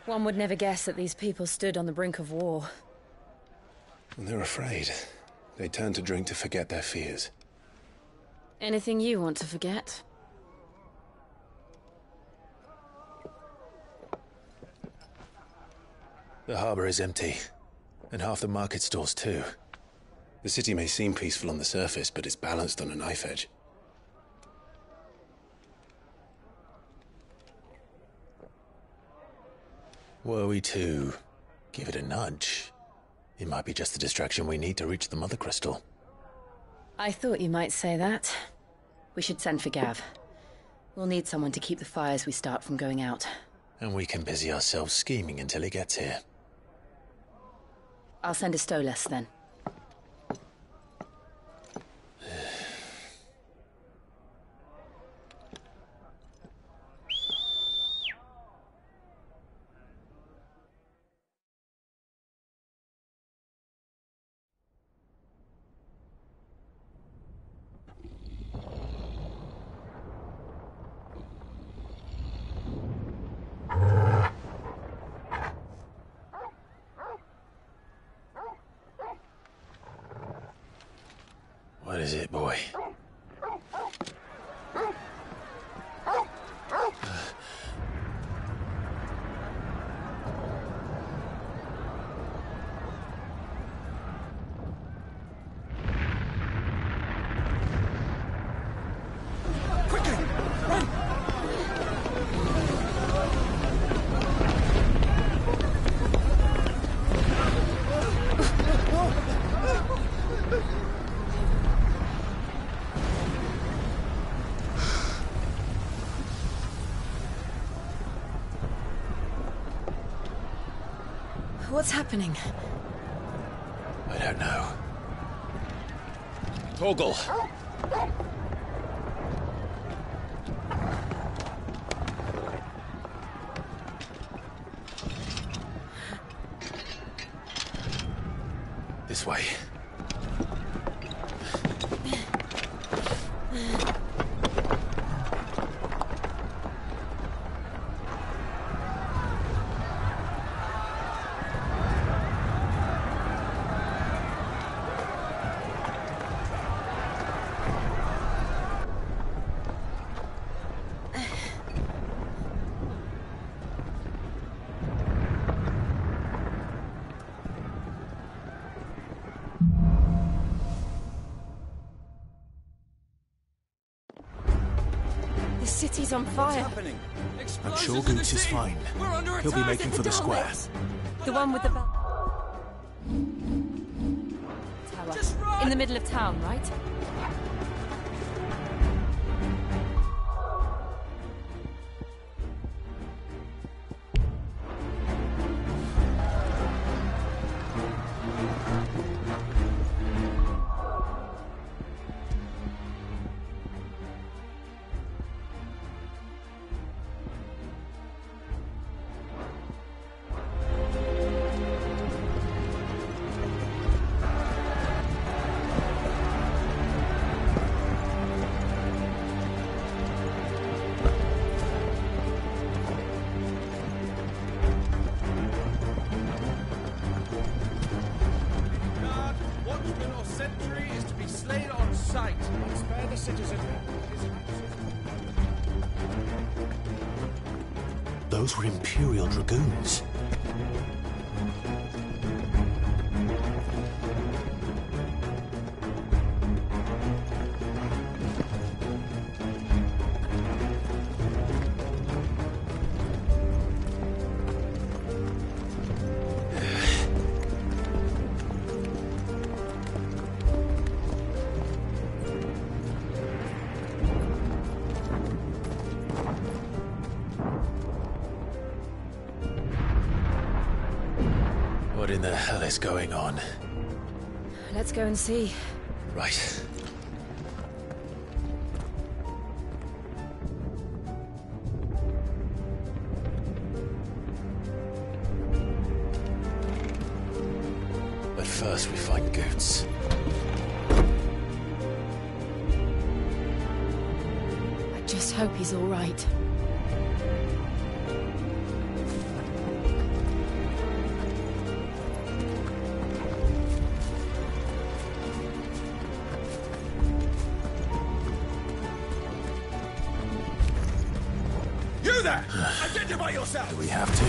One would never guess that these people stood on the brink of war. And they're afraid. They turn to drink to forget their fears. Anything you want to forget? The harbor is empty, and half the market stalls too. The city may seem peaceful on the surface, but it's balanced on a knife edge. Were we to give it a nudge, It might be just the distraction we need to reach the Mother Crystal. I thought you might say that. We should send for Gav. We'll need someone to keep the fires we start from going out. And we can busy ourselves scheming until he gets here. I'll send a Stolas then. What is it, boy? What's happening? I don't know. Torgal! This way. The city's on fire. I'm sure Goots is fine. He'll be making for the square. The one with the tower. In the middle of town, right? Those were Imperial Dragoons. What in the hell is going on? Let's go and see. Right. But first we find Goots. I just hope he's all right. You there! Identify yourself! Do we have to?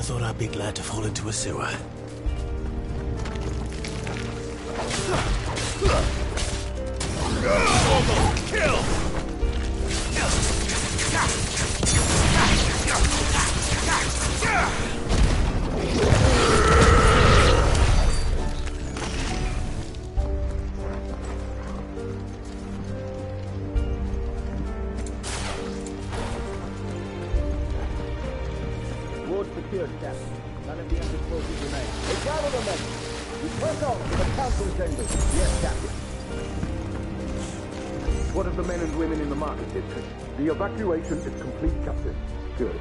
Thought I'd be glad to fall into a sewer. Kill! Secured, Captain. None of the other forces remain. Hey, gather the men. We press on to the council chambers. Yes, Captain. What of the men and women in the market district? The evacuation is complete, Captain. Good.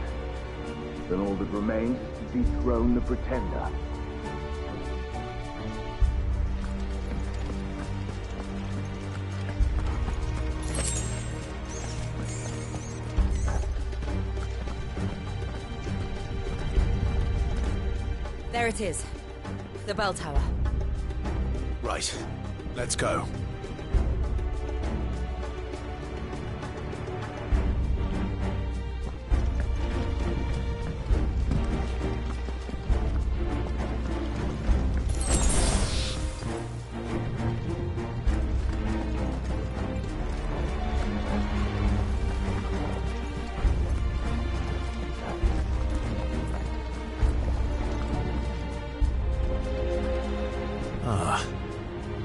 Then all that remains is to dethrone the Pretender. There it is. The bell tower. Right. Let's go.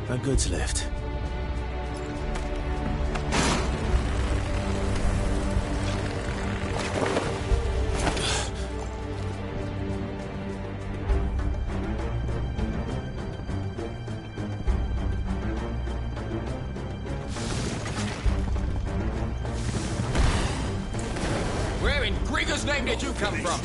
A goods lift. Where in Grigger's name did you come from?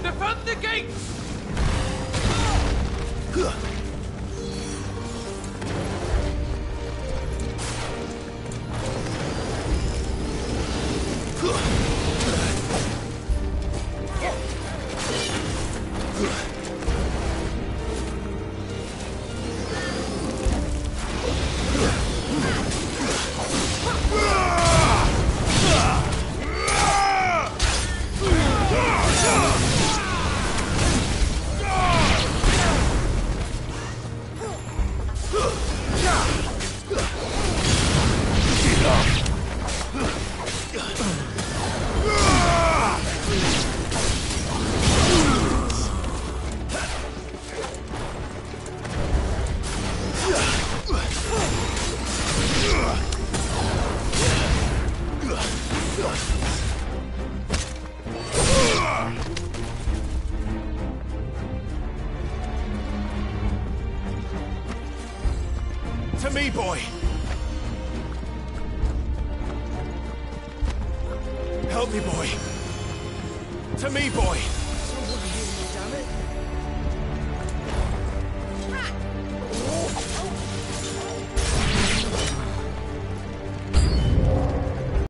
Defend the gates! me, boy! Help me, boy! To me, boy!